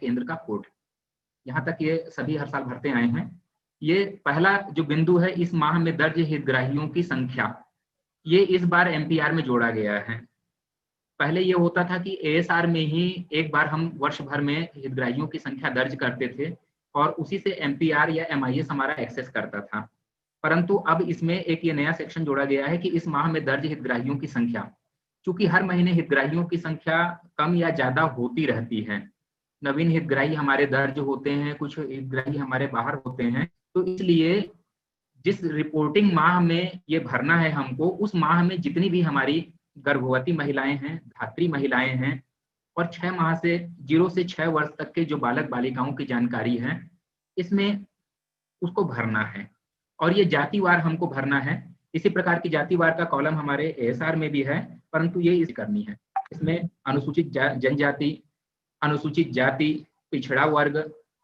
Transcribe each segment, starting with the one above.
केंद्र का कोड। यहाँ तक ये सभी हर साल भरते आए हैं। ये पहला जो बिंदु है, इस माह में दर्ज हितग्राहियों की संख्या, ये इस बार एमपीआर में जोड़ा गया है। पहले ये होता था कि एएसआर में ही एक बार हम वर्ष भर में हितग्राहियों की संख्या दर्ज करते थे और उसी से एमपीआर या एमआईएस हमारा एक्सेस करता था। परंतु अब इसमें एक ये नया सेक्शन जोड़ा गया है कि इस माह में दर्ज हितग्राहियों की संख्या, चूंकि हर महीने हितग्राहियों की संख्या कम या ज्यादा होती रहती है, नवीन हितग्राही हमारे दर्ज होते हैं, कुछ हितग्राही हमारे बाहर होते हैं, तो इसलिए जिस रिपोर्टिंग माह में ये भरना है हमको, उस माह में जितनी भी हमारी गर्भवती महिलाएं हैं, धात्री महिलाएं हैं और 6 माह से 0 से 6 वर्ष तक के जो बालक बालिकाओं की जानकारी है, इसमें उसको भरना है और ये जातिवार हमको भरना है। इसी प्रकार की जातिवार का कॉलम हमारे एएसआर में भी है, परंतु ये इस करनी है। इसमें अनुसूचित जनजाति, अनुसूचित जाति, पिछड़ा वर्ग,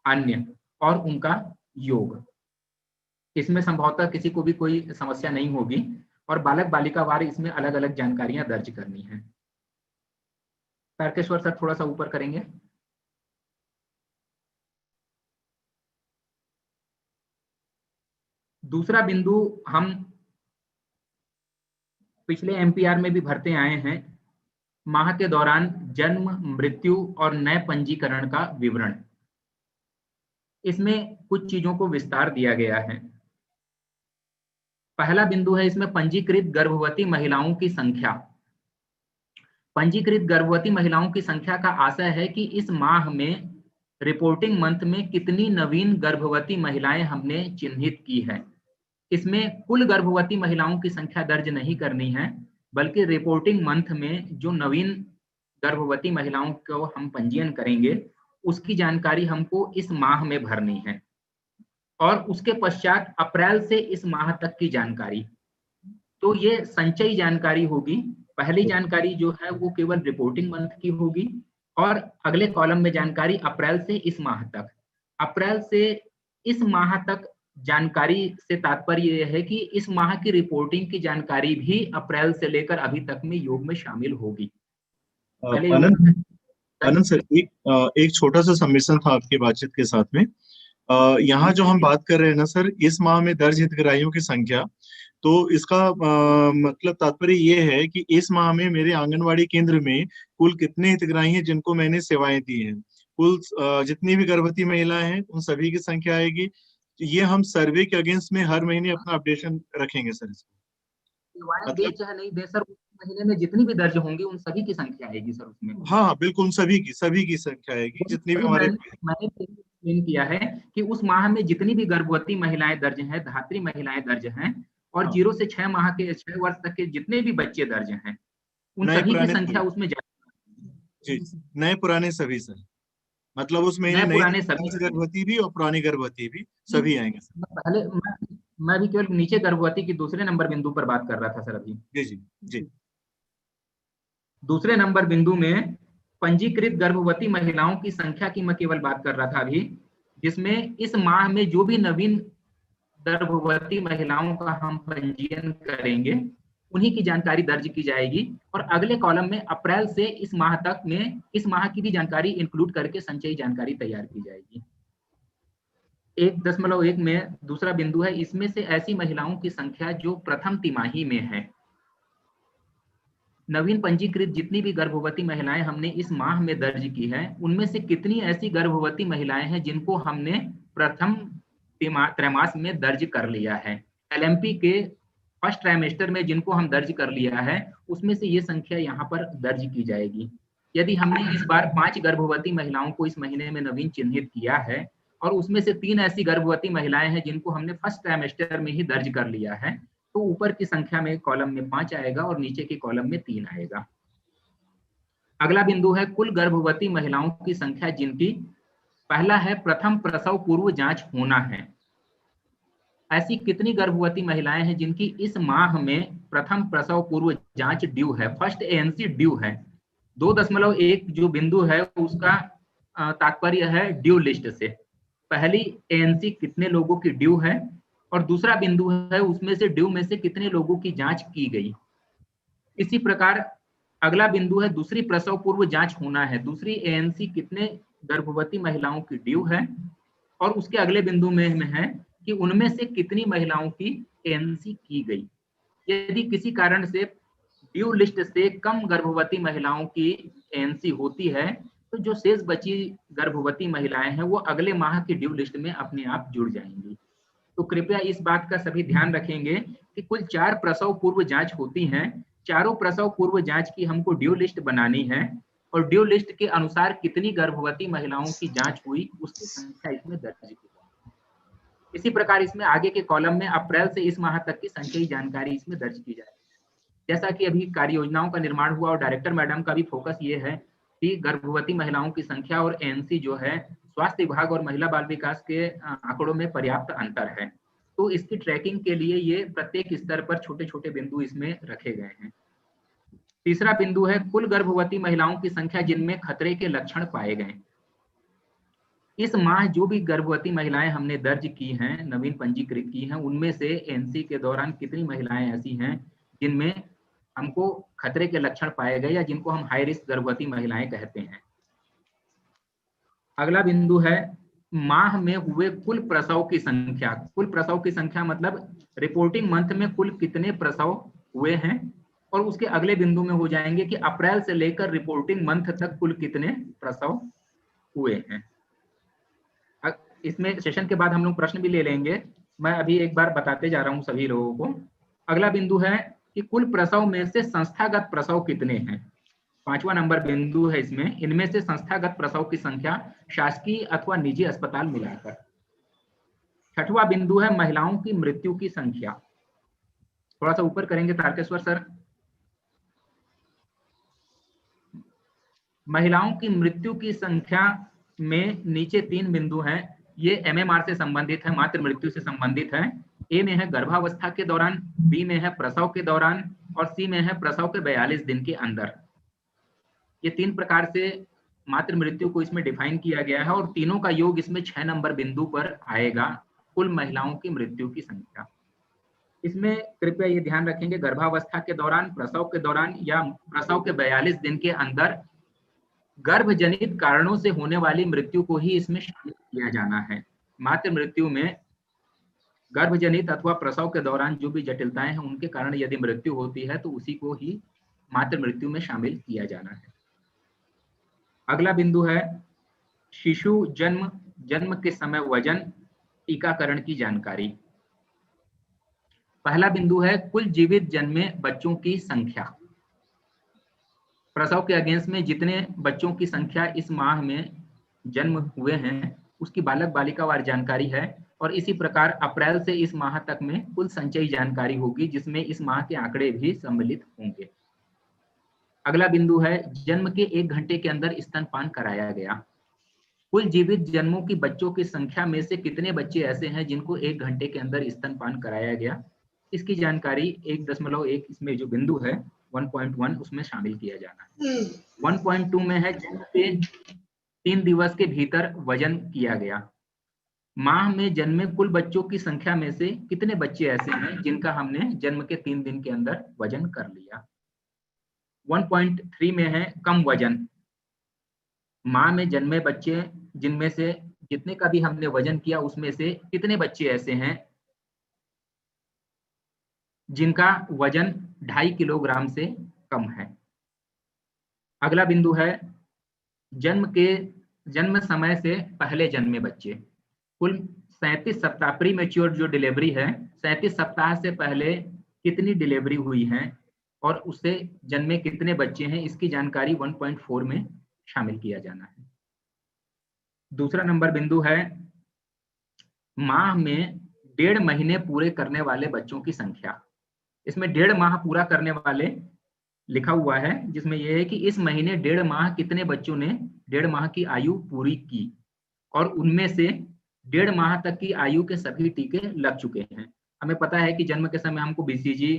अन्य और उनका योग, इसमें संभवतः किसी को भी कोई समस्या नहीं होगी और बालक बालिका वार इसमें अलग अलग जानकारियां दर्ज करनी है। तारकेश्वर सर थोड़ा सा ऊपर करेंगे। दूसरा बिंदु हम पिछले एमपीआर में भी भरते आए हैं, माह के दौरान जन्म, मृत्यु और नए पंजीकरण का विवरण। इसमें कुछ चीजों को विस्तार दिया गया है। पहला बिंदु है इसमें पंजीकृत गर्भवती महिलाओं की संख्या। पंजीकृत गर्भवती महिलाओं की संख्या का आशय है कि इस माह में रिपोर्टिंग मंथ में कितनी नवीन गर्भवती महिलाएं हमने चिन्हित की है। इसमें कुल गर्भवती महिलाओं की संख्या दर्ज नहीं करनी है, बल्कि रिपोर्टिंग मंथ में जो नवीन गर्भवती महिलाओं को हम पंजीयन करेंगे उसकी जानकारी हमको इस माह में भरनी है और उसके पश्चात अप्रैल से इस माह तक की जानकारी। तो ये संचयी जानकारी होगी। पहली जानकारी जो है वो केवल रिपोर्टिंग मंथ की होगी और अगले कॉलम में जानकारी अप्रैल से इस माह तक। अप्रैल से इस माह तक जानकारी से तात्पर्य यह है कि इस माह की रिपोर्टिंग की जानकारी भी अप्रैल से लेकर अभी तक में योग में शामिल होगी। आनंद सर, एक छोटा सा सबमिशन था आपकी बातचीत के साथ में। यहाँ जो हम बात कर रहे हैं ना सर, इस माह में दर्ज हितग्राहियों की संख्या, तो इसका मतलब तात्पर्य ये है कि इस माह में मेरे आंगनवाड़ी केंद्र में कुल कितने हितग्राही हैं जिनको मैंने सेवाएं दी हैं, कुल जितनी भी गर्भवती महिलाएं हैं उन सभी की संख्या आएगी। ये हम सर्वे के अगेंस्ट में हर महीने अपना अपडेशन रखेंगे सर। सेवाएं दे चाहे नहीं दे सर, उस महीने में जितनी भी दर्ज होंगी उन सभी की संख्या आएगी सर उसमें। हाँ बिल्कुल, सभी की संख्या आएगी जितनी भी हमारे। मैंने एक्सप्लेन किया है कि उस माह में जितनी भी गर्भवती महिलाएं दर्ज हैं, धात्री महिलाएं दर्ज हैं और 0 से 6 माह के 6 वर्ष तक के जितने भी बच्चे दर्ज हैं उन सभी की संख्या उसमें जी, नए पुराने सभी सर, मतलब उस महीने नए पुराने सभी गर्भवती भी और पुरानी गर्भवती भी सभी आएंगे सर। पहले मैं भी केवल नीचे गर्भवती की दूसरे नंबर बिंदु पर बात कर रहा था सर अभी। जी जी। दूसरे नंबर बिंदु में पंजीकृत गर्भवती महिलाओं की संख्या की मैं केवल बात कर रहा था अभी, जिसमें इस माह में जो भी नवीन गर्भवती महिलाओं का हम पंजीयन करेंगे उन्हीं की जानकारी दर्ज की जाएगी और अगले कॉलम में अप्रैल से इस माह तक में इस माह की भी जानकारी इंक्लूड करके संचयी जानकारी तैयार की जाएगी। 1.1 में दूसरा बिंदु है, इसमें से ऐसी महिलाओं की संख्या जो प्रथम तिमाही में है। नवीन पंजीकृत जितनी भी गर्भवती महिलाएं हमने इस माह में दर्ज की है, उनमें से कितनी ऐसी गर्भवती महिलाएं हैं जिनको हमने प्रथम त्रैमास में दर्ज कर लिया है। एलएमपी के फर्स्ट ट्राइमेस्टर में जिनको हम दर्ज कर लिया है उसमें से ये संख्या यहाँ पर दर्ज की जाएगी। यदि हमने इस बार 5 गर्भवती महिलाओं को इस महीने में नवीन चिन्हित किया है और उसमें से 3 ऐसी गर्भवती महिलाएं हैं जिनको हमने फर्स्ट ट्राइमेस्टर में ही दर्ज कर लिया है, तो ऊपर की संख्या में कॉलम में 5 आएगा और नीचे के कॉलम में 3 आएगा। अगला बिंदु है कुल गर्भवती महिलाओं की संख्या जिनकी पहला है प्रथम प्रसव पूर्व जांच होना है। ऐसी कितनी गर्भवती महिलाएं हैं जिनकी इस माह में प्रथम प्रसव पूर्व जांच ड्यू है, फर्स्ट एएनसी ड्यू है। 2.1 जो बिंदु है उसका तात्पर्य है ड्यू लिस्ट से। पहली एएनसी कितने लोगों की ड्यू है और दूसरा बिंदु है उसमें से ड्यू में से कितने लोगों की जांच की गई। इसी प्रकार अगला बिंदु है दूसरी प्रसव पूर्व जांच होना है। दूसरी एएनसी कितने गर्भवती महिलाओं की ड्यू है, और उसके अगले बिंदु में है कि उनमें से कितनी महिलाओं की एएनसी की गई। यदि किसी कारण से ड्यू लिस्ट से कम गर्भवती महिलाओं की एएनसी होती है, तो जो शेष बची गर्भवती महिलाएं हैं वो अगले माह की ड्यू लिस्ट में अपने आप जुड़ जाएंगी। तो कृपया इस बात का सभी ध्यान रखेंगे कि कुल 4 प्रसव पूर्व जांच होती हैं। चारों प्रसव पूर्व जांच की हमको ड्यू लिस्ट बनानी है, और ड्यू लिस्ट के अनुसार कितनी गर्भवती महिलाओं की जांच हुई उसकी संख्या इसमें दर्ज की जाए। इसी प्रकार इसमें आगे के कॉलम में अप्रैल से इस माह तक की संचयी जानकारी इसमें दर्ज की जाए। जैसा कि अभी कार्य योजनाओं का निर्माण हुआ और डायरेक्टर मैडम का भी फोकस ये है कि गर्भवती महिलाओं की संख्या और एएनसी जो है स्वास्थ्य विभाग और महिला बाल विकास के आंकड़ों में पर्याप्त अंतर है, तो इसकी ट्रैकिंग के लिए ये प्रत्येक स्तर पर छोटे छोटे बिंदु इसमें रखे गए हैं। तीसरा बिंदु है कुल गर्भवती महिलाओं की संख्या जिनमें खतरे के लक्षण पाए गए। इस माह जो भी गर्भवती महिलाएं हमने दर्ज की हैं, नवीन पंजीकृत की हैं, उनमें से एएनसी के दौरान कितनी महिलाएं ऐसी हैं जिनमें हमको खतरे के लक्षण पाए गए या जिनको हम हाई रिस्क गर्भवती महिलाएं कहते हैं। अगला बिंदु है माह में हुए कुल प्रसव की संख्या। कुल प्रसव की संख्या मतलब रिपोर्टिंग मंथ में कुल कितने प्रसव हुए हैं, और उसके अगले बिंदु में हो जाएंगे कि अप्रैल से लेकर रिपोर्टिंग मंथ तक कुल कितने प्रसव हुए हैं। इसमें सेशन के बाद हम लोग प्रश्न भी ले लेंगे, मैं अभी एक बार बताते जा रहा हूं सभी लोगों को। अगला बिंदु है कि कुल प्रसव में से संस्थागत प्रसव कितने हैं। 5वां नंबर बिंदु है इसमें, इनमें से संस्थागत प्रसव की संख्या शासकीय अथवा निजी अस्पताल मिलाकर। 6वां बिंदु है महिलाओं की मृत्यु की संख्या। थोड़ा सा ऊपर करेंगे तारकेश्वर सर। महिलाओं की मृत्यु की संख्या में नीचे 3 बिंदु हैं, ये एमएमआर से संबंधित है, मातृ मृत्यु से संबंधित है। ए में है गर्भावस्था के दौरान, बी में है प्रसव के दौरान, और सी में है प्रसव के 42 दिन के अंदर। ये 3 प्रकार से मातृ मृत्यु को इसमें डिफाइन किया गया है, और तीनों का योग इसमें 6 नंबर बिंदु पर आएगा कुल महिलाओं की मृत्यु की संख्या। इसमें कृपया ये ध्यान रखेंगे गर्भावस्था के दौरान, प्रसव के दौरान या प्रसव के 42 दिन के अंदर गर्भजनित कारणों से होने वाली मृत्यु को ही इसमें शामिल किया जाना है। मातृ मृत्यु में गर्भजनित अथवा प्रसव के दौरान जो भी जटिलताएं हैं उनके कारण यदि मृत्यु होती है तो उसी को ही मातृ मृत्यु में शामिल किया जाना है। अगला बिंदु है शिशु जन्म के समय वजन, टीकाकरण की जानकारी। पहला बिंदु है कुल जीवित जन्मे बच्चों की संख्या। प्रसव के अगेंस्ट में जितने बच्चों की संख्या इस माह में जन्म हुए हैं उसकी बालक बालिका वार जानकारी है, और इसी प्रकार अप्रैल से इस माह तक में कुल संचयी जानकारी होगी जिसमें इस माह के आंकड़े भी सम्मिलित होंगे। अगला बिंदु है जन्म के 1 घंटे के अंदर स्तनपान कराया गया। कुल जीवित जन्मों की बच्चों की संख्या में से कितने बच्चे ऐसे हैं जिनको 1 घंटे के अंदर स्तनपान कराया गया, इसकी जानकारी 1.1 इसमें जो बिंदु है 1.1 उसमें शामिल किया जाना है। 1.2 में है जन्म के 3 दिवस के भीतर वजन किया गया। माह में जन्मे कुल बच्चों की संख्या में से कितने बच्चे ऐसे हैं जिनका हमने जन्म के 3 दिन के अंदर वजन कर लिया। 1.3 में है कम वजन। माह में जन्मे बच्चे जिनमें से जितने का भी हमने वजन किया उसमें से कितने बच्चे ऐसे हैं जिनका वजन 2.5 किलोग्राम से कम है। अगला बिंदु है जन्म समय से पहले जन्मे बच्चे। कुल 37 सप्ताह प्री मैच्योर जो डिलीवरी है, 37 सप्ताह से पहले कितनी डिलीवरी हुई है और उससे जन्मे कितने बच्चे हैं, इसकी जानकारी 1.4 में शामिल किया जाना है। दूसरा नंबर बिंदु है माह में 1.5 महीने पूरे करने वाले बच्चों की संख्या। इसमें 1.5 माह पूरा करने वाले लिखा हुआ है, जिसमें यह है कि इस महीने 1.5 माह कितने बच्चों ने 1.5 माह की आयु पूरी की, और उनमें से 1.5 माह तक की आयु के सभी टीके लग चुके हैं। हमें पता है कि जन्म के समय हमको बीसीजी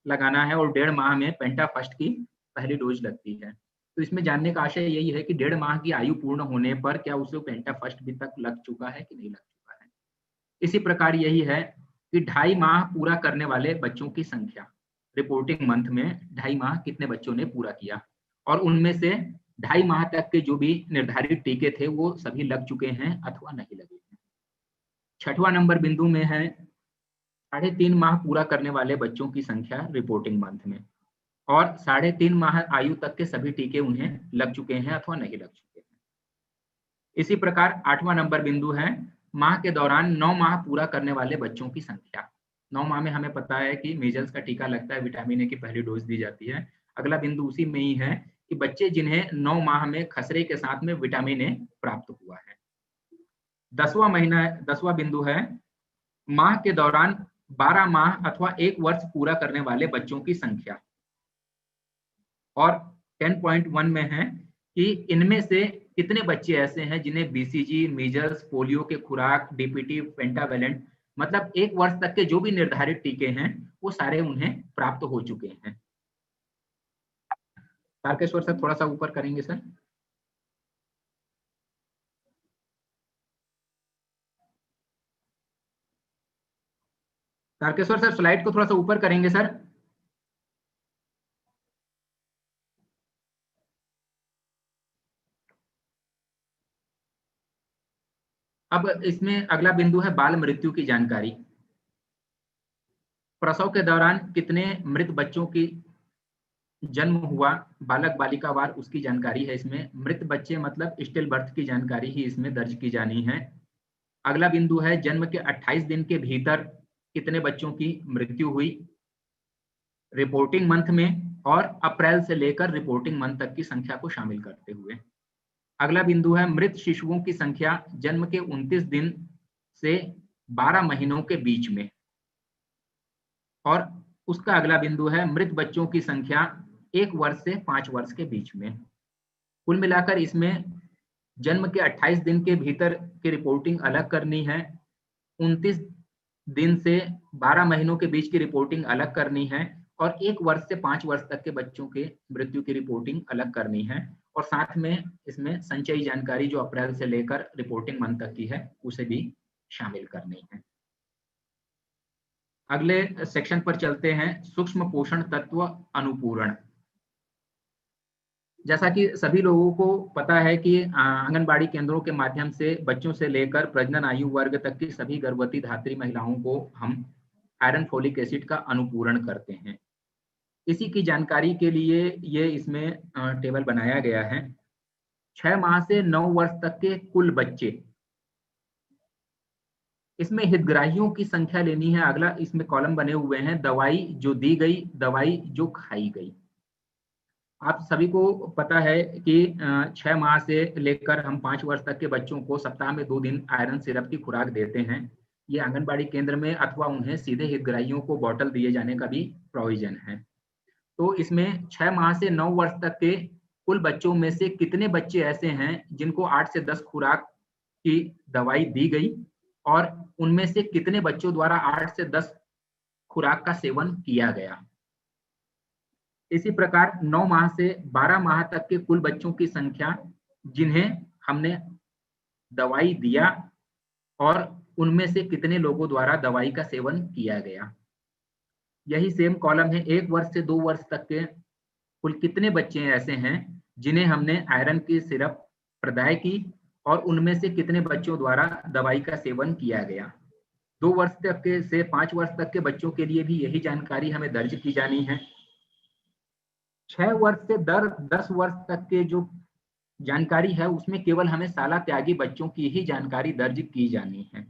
लगाना है और 1.5 माह में पेंटाफर्स्ट की पहली डोज लगती है। तो इसमें जानने का आशय यही है कि 1.5 माह की आयु पूर्ण होने पर क्या उसे पेंटाफर्स्ट भी तक लग चुका है कि नहीं लग चुका है। इसी प्रकार यही है कि 2.5 माह पूरा करने वाले बच्चों की संख्या, रिपोर्टिंग मंथ में 2.5 माह कितने बच्चों ने पूरा किया, और उनमें से 2.5 माह तक के जो भी निर्धारित टीके थे वो सभी लग चुके हैं अथवा नहीं लगे हैं। 6वां नंबर बिंदु में है 3.5 माह पूरा करने वाले बच्चों की संख्या रिपोर्टिंग मंथ में, और 3.5 माह आयु तक के सभी टीके उन्हें लग चुके हैं अथवा नहीं लग चुके हैं। इसी प्रकार 8वां नंबर बिंदु है माह के दौरान 9 माह पूरा करने वाले बच्चों की संख्या। 9 माह में हमें पता है कि मीजल्स का टीका लगता है, विटामिन ए की पहली डोज दी जाती है। अगला बिंदु उसी में ही है कि बच्चे जिन्हें 9 माह में खसरे के साथ में विटामिन ए प्राप्त हुआ है। 10वां बिंदु है माह के दौरान 12 माह अथवा 1 वर्ष पूरा करने वाले बच्चों की संख्या। और 10.1 में है कि इनमें से कितने बच्चे ऐसे हैं जिन्हें बीसीजी, मीजल्स, पोलियो के खुराक, डीपीटी, पेंटावेलेंट, मतलब 1 वर्ष तक के जो भी निर्धारित टीके हैं वो सारे उन्हें प्राप्त हो चुके हैं। तारकेश्वर सर थोड़ा सा ऊपर करेंगे सर। तारकेश्वर सर स्लाइड को थोड़ा सा ऊपर करेंगे सर। अब इसमें अगला बिंदु है बाल मृत्यु की जानकारी। प्रसव के दौरान कितने मृत बच्चों की जन्म हुआ, बालक बालिका वार, उसकी जानकारी है इसमें। मृत बच्चे मतलब स्टिल बर्थ की जानकारी ही इसमें दर्ज की जानी है। अगला बिंदु है जन्म के 28 दिन के भीतर कितने बच्चों की मृत्यु हुई रिपोर्टिंग मंथ में, और अप्रैल से लेकर रिपोर्टिंग मंथ तक की संख्या को शामिल करते हुए। अगला बिंदु है मृत शिशुओं की संख्या जन्म के 29 दिन से 12 महीनों के बीच में, और उसका अगला बिंदु है मृत बच्चों की संख्या 1 वर्ष से 5 वर्ष के बीच में। कुल मिलाकर इसमें जन्म के 28 दिन के भीतर की रिपोर्टिंग अलग करनी है, 29 दिन से 12 महीनों के बीच की रिपोर्टिंग अलग करनी है, और 1 वर्ष से 5 वर्ष तक के बच्चों के मृत्यु की रिपोर्टिंग अलग करनी है, और साथ में इसमें संचयी जानकारी जो अप्रैल से लेकर रिपोर्टिंग मंथ तक की है उसे भी शामिल करनी है। अगले सेक्शन पर चलते हैं, सूक्ष्म पोषण तत्व अनुपूरण। जैसा कि सभी लोगों को पता है कि आंगनबाड़ी केंद्रों के माध्यम से बच्चों से लेकर प्रजनन आयु वर्ग तक की सभी गर्भवती धात्री महिलाओं को हम आयरन फोलिक एसिड का अनुपूरण करते हैं। इसी की जानकारी के लिए ये इसमें टेबल बनाया गया है। 6 माह से 9 वर्ष तक के कुल बच्चे, इसमें हितग्राहियों की संख्या लेनी है। अगला इसमें कॉलम बने हुए हैं, दवाई जो दी गई, दवाई जो खाई गई। आप सभी को पता है कि 6 माह से लेकर हम 5 वर्ष तक के बच्चों को सप्ताह में 2 दिन आयरन सिरप की खुराक देते हैं। ये आंगनबाड़ी केंद्र में अथवा उन्हें सीधे हितग्राहियों को बॉटल दिए जाने का भी प्रोविजन है। तो इसमें 6 माह से 9 वर्ष तक के कुल बच्चों में से कितने बच्चे ऐसे हैं जिनको 8 से 10 खुराक की दवाई दी गई, और उनमें से कितने बच्चों द्वारा 8 से 10 खुराक का सेवन किया गया। इसी प्रकार 9 माह से 12 माह तक के कुल बच्चों की संख्या जिन्हें हमने दवाई दिया, और उनमें से कितने लोगों द्वारा दवाई का सेवन किया गया। यही सेम कॉलम है, 1 वर्ष से 2 वर्ष तक के कुल कितने बच्चे ऐसे हैं जिन्हें हमने आयरन की सिरप प्रदाय की, और उनमें से कितने बच्चों द्वारा दवाई का सेवन किया गया। 2 वर्ष तक के से 5 वर्ष तक के बच्चों के लिए भी यही जानकारी हमें दर्ज की जानी है। 6 वर्ष से 10 वर्ष तक के जो जानकारी है उसमें केवल हमें शाला त्यागी बच्चों की ही जानकारी दर्ज की जानी है,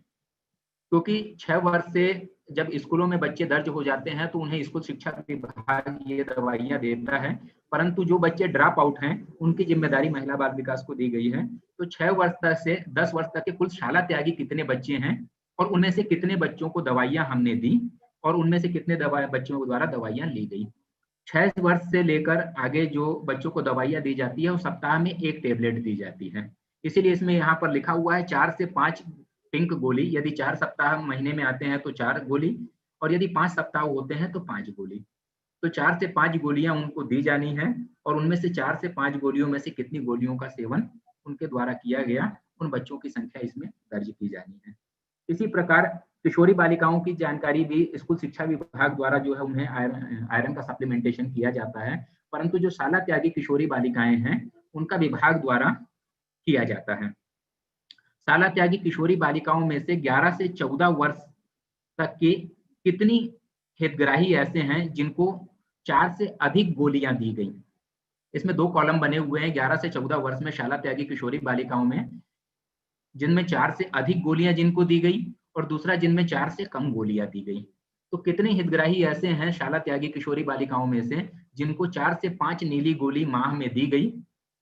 क्योंकि 6 वर्ष से जब स्कूलों में बच्चे दर्ज हो जाते हैं तो उन्हें स्कूल शिक्षा विभाग ये दवाइयां देता है, परंतु जो बच्चे ड्रॉप आउट हैं उनकी जिम्मेदारी महिला बाल विकास को दी गई है। तो 6 वर्ष तक से 10 वर्ष तक के कुल शाला त्यागी कितने बच्चे हैं, और उनमें से कितने बच्चों को दवाइयां हमने दी, और उनमें से कितने बच्चों द्वारा दवाइयां ली गई। 6 वर्ष से लेकर आगे जो बच्चों को दवाइयां दी जाती है वो सप्ताह में 1 टेबलेट दी जाती है। इसीलिए इसमें यहाँ पर लिखा हुआ है 4 से 5 पिंक गोली, यदि 4 सप्ताह महीने में आते हैं तो 4 गोली, और यदि 5 सप्ताह होते हैं तो 5 गोली। तो 4 से 5 गोलियां उनको दी जानी है, और उनमें से 4 से 5 गोलियों में से कितनी गोलियों का सेवन उनके द्वारा किया गया, उन बच्चों की संख्या इसमें दर्ज की जानी है। इसी प्रकार किशोरी बालिकाओं की जानकारी भी स्कूल शिक्षा विभाग द्वारा जो है उन्हें आयरन का सप्लीमेंटेशन किया जाता है, परंतु जो शाला त्यागी किशोरी बालिकाएं हैं उनका विभाग द्वारा किया जाता है। शाला त्यागी किशोरी बालिकाओं में से 11 से 14 वर्ष तक की कितनी हितग्राही ऐसे हैं जिनको 4 से अधिक गोलियां दी गई? इसमें 2 कॉलम बने हुए हैं। 11 से 14 वर्ष में शाला त्यागी किशोरी बालिकाओं में जिनमें 4 से अधिक गोलियां जिनको दी गई, और दूसरा जिनमें 4 से कम गोलियां दी गई। तो कितने हितग्राही ऐसे हैं शाला त्यागी किशोरी बालिकाओं में से जिनको 4 से 5 नीली गोली माह में दी गई,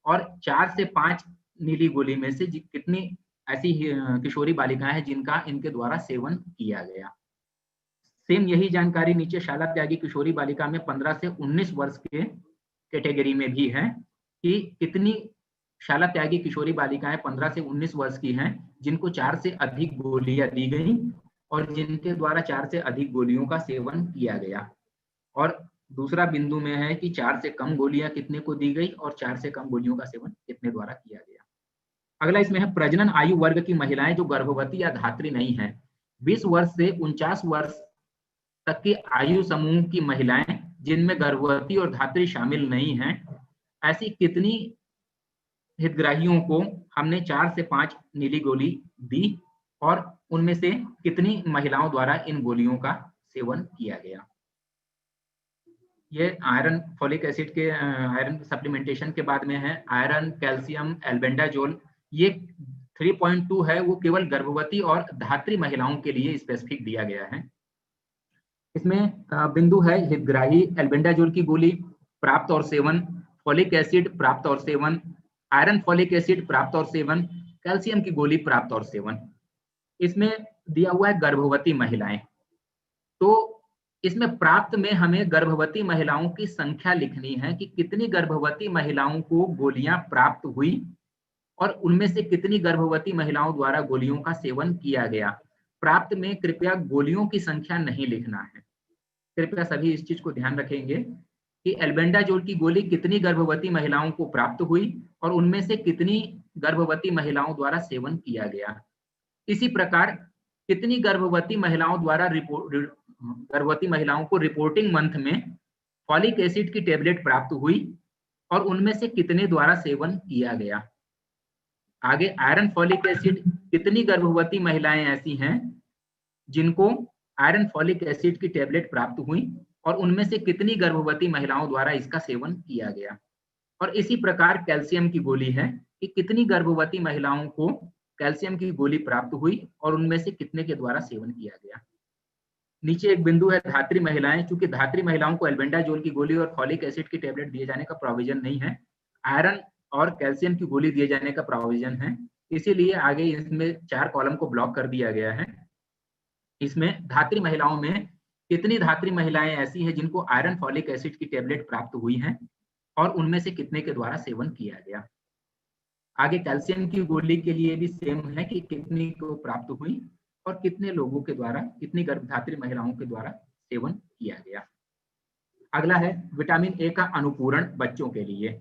और 4 से 5 नीली गोली में से कितनी ऐसी किशोरी बालिकाएं हैं जिनका इनके द्वारा सेवन किया गया? सेम यही जानकारी नीचे शाला त्यागी किशोरी बालिका में 15 से 19 वर्ष के कैटेगरी में भी है कि कितनी शाला त्यागी किशोरी बालिकाएं 15 से 19 वर्ष की हैं जिनको 4 से अधिक गोलियां दी गई और जिनके द्वारा 4 से अधिक गोलियों का सेवन किया गया। और दूसरा बिंदु में है कि 4 से कम गोलियां कितने को दी गई और 4 से कम गोलियों का सेवन कितने द्वारा किया गया। अगला इसमें है प्रजनन आयु वर्ग की महिलाएं जो गर्भवती या धात्री नहीं है। 20 वर्ष से 49 वर्ष तक की आयु समूह की महिलाएं जिनमें गर्भवती और धात्री शामिल नहीं हैं, ऐसी कितनी हितग्राहियों को हमने 4 से 5 नीली गोली दी और उनमें से कितनी महिलाओं द्वारा इन गोलियों का सेवन किया गया? ये आयरन फोलिक एसिड के आयरन सप्लीमेंटेशन के बाद में है। आयरन, कैल्शियम, एल्बेंडाजोल, ये 3.2 है, वो केवल गर्भवती और धात्री महिलाओं के लिए स्पेसिफिक दिया गया है। इसमें बिंदु है हितग्राही एल्बेंडाजोल की गोली प्राप्त और सेवन, फोलिक एसिड प्राप्त और सेवन, आयरन फोलिक एसिड प्राप्त और सेवन, कैल्शियम की गोली प्राप्त और सेवन। इसमें दिया हुआ है गर्भवती महिलाएं, तो इसमें प्राप्त में हमें गर्भवती महिलाओं की संख्या लिखनी है कि कितनी गर्भवती महिलाओं को गोलियां प्राप्त हुई और उनमें से कितनी गर्भवती महिलाओं द्वारा गोलियों का सेवन किया गया। प्राप्त में कृपया गोलियों की संख्या नहीं लिखना है। कृपया सभी इस चीज को ध्यान रखेंगे कि एल्बेंडाजोल की गोली कितनी गर्भवती महिलाओं को प्राप्त हुई और उनमें से कितनी गर्भवती महिलाओं द्वारा सेवन किया गया। इसी प्रकार कितनी गर्भवती महिलाओं द्वारा गर्भवती महिलाओं को रिपोर्टिंग मंथ में फॉलिक एसिड की टेबलेट प्राप्त हुई और उनमें से कितने द्वारा सेवन किया गया। आगे आयरन फॉलिक एसिड, कितनी गर्भवती महिलाएं ऐसी हैं जिनको आयरन फॉलिक एसिड की टेबलेट प्राप्त हुई और उनमें से कितनी गर्भवती महिलाओं द्वारा इसका सेवन किया गया। और इसी प्रकार कैल्शियम की गोली है कि कितनी गर्भवती महिलाओं को कैल्शियम की गोली प्राप्त हुई और उनमें से कितने के द्वारा सेवन किया गया। नीचे एक बिंदु है धात्री महिलाएं, चूंकि धात्री महिलाओं को एल्बेंडाजोल की गोली और फॉलिक एसिड की टेबलेट दिए जाने का प्रोविजन नहीं है, आयरन और कैल्शियम की गोली दिए जाने का प्रोविजन है, इसीलिए आगे इसमें 4 कॉलम को ब्लॉक कर दिया गया है। इसमें धात्री महिलाओं में कितनी धात्री महिलाएं ऐसी हैं जिनको आयरन फॉलिक एसिड की टेबलेट प्राप्त हुई हैं और उनमें से कितने के द्वारा सेवन किया गया। आगे कैल्शियम की गोली के लिए भी सेम है कि कितनी को प्राप्त हुई और कितने लोगों के द्वारा, कितनी गर्भधात्री महिलाओं के द्वारा सेवन किया गया। अगला है विटामिन ए का अनुपूरण बच्चों के लिए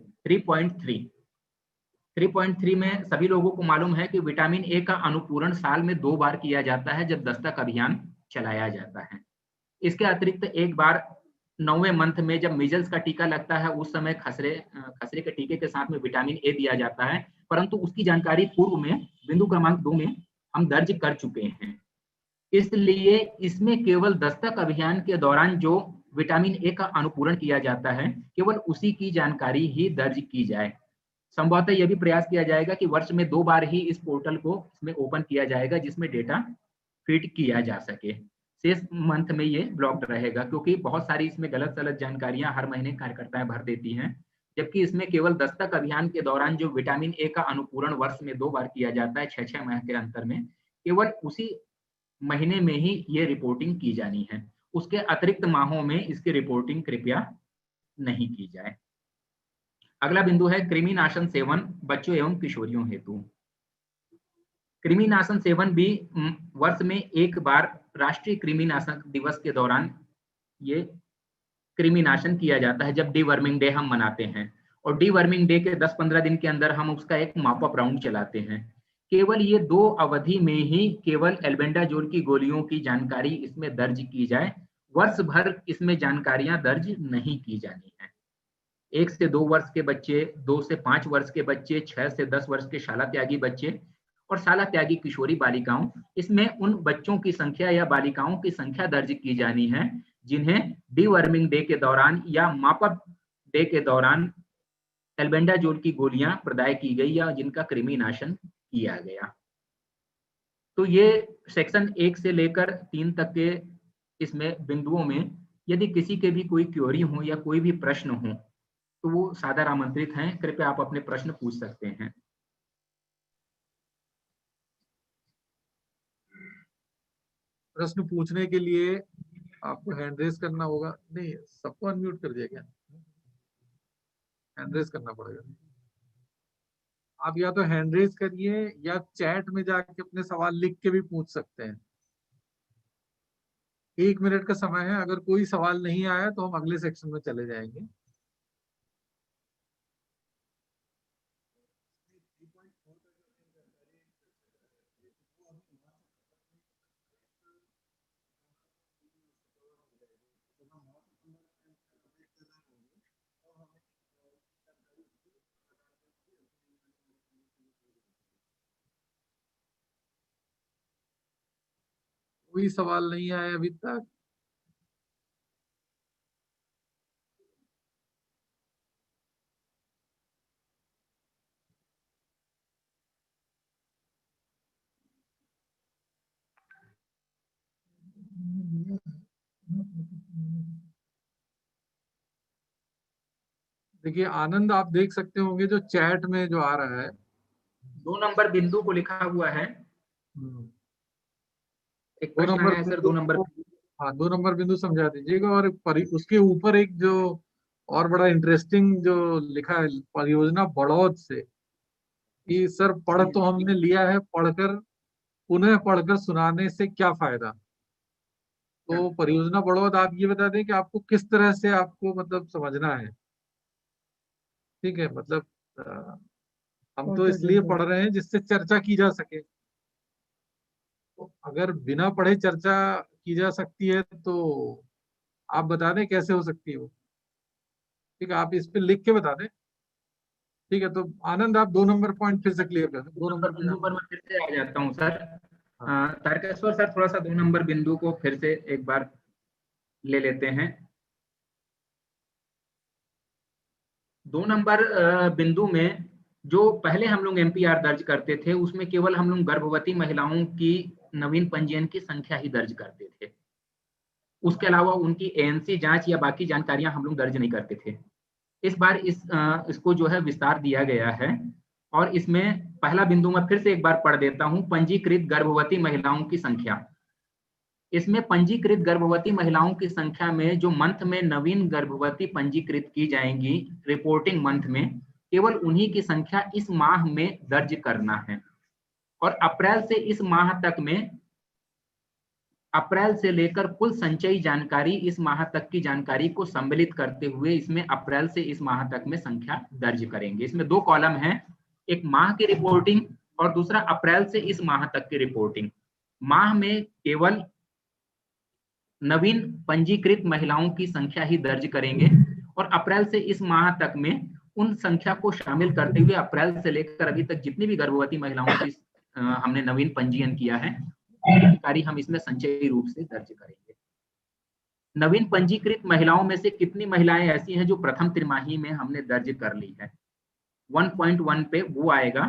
3.3 में सभी लोगों को मालूम है कि विटामिन ए का अनुपूरण साल में 2 बार किया जाता है जब दस्तक अभियान चलाया जाता है। इसके अतिरिक्त एक बार 9वें मंथ में जब मीजल्स का टीका लगता है उस समय खसरे के टीके के साथ में विटामिन ए दिया जाता है, परंतु उसकी जानकारी पूर्व में बिंदु क्रमांक 2 में हम दर्ज कर चुके हैं। इसलिए इसमें केवल दस्तक अभियान के दौरान जो विटामिन ए का अनुपूरण किया जाता है केवल उसी की जानकारी ही दर्ज की जाए। संभवतः यह भी प्रयास किया जाएगा कि वर्ष में 2 बार ही इस पोर्टल को इसमें ओपन किया जाएगा जिसमें डेटा फीड किया जा सके। शेष मंथ में ये ब्लॉक्ड रहेगा क्योंकि बहुत सारी इसमें गलत सलत जानकारियां हर महीने कार्यकर्ताएं भर देती हैं, जबकि इसमें केवल दस्तक अभियान के दौरान जो विटामिन ए का अनुपूरण वर्ष में 2 बार किया जाता है 6-6 माह के अंतर में, केवल उसी महीने में ही ये रिपोर्टिंग की जानी है। उसके अतिरिक्त माहों में इसकी रिपोर्टिंग कृपया नहीं की जाए। अगला बिंदु है कृमिनाशन सेवन बच्चों एवं किशोरियों हेतु। कृमिनाशन सेवन भी वर्ष में एक बार राष्ट्रीय कृमिनाशक दिवस के दौरान ये कृमिनाशन किया जाता है, जब डीवर्मिंग डे हम मनाते हैं, और डीवर्मिंग डे के 10-15 दिन के अंदर हम उसका एक मॉप अप राउंड चलाते हैं। केवल ये 2 अवधि में ही केवल एल्बेंडाजोल की गोलियों की जानकारी इसमें दर्ज की जाए, वर्ष भर इसमें जानकारियां दर्ज नहीं की जानी है। 1 से 2 वर्ष के बच्चे, 2 से 5 वर्ष के बच्चे, 6 से 10 वर्ष के शाला त्यागी बच्चे और शाला त्यागी किशोरी बालिकाओं, इसमें उन बच्चों की संख्या या बालिकाओं की संख्या दर्ज की जानी है जिन्हें डीवर्मिंग डे के दौरान या मापअप डे के दौरान एल्बेंडाजोल की गोलियां प्रदाय की गई या जिनका कृमि नाशन किया गया। तो ये सेक्शन 1 से लेकर 3 तक के इसमें बिंदुओं में यदि किसी के भी कोई क्वेरी हो या कोई भी प्रश्न हो तो वो सादर आमंत्रित हैं, कृपया आप अपने प्रश्न पूछ सकते हैं। प्रश्न पूछने के लिए आपको हैंड रेज करना होगा। नहीं, सबको अनम्यूट कर दिया क्या? हैंड रेज करना पड़ेगा। आप या तो हैंड रेज करिए या चैट में जाके अपने सवाल लिख के भी पूछ सकते हैं। 1 मिनट का समय है, अगर कोई सवाल नहीं आया तो हम अगले सेक्शन में चले जाएंगे। कोई सवाल नहीं आया अभी तक। देखिए आनंद, आप देख सकते होंगे जो चैट में जो आ रहा है 2 नंबर बिंदु को लिखा हुआ है। एक प्रश्न आया है सर, 2 नंबर। हाँ, 2 नंबर बिंदु समझा दीजिएगा। और उसके ऊपर एक जो और बड़ा इंटरेस्टिंग जो लिखा है, परियोजना बड़ौद से, कि सर पढ़ तो हमने लिया है, पढ़कर पुनः पढ़कर सुनाने से क्या फायदा। तो परियोजना बड़ौद, आप ये बता दें कि आपको किस तरह से आपको मतलब समझना है। ठीक है, मतलब हम तो इसलिए पढ़ रहे हैं जिससे चर्चा की जा सके। तो अगर बिना पढ़े चर्चा की जा सकती है तो आप बता दें कैसे हो सकती है वो। ठीक है, आप इस पे लिख के बता दें। ठीक है, तो आनंद आप 2 नंबर पॉइंट फिर से क्लियर कर दें। 2 नंबर बिंदु पर मैं फिर से आ जाता हूँ सर। हाँ। तारकेश्वर सर, थोड़ा सा 2 नंबर बिंदु को फिर से एक बार ले लेते हैं। 2 नंबर बिंदु में जो पहले हम लोग एमपीआर दर्ज करते थे उसमें केवल हम लोग गर्भवती महिलाओं की नवीन पंजीयन की संख्या ही दर्ज करते थे। उसके अलावा उनकी एएनसी जांच या बाकी जानकारियां हम लोग दर्ज नहीं करते थे। इस बार इसको जो है विस्तार दिया गया है और इसमें पहला बिंदु मैं फिर से एक बार पढ़ देता हूं, पंजीकृत गर्भवती महिलाओं की संख्या। इसमें पंजीकृत गर्भवती महिलाओं की संख्या में जो मंथ में नवीन गर्भवती पंजीकृत की जाएंगी रिपोर्टिंग मंथ में, केवल उन्हीं की संख्या इस माह में दर्ज करना है। और अप्रैल से इस माह तक में, अप्रैल से लेकर कुल संचयी जानकारी इस माह तक की जानकारी को सम्मिलित करते हुए इसमें अप्रैल से इस माह तक में संख्या दर्ज करेंगे। इसमें 2 कॉलम हैं, एक माह की रिपोर्टिंग और दूसरा अप्रैल से इस माह तक की रिपोर्टिंग। माह में केवल नवीन पंजीकृत महिलाओं की संख्या ही दर्ज करेंगे और अप्रैल से इस माह तक में उन संख्या को शामिल करते हुए अप्रैल से लेकर अभी तक जितनी भी गर्भवती महिलाओं की हमने नवीन पंजीयन किया है जानकारी हम इसमें संचयी रूप से दर्ज करेंगे। नवीन पंजीकृत महिलाओं में से कितनी महिलाएं ऐसी हैं जो प्रथम तिमाही में हमने दर्ज कर ली है। 1.1 पे वो आएगा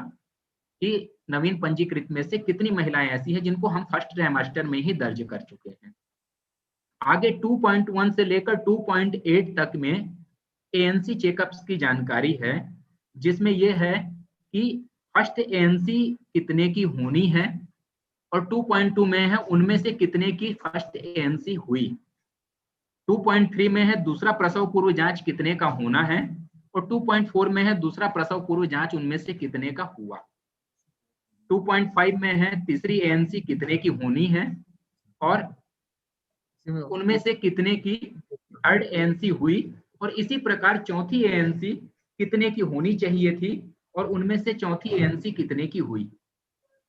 कि नवीन पंजीकृत में से कितनी महिलाएं ऐसी हैं जिनको हम फर्स्ट ट्राइमेस्टर में ही दर्ज कर चुके हैं। आगे 2.1 से लेकर 2.8 तक में एएनसी चेकअप्स की जानकारी है, जिसमें यह है कि फर्स्ट एएनसी कितने की होनी है और 2.2 में है उनमें से कितने की फर्स्ट एएनसी हुई। 2.3 में है दूसरा प्रसव पूर्व जांच कितने का होना है और 2.4 में है दूसरा प्रसव पूर्व जांच उनमें से कितने का हुआ। 2.5 में है तीसरी एएनसी कितने की होनी है और उनमें से कितने की थर्ड एएनसी हुई और इसी प्रकार चौथी एएनसी कितने की होनी चाहिए थी और उनमें से चौथी एएनसी कितने की हुई।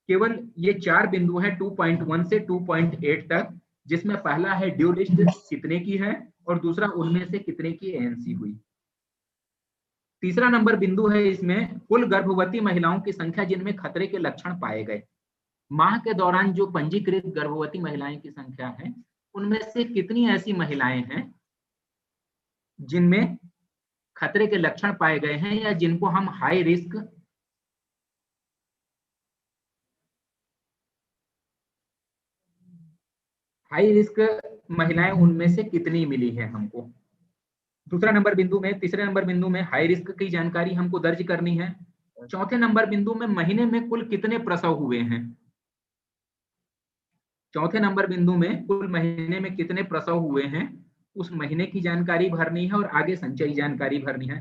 केवल ये 4 बिंदु है 2.1 से 2.8 तक, जिसमें पहला है ड्यू लिस्ट कितने की है और दूसरा उनमें से कितने की एएनसी हुई। तीसरा नंबर बिंदु है इसमें कुल गर्भवती महिलाओं की संख्या जिनमें खतरे के लक्षण पाए गए। माह के दौरान जो पंजीकृत गर्भवती महिलाएं की संख्या है, उनमें से कितनी ऐसी महिलाएं हैं जिनमें खतरे के लक्षण पाए गए हैं या जिनको हम हाई रिस्क महिलाएं, उनमें से कितनी मिली है हमको। तीसरे नंबर बिंदु में हाई रिस्क की जानकारी हमको दर्ज करनी है। चौथे नंबर बिंदु में महीने में कुल कितने प्रसव हुए हैं। चौथे नंबर बिंदु में कुल महीने में कितने प्रसव हुए हैं, उस महीने की जानकारी भरनी है और आगे संचयी जानकारी भरनी है।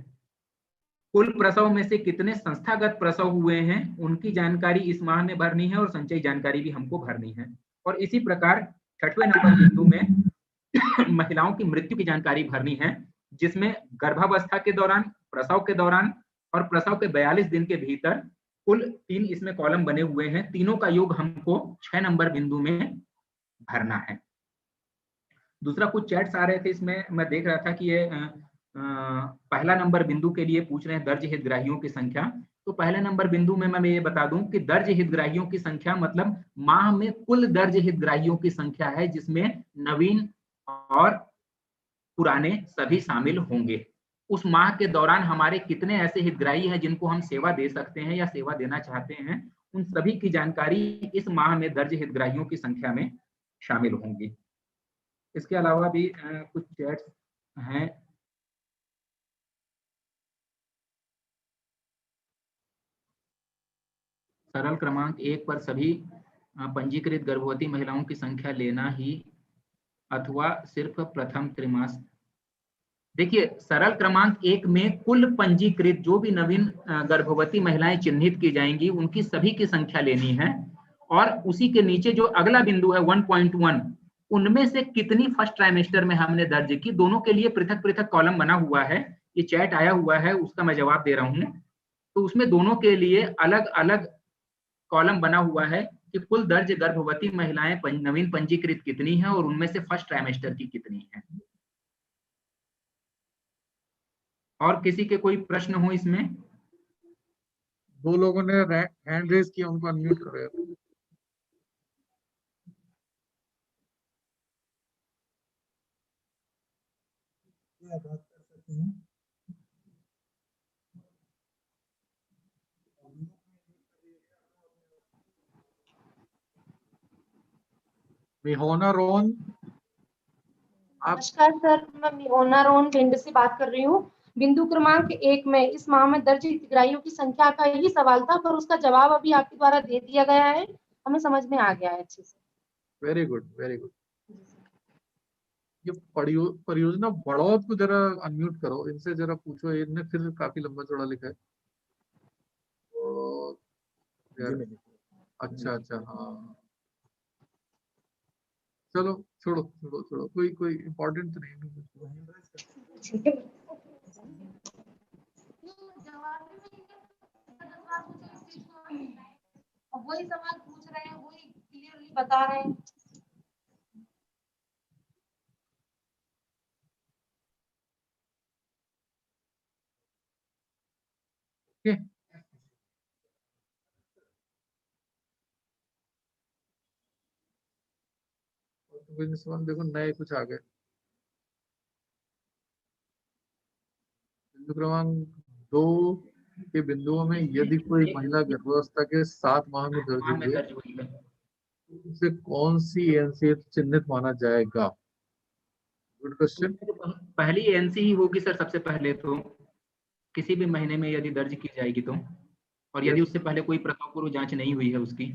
कुल प्रसव में से कितने संस्थागत प्रसव हुए हैं, उनकी जानकारी इस माह में भरनी है और संचयी जानकारी भी हमको भरनी है। और इसी प्रकार छठवें नंबर बिंदु में महिलाओं की मृत्यु की जानकारी भरनी है, जिसमें गर्भावस्था के दौरान, प्रसव के दौरान और प्रसव के 42 दिन के भीतर कुल 3 इसमें कॉलम बने हुए हैं। तीनों का योग हमको 6 नंबर बिंदु में भरना है। दूसरा कुछ चैट्स आ रहे थे इसमें, मैं देख रहा था कि ये पहला नंबर बिंदु के लिए पूछ रहे हैं दर्ज हितग्राहियों की संख्या। तो पहले नंबर बिंदु में मैं ये बता दूं कि दर्ज हितग्राहियों की संख्या मतलब माह में कुल दर्ज हितग्राहियों की संख्या है, जिसमें नवीन और पुराने सभी शामिल होंगे। उस माह के दौरान हमारे कितने ऐसे हितग्राही हैं जिनको हम सेवा दे सकते हैं या सेवा देना चाहते हैं, उन सभी की जानकारी इस माह में दर्ज हितग्राहियों की संख्या में शामिल होंगी। इसके अलावा भी कुछ चैट्स हैं। सरल क्रमांक 1 पर सभी पंजीकृत गर्भवती महिलाओं की संख्या लेना ही अथवा सिर्फ प्रथम त्रैमासिक। देखिए, सरल क्रमांक 1 में कुल पंजीकृत जो भी नवीन गर्भवती महिलाएं चिन्हित की जाएंगी, उनकी सभी की संख्या लेनी है। और उसी के नीचे जो अगला बिंदु है 1.1, उनमें से कितनी फर्स्ट ट्राइमेस्टर में हमने दर्ज की, दोनों के लिए पृथक पृथक कॉलम बना हुआ है। ये चैट आया हुआ है, उसका मैं जवाब दे रहा हूं। तो उसमें दोनों के लिए अलग अलग कॉलम बना हुआ है कि कुल दर्ज गर्भवती महिलाएं नवीन पंजीकृत कितनी है और उनमें से फर्स्ट ट्राइमेस्टर की कितनी है। और किसी के कोई प्रश्न हो इसमें? दो लोगों ने हैंड रेज किया, उनको अनम्यूट करो। बात कर सकते हैं। मिहोना रोन। नमस्कार सर, मैं मिहोना रोन भिंड से बात कर रही हूँ। बिंदु क्रमांक 1 में इस माह में दर्ज हितग्राहियों की संख्या का ही सवाल था, पर उसका जवाब अभी आपके द्वारा दे दिया गया है, हमें समझ में आ गया है अच्छे से। Very good, very good. ये परियोजना बड़ौद को जरा अनम्यूट करो, इनसे जरा पूछो, इनने फिर काफी लंबा चौड़ा लिखा है। अच्छा, हाँ चलो, छोड़ो, कोई इम्पोर्टेंट तो नहीं। वही सवाल पूछ रहे हैं, वही क्लियरली बता रहे हैं। सवाल देखो, नए कुछ आ गए। बिंदु क्रमांक 2 के बिंदुओं में यदि कोई महिला गर्भावस्था के 7 माह में दर्ज हुई है, उसे कौन सी एनसी चिन्हित माना जाएगा? Good question. पहली एनसी ही होगी सर, सबसे पहले तो किसी भी महीने में यदि दर्ज की जाएगी तो, और यदि उससे पहले कोई प्रसव पूर्व जांच नहीं हुई है उसकी।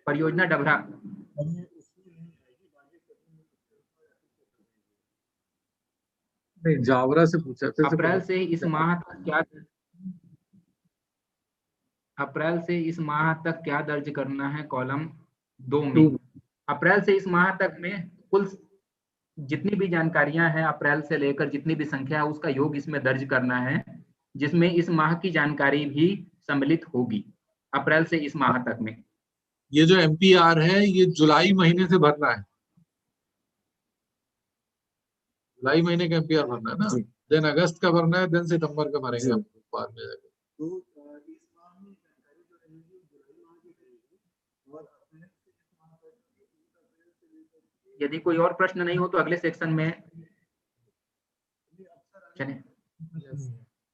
परियोजना डभरा। नहीं, जावरा से पूछा। अप्रैल से इस माह तक क्या दर्ज करना है कॉलम 2 में। अप्रैल से इस माह तक में कुल जितनी भी जानकारियां हैं, अप्रैल से लेकर जितनी भी संख्या है, उसका योग इसमें दर्ज करना है, जिसमें इस माह की जानकारी भी सम्मिलित होगी। अप्रैल से इस माह तक में ये जो MPR है, ये जुलाई महीने से भरना है। जुलाई महीने का एमपीआर भरना है ना, देन अगस्त का भरना है, देन सितंबर का भरेंगे हम बाद में जाके। तो इस माह में जानकारी जो रहेगी जुलाई माह की रहेगी और अप्रैल से इस माह तक अप्रैल से लेकर यदि कोई और प्रश्न नहीं हो तो अगले सेक्शन में चलें।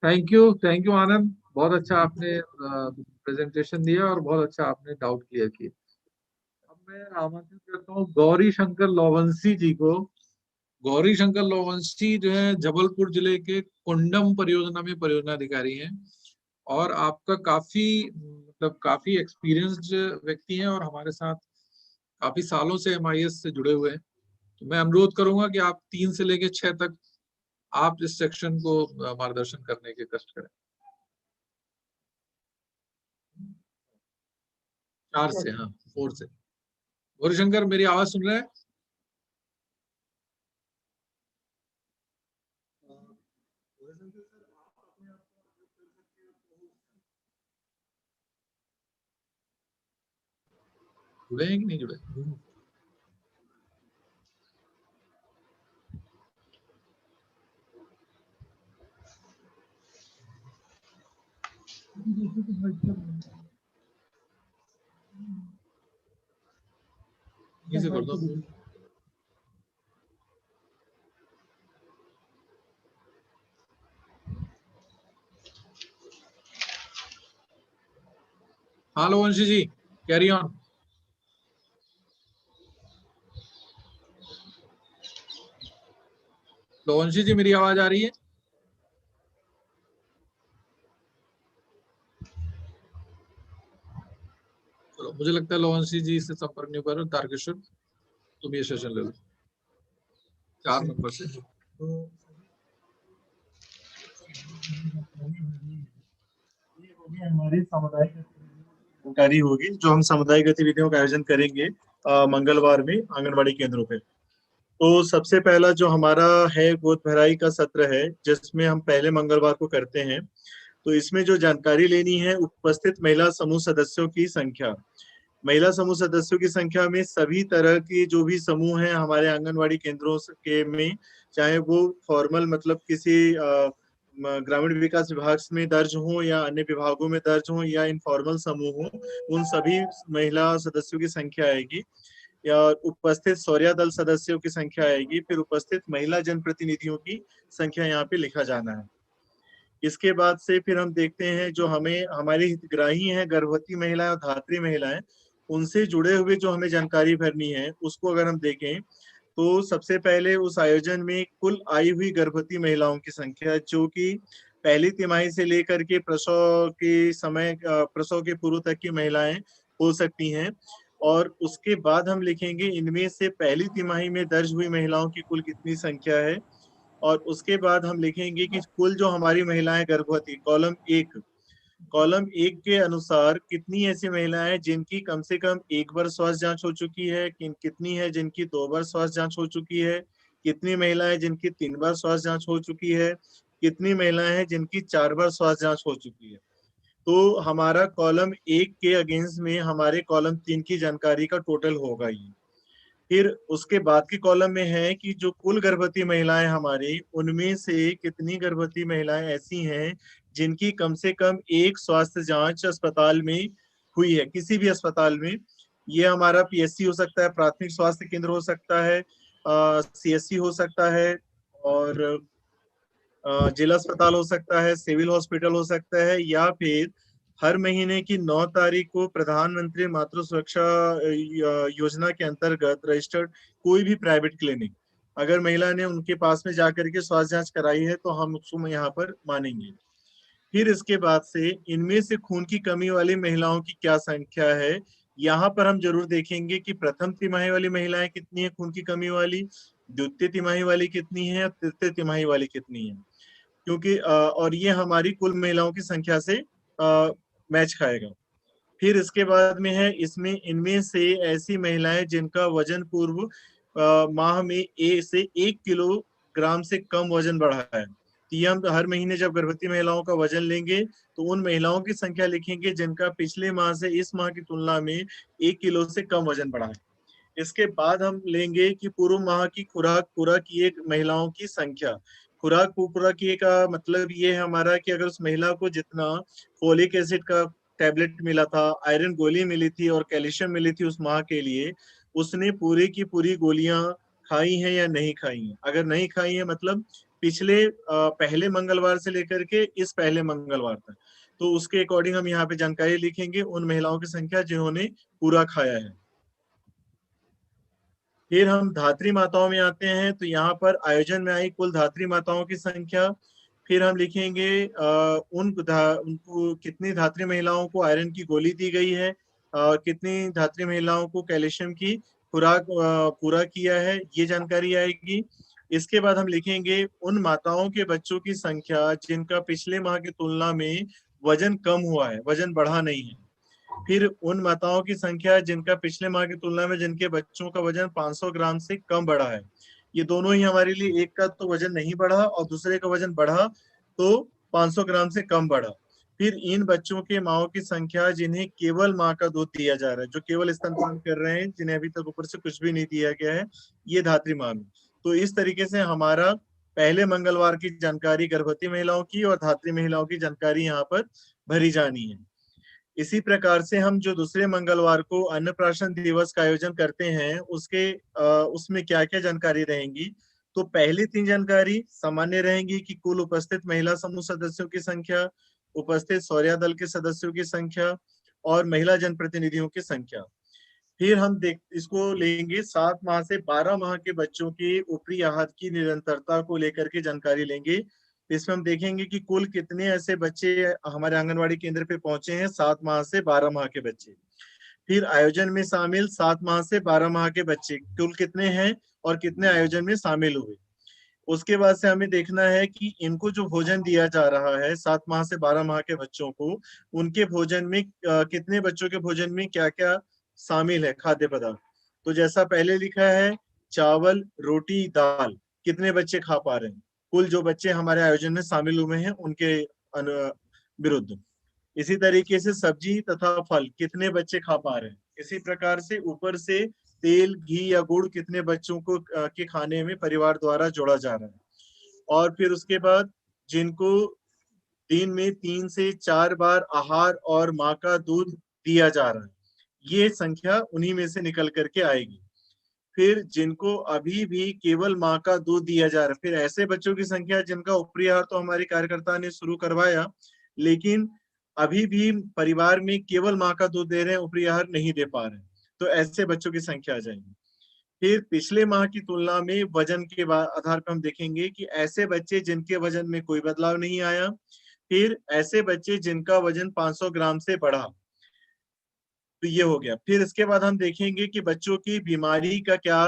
थैंक यू आनंद, बहुत अच्छा आपने प्रेजेंटेशन दिया और बहुत अच्छा आपने डाउट क्लियर किए। अब मैं आमंत्रित करता हूँ गौरी शंकर लोवंशी जी को। गौरी शंकर लोवंशी जो है जबलपुर जिले के कुंडम परियोजना में परियोजना अधिकारी हैं और आपका काफी एक्सपीरियंस्ड व्यक्ति हैं और हमारे साथ काफी सालों से MIS से जुड़े हुए हैं। तो मैं अनुरोध करूंगा कि आप 3 से लेकर 6 तक आप इस सेक्शन को मार्गदर्शन करने के कष्ट करें। 4 से, हाँ 4 से। गौरी शंकर, मेरी आवाज सुन रहे हैं? जुड़े हैं कि नहीं जुड़े? ये कर दो। Hello Vanshi ji, carry on. Vanshi ji, मेरी आवाज आ रही है? चलो, मुझे लगता है लोवंशी जी से संपर्क नहीं कर रहे। तारकेश्वर, तुम ये सेशन ले लो 4 नंबर से। हमारी सामुदायिक जानकारी होगी जो हम सामुदायिक गतिविधियों का आयोजन करेंगे मंगलवार में आंगनबाड़ी केंद्रों पे। तो सबसे पहला जो हमारा है गोद भराई का सत्र है जिसमें हम पहले मंगलवार को करते हैं। तो इसमें जो जानकारी लेनी है उपस्थित महिला समूह सदस्यों की संख्या। महिला समूह सदस्यों की संख्या में सभी तरह की जो भी समूह हैं हमारे आंगनवाड़ी केंद्रों के में, चाहे वो फॉर्मल मतलब किसी ग्रामीण विकास विभाग में दर्ज हो या अन्य विभागों में दर्ज हो या इनफॉर्मल समूह हो, उन सभी महिला सदस्यों की संख्या आएगी। या उपस्थित सौर्या दल सदस्यों की संख्या आएगी। फिर उपस्थित महिला जनप्रतिनिधियों की संख्या यहाँ पे लिखा जाना है। इसके बाद से फिर हम देखते हैं जो हमें हमारे हितग्राही हैं गर्भवती महिलाएं और धात्री महिलाएं, उनसे जुड़े हुए जो हमें जानकारी भरनी है उसको अगर हम देखें तो सबसे पहले उस आयोजन में कुल आई हुई गर्भवती महिलाओं की संख्या जो कि पहली तिमाही से लेकर के प्रसव के समय प्रसव के पूर्व तक की महिलाएं हो सकती हैं। और उसके बाद हम लिखेंगे इनमें से पहली तिमाही में दर्ज हुई महिलाओं की कुल कितनी संख्या है। और उसके बाद हम लिखेंगे कि कुल जो हमारी महिलाएं गर्भवती कॉलम 1 के अनुसार कितनी ऐसी महिलाएं जिनकी कम से कम 1 बार स्वास्थ्य जांच हो चुकी है, कितनी है जिनकी 2 बार स्वास्थ्य जांच हो चुकी है, कितनी महिलाएं जिनकी 3 बार स्वास्थ्य जांच हो चुकी है, कितनी महिलाएं हैं जिनकी 4 बार स्वास्थ्य जांच हो चुकी है। तो हमारा कॉलम 1 के अगेंस्ट में हमारे कॉलम 3 की जानकारी का टोटल होगा ये। फिर उसके बाद के कॉलम में है कि जो कुल गर्भवती महिलाएं हमारी, उनमें से कितनी गर्भवती महिलाएं ऐसी हैं जिनकी कम से कम एक स्वास्थ्य जांच अस्पताल में हुई है, किसी भी अस्पताल में। ये हमारा PSC हो सकता है, प्राथमिक स्वास्थ्य केंद्र हो सकता है, CSC हो सकता है और जिला अस्पताल हो सकता है, सिविल हॉस्पिटल हो सकता है, या फिर हर महीने की 9 तारीख को प्रधानमंत्री मातृ सुरक्षा योजना के अंतर्गत रजिस्टर्ड कोई भी प्राइवेट क्लिनिक अगर महिला ने उनके पास में जाकर के स्वास्थ्य जांच कराई है तो हम उसको यहाँ पर मानेंगे। फिर इसके बाद से इनमें से खून की कमी वाली महिलाओं की क्या संख्या है, यहाँ पर हम जरूर देखेंगे कि प्रथम तिमाही वाली महिलाएं कितनी है खून की कमी वाली, द्वितीय तिमाही वाली कितनी है और तृतीय तिमाही वाली कितनी है, क्योंकि और ये हमारी कुल महिलाओं की संख्या से मैच खाएगा। फिर इसके बाद में है इसमें इनमें से ऐसी महिलाएं जिनका वजन पूर्व माह में 1 किलोग्राम से कम वजन बढ़ा है। तो हम हर महीने जब गर्भवती महिलाओं का वजन लेंगे तो उन महिलाओं की संख्या लिखेंगे जिनका पिछले माह से इस माह की तुलना में 1 किलो से कम वजन बढ़ा है। इसके बाद हम लेंगे कि पूर्व माह की खुराक पूरा किए महिलाओं की संख्या। खुराक पूरा किए का मतलब ये है हमारा कि अगर उस महिला को जितना फोलिक एसिड का टैबलेट मिला था, आयरन गोली मिली थी और कैल्शियम मिली थी उस माह के लिए, उसने पूरी की पूरी गोलियां खाई हैं या नहीं खाई हैं। अगर नहीं खाई है मतलब पिछले पहले मंगलवार से लेकर के इस पहले मंगलवार तक, तो उसके अकॉर्डिंग हम यहाँ पे जानकारी लिखेंगे उन महिलाओं की संख्या जिन्होंने पूरा खाया है। फिर हम धात्री माताओं में आते हैं, तो यहाँ पर आयोजन में आई कुल धात्री माताओं की संख्या। फिर हम लिखेंगे उनको कितनी धात्री महिलाओं को आयरन की गोली दी गई है, कितनी धात्री महिलाओं को कैल्शियम की खुराक पूरा किया है, ये जानकारी आएगी। इसके बाद हम लिखेंगे उन माताओं के बच्चों की संख्या जिनका पिछले माह की तुलना में वजन कम हुआ है, वजन बढ़ा नहीं है। फिर उन माताओं की संख्या जिनका पिछले माह की तुलना में जिनके बच्चों का वजन 500 ग्राम से कम बढ़ा है। ये दोनों ही हमारे लिए, एक का तो वजन नहीं बढ़ा और दूसरे का वजन बढ़ा तो 500 ग्राम से कम बढ़ा। फिर इन बच्चों के माओं की संख्या जिन्हें केवल माँ का दूध दिया जा रहा है, जो केवल स्तनपान कर रहे हैं, जिन्हें अभी तक ऊपर से कुछ भी नहीं दिया गया है, ये धात्री माँ में। तो इस तरीके से हमारा पहले मंगलवार की जानकारी गर्भवती महिलाओं की और धात्री महिलाओं की जानकारी यहाँ पर भरी जानी है। इसी प्रकार से हम जो दूसरे मंगलवार को अन्नप्राशन दिवस का आयोजन करते हैं उसमें क्या क्या जानकारी रहेंगी। तो पहली 3 जानकारी सामान्य रहेंगी कि कुल उपस्थित महिला समूह सदस्यों की संख्या, उपस्थित सौर्या दल के सदस्यों की संख्या और महिला जनप्रतिनिधियों की संख्या। फिर हम इसको लेंगे 7 माह से 12 माह के बच्चों की ऊपरी आहार की निरंतरता को लेकर के जानकारी लेंगे। इसमें हम देखेंगे कि कुल कितने ऐसे बच्चे हमारे आंगनवाड़ी केंद्र पे पहुंचे हैं 7 माह से 12 माह के बच्चे। फिर आयोजन में शामिल 7 माह से 12 माह के बच्चे कुल कितने हैं और कितने आयोजन में शामिल हुए। उसके बाद से हमें देखना है कि इनको जो भोजन दिया जा रहा है 7 माह से 12 माह के बच्चों को, उनके भोजन में कितने बच्चों के भोजन में क्या क्या शामिल है खाद्य पदार्थ। तो जैसा पहले लिखा है चावल, रोटी, दाल, कितने बच्चे खा पा रहे हैं, कुल जो बच्चे हमारे आयोजन में शामिल हुए हैं उनके विरुद्ध। इसी तरीके से सब्जी तथा फल कितने बच्चे खा पा रहे हैं। इसी प्रकार से ऊपर से तेल, घी या गुड़ कितने बच्चों को के खाने में परिवार द्वारा जोड़ा जा रहा है। और फिर उसके बाद जिनको दिन में 3 से 4 बार आहार और माँ का दूध दिया जा रहा है, ये संख्या उन्हीं में से निकल करके आएगी। फिर जिनको अभी भी केवल माँ का दूध दिया जा रहा है, फिर ऐसे बच्चों की संख्या जिनका ऊपरी आहार तो हमारी कार्यकर्ता ने शुरू करवाया, लेकिन अभी भी परिवार में केवल माँ का दूध दे रहे हैं, ऊपरी आहार नहीं दे पा रहे हैं, तो ऐसे बच्चों की संख्या आ जाएगी। फिर पिछले माह की तुलना में वजन के आधार पर हम देखेंगे कि ऐसे बच्चे जिनके वजन में कोई बदलाव नहीं आया, फिर ऐसे बच्चे जिनका वजन 500 ग्राम से बढ़ा, तो ये हो गया। फिर इसके बाद हम देखेंगे कि बच्चों की बीमारी का क्या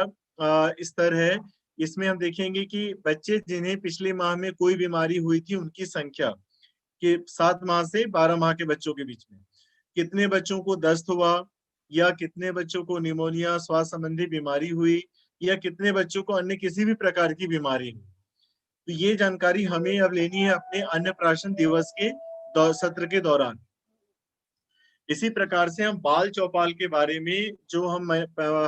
स्तर है। इसमें हम देखेंगे कि बच्चे जिन्हें पिछले माह में कोई बीमारी हुई थी उनकी संख्या, कि 7 माह से 12 माह के बच्चों के बीच में कितने बच्चों को दस्त हुआ, या कितने बच्चों को निमोनिया श्वास संबंधी बीमारी हुई, या कितने बच्चों को अन्य किसी भी प्रकार की बीमारी हुई। तो ये जानकारी हमें अब लेनी है अपने अन्नप्राशन दिवस के सत्र के दौरान। इसी प्रकार से हम बाल चौपाल के बारे में, जो हम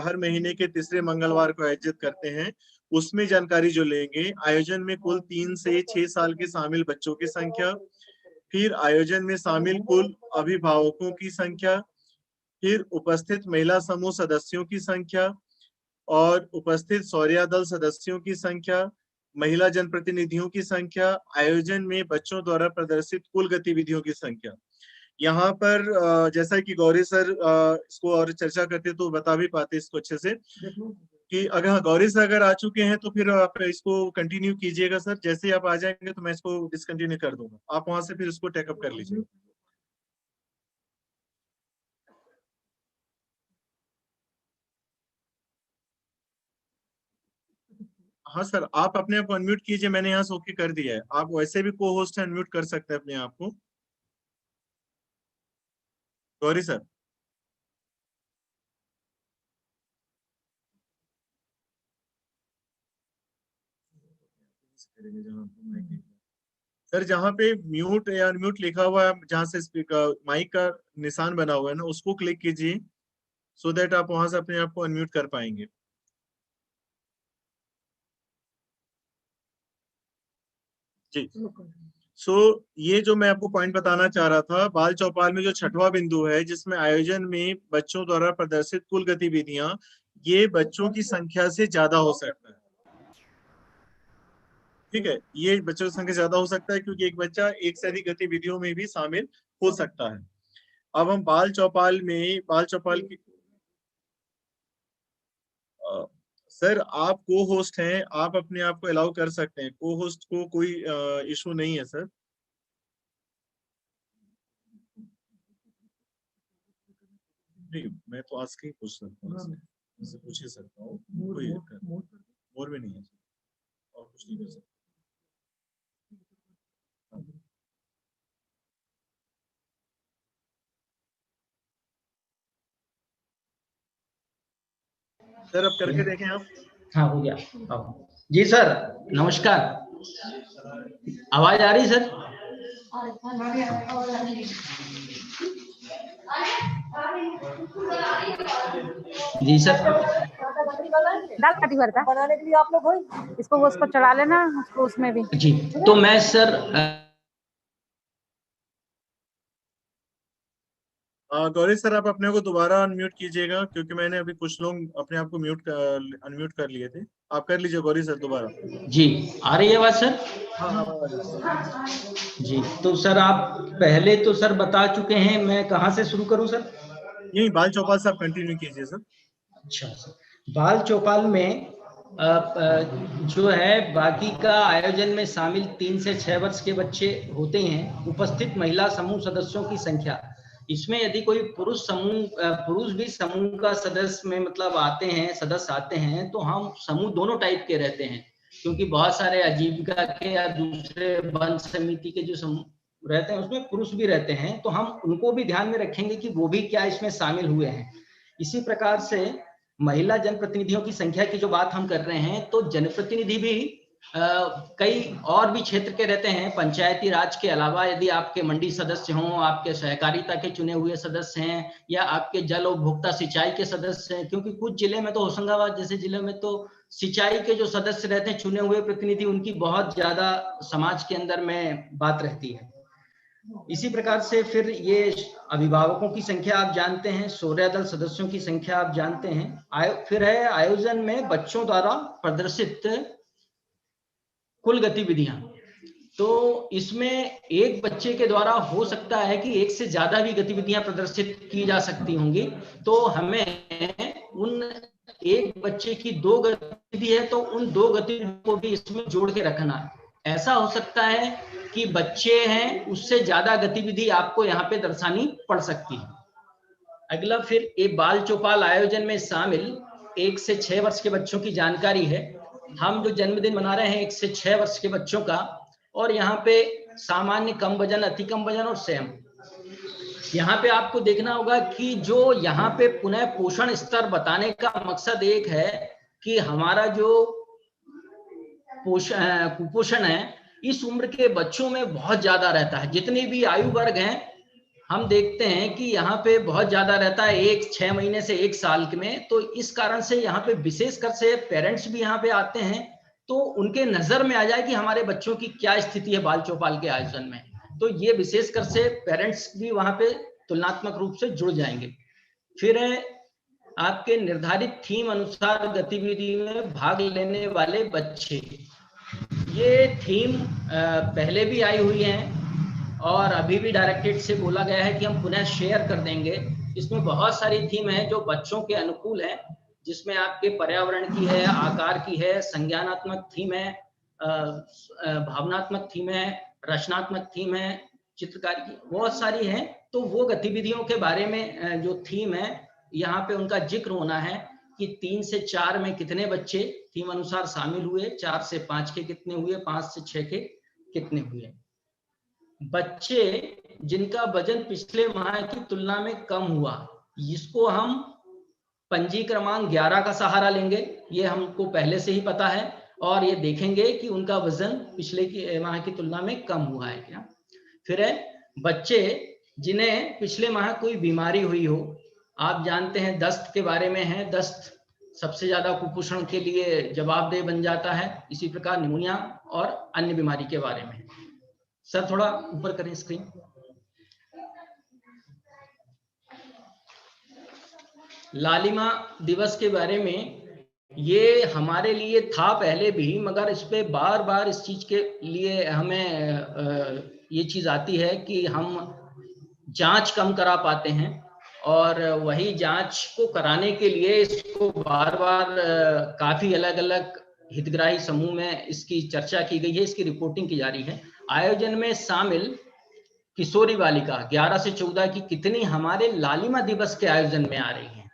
हर महीने के तीसरे मंगलवार को आयोजित करते हैं, उसमें जानकारी जो लेंगे। आयोजन में कुल 3 से 6 साल के शामिल बच्चों की संख्या, फिर आयोजन में शामिल कुल अभिभावकों की संख्या, फिर उपस्थित महिला समूह सदस्यों की संख्या और उपस्थित सौर्या दल सदस्यों की संख्या, महिला जनप्रतिनिधियों की संख्या, आयोजन में बच्चों द्वारा प्रदर्शित कुल गतिविधियों की संख्या। यहाँ पर जैसा कि गौरी सर इसको और चर्चा करते तो बता भी पाते इसको अच्छे से, कि अगर गौरी सर अगर आ चुके हैं तो फिर आप इसको कंटिन्यू कीजिएगा सर। जैसे ही आप आ जाएंगे तो मैं इसको डिसकंटिन्यू कर दूंगा, आप वहां से फिर इसको टेकअप कर लीजिए। हाँ सर, आप अपने आप को अनम्यूट कीजिए, मैंने यहाँ से ओके कर दिया है। आप वैसे भी को होस्ट अनम्यूट कर सकते हैं अपने आप को। गौरी सर, सर जहाँ पे म्यूट या अनम्यूट लिखा हुआ है, जहाँ से स्पीकर माइक का निशान बना हुआ है ना, उसको क्लिक कीजिए सो दैट आप वहां से अपने आप को अनम्यूट कर पाएंगे। जी, ये जो मैं आपको पॉइंट बताना चाह रहा था, बाल चौपाल में जो छठवां बिंदु है जिसमें आयोजन में बच्चों द्वारा प्रदर्शित कुल गतिविधियां, ये बच्चों की संख्या से ज्यादा हो सकता है। ठीक है, ये बच्चों की संख्या ज्यादा हो सकता है क्योंकि एक बच्चा एक से अधिक गतिविधियों में भी शामिल हो सकता है। अब हम बाल चौपाल की सर, आप को होस्ट हैं, आप अपने आप को अलाउ कर सकते हैं, को होस्ट को कोई इशू नहीं है सर। नहीं, मैं तो आज के ही पूछ सकता हूँ, पूछ ही सकता हूँ, कोई और भी नहीं है और कुछ नहीं कर सकता। सर अब करके देखें आप। हाँ, हो गया। जी सर, नमस्कार, आवाज आ रही सर? जी सर। दाल काटी भरता बनाने के लिए आप लोग इसको उस पर चढ़ा लेना, उसको उसमें भी। जी, तो मैं सर गौरी सर, आप अपने को दोबारा अनम्यूट कीजिएगा क्योंकि मैंने अभी कुछ लोग अपने आप को अनम्यूट कर लिए थे। आप कर लीजिए गौरी सर दोबारा। जी, आ रही है आवाज सर? जी, तो सर आप पहले तो सर बता चुके हैं, मैं कहाँ से शुरू करूं सर? यही बाल चौपाल से आप कंटिन्यू कीजिए सर। अच्छा सर, बाल चौपाल में जो है बाकी का आयोजन में शामिल 3 से 6 वर्ष के बच्चे होते हैं। उपस्थित महिला समूह सदस्यों की संख्या, इसमें यदि कोई पुरुष भी समूह का सदस्य में मतलब सदस्य आते हैं तो हम समूह दोनों टाइप के रहते हैं, क्योंकि बहुत सारे आजीविका के या दूसरे वन समिति के जो समूह रहते हैं उसमें पुरुष भी रहते हैं, तो हम उनको भी ध्यान में रखेंगे कि वो भी क्या इसमें शामिल हुए हैं। इसी प्रकार से महिला जनप्रतिनिधियों की संख्या की जो बात हम कर रहे हैं, तो जनप्रतिनिधि भी कई और भी क्षेत्र के रहते हैं। पंचायती राज के अलावा यदि आपके मंडी सदस्य हों, आपके सहकारिता के चुने हुए सदस्य हैं, या आपके जल उपभोक्ता सिंचाई के सदस्य हैं, क्योंकि कुछ जिले में तो होशंगाबाद जैसे जिले में तो सिंचाई के जो सदस्य रहते हैं चुने हुए प्रतिनिधि, उनकी बहुत ज्यादा समाज के अंदर में बात रहती है। इसी प्रकार से फिर ये अभिभावकों की संख्या आप जानते हैं, शौर्य दल सदस्यों की संख्या आप जानते हैं। फिर है आयोजन में बच्चों द्वारा प्रदर्शित कुल गतिविधियां, तो इसमें एक बच्चे के द्वारा हो सकता है कि एक से ज्यादा भी गतिविधियां प्रदर्शित की जा सकती होंगी, तो हमें उन एक बच्चे की 2 गतिविधि है तो उन 2 गतिविधियों को भी इसमें जोड़ के रखना। ऐसा हो सकता है कि बच्चे हैं, उससे ज्यादा गतिविधि आपको यहाँ पे दर्शानी पड़ सकती है। अगला फिर एक बाल चौपाल आयोजन में शामिल 1 से 6 वर्ष के बच्चों की जानकारी है। हम जो जन्मदिन मना रहे हैं 1 से 6 वर्ष के बच्चों का, और यहाँ पे सामान्य, कम वजन, अति कम वजन और सेम। यहाँ पे आपको देखना होगा कि जो यहाँ पे पुनः पोषण स्तर बताने का मकसद एक है कि हमारा जो कुपोषण है इस उम्र के बच्चों में बहुत ज्यादा रहता है। जितने भी आयु वर्ग हैं हम देखते हैं कि यहाँ पे बहुत ज्यादा रहता है, 6 महीने से 1 साल में। तो इस कारण से यहाँ पे विशेषकर से पेरेंट्स भी यहाँ पे आते हैं, तो उनके नजर में आ जाए कि हमारे बच्चों की क्या स्थिति है बाल चौपाल के आयोजन में, तो ये विशेषकर से पेरेंट्स भी वहां पे तुलनात्मक रूप से जुड़ जाएंगे। फिर है आपके निर्धारित थीम अनुसार गतिविधि में भाग लेने वाले बच्चे। ये थीम पहले भी आई हुई है और अभी भी डायरेक्टेड से बोला गया है कि हम पुनः शेयर कर देंगे। इसमें बहुत सारी थीम है जो बच्चों के अनुकूल है, जिसमें आपके पर्यावरण की है, आकार की है, संज्ञानात्मक थीम है, भावनात्मक थीम है, रचनात्मक थीम है, चित्रकारी की बहुत सारी है। तो वो गतिविधियों के बारे में जो थीम है यहाँ पे उनका जिक्र होना है कि 3 से 4 में कितने बच्चे थीम अनुसार शामिल हुए, 4 से 5 के कितने हुए, 5 से 6 के कितने हुए। बच्चे जिनका वजन पिछले माह की तुलना में कम हुआ, इसको हम पंजी क्रमांक 11 का सहारा लेंगे। ये हमको पहले से ही पता है और ये देखेंगे कि उनका वजन पिछले माह की तुलना में कम हुआ है क्या। फिर है बच्चे जिन्हें पिछले माह कोई बीमारी हुई हो, आप जानते हैं दस्त के बारे में है, दस्त सबसे ज्यादा कुपोषण के लिए जवाबदेह बन जाता है। इसी प्रकार निमोनिया और अन्य बीमारी के बारे में। सर थोड़ा ऊपर करें स्क्रीन। लालिमा दिवस के बारे में, ये हमारे लिए था पहले भी, मगर इस पे बार बार इस चीज के लिए हमें ये चीज आती है कि हम जांच कम करा पाते हैं, और वही जांच को कराने के लिए इसको बार बार काफी अलग अलग हितग्राही समूह में इसकी चर्चा की गई है, इसकी रिपोर्टिंग की जा रही है। आयोजन में शामिल किशोरी बालिका 11 से 14 की कितनी हमारे लालिमा दिवस के आयोजन में आ रही हैं,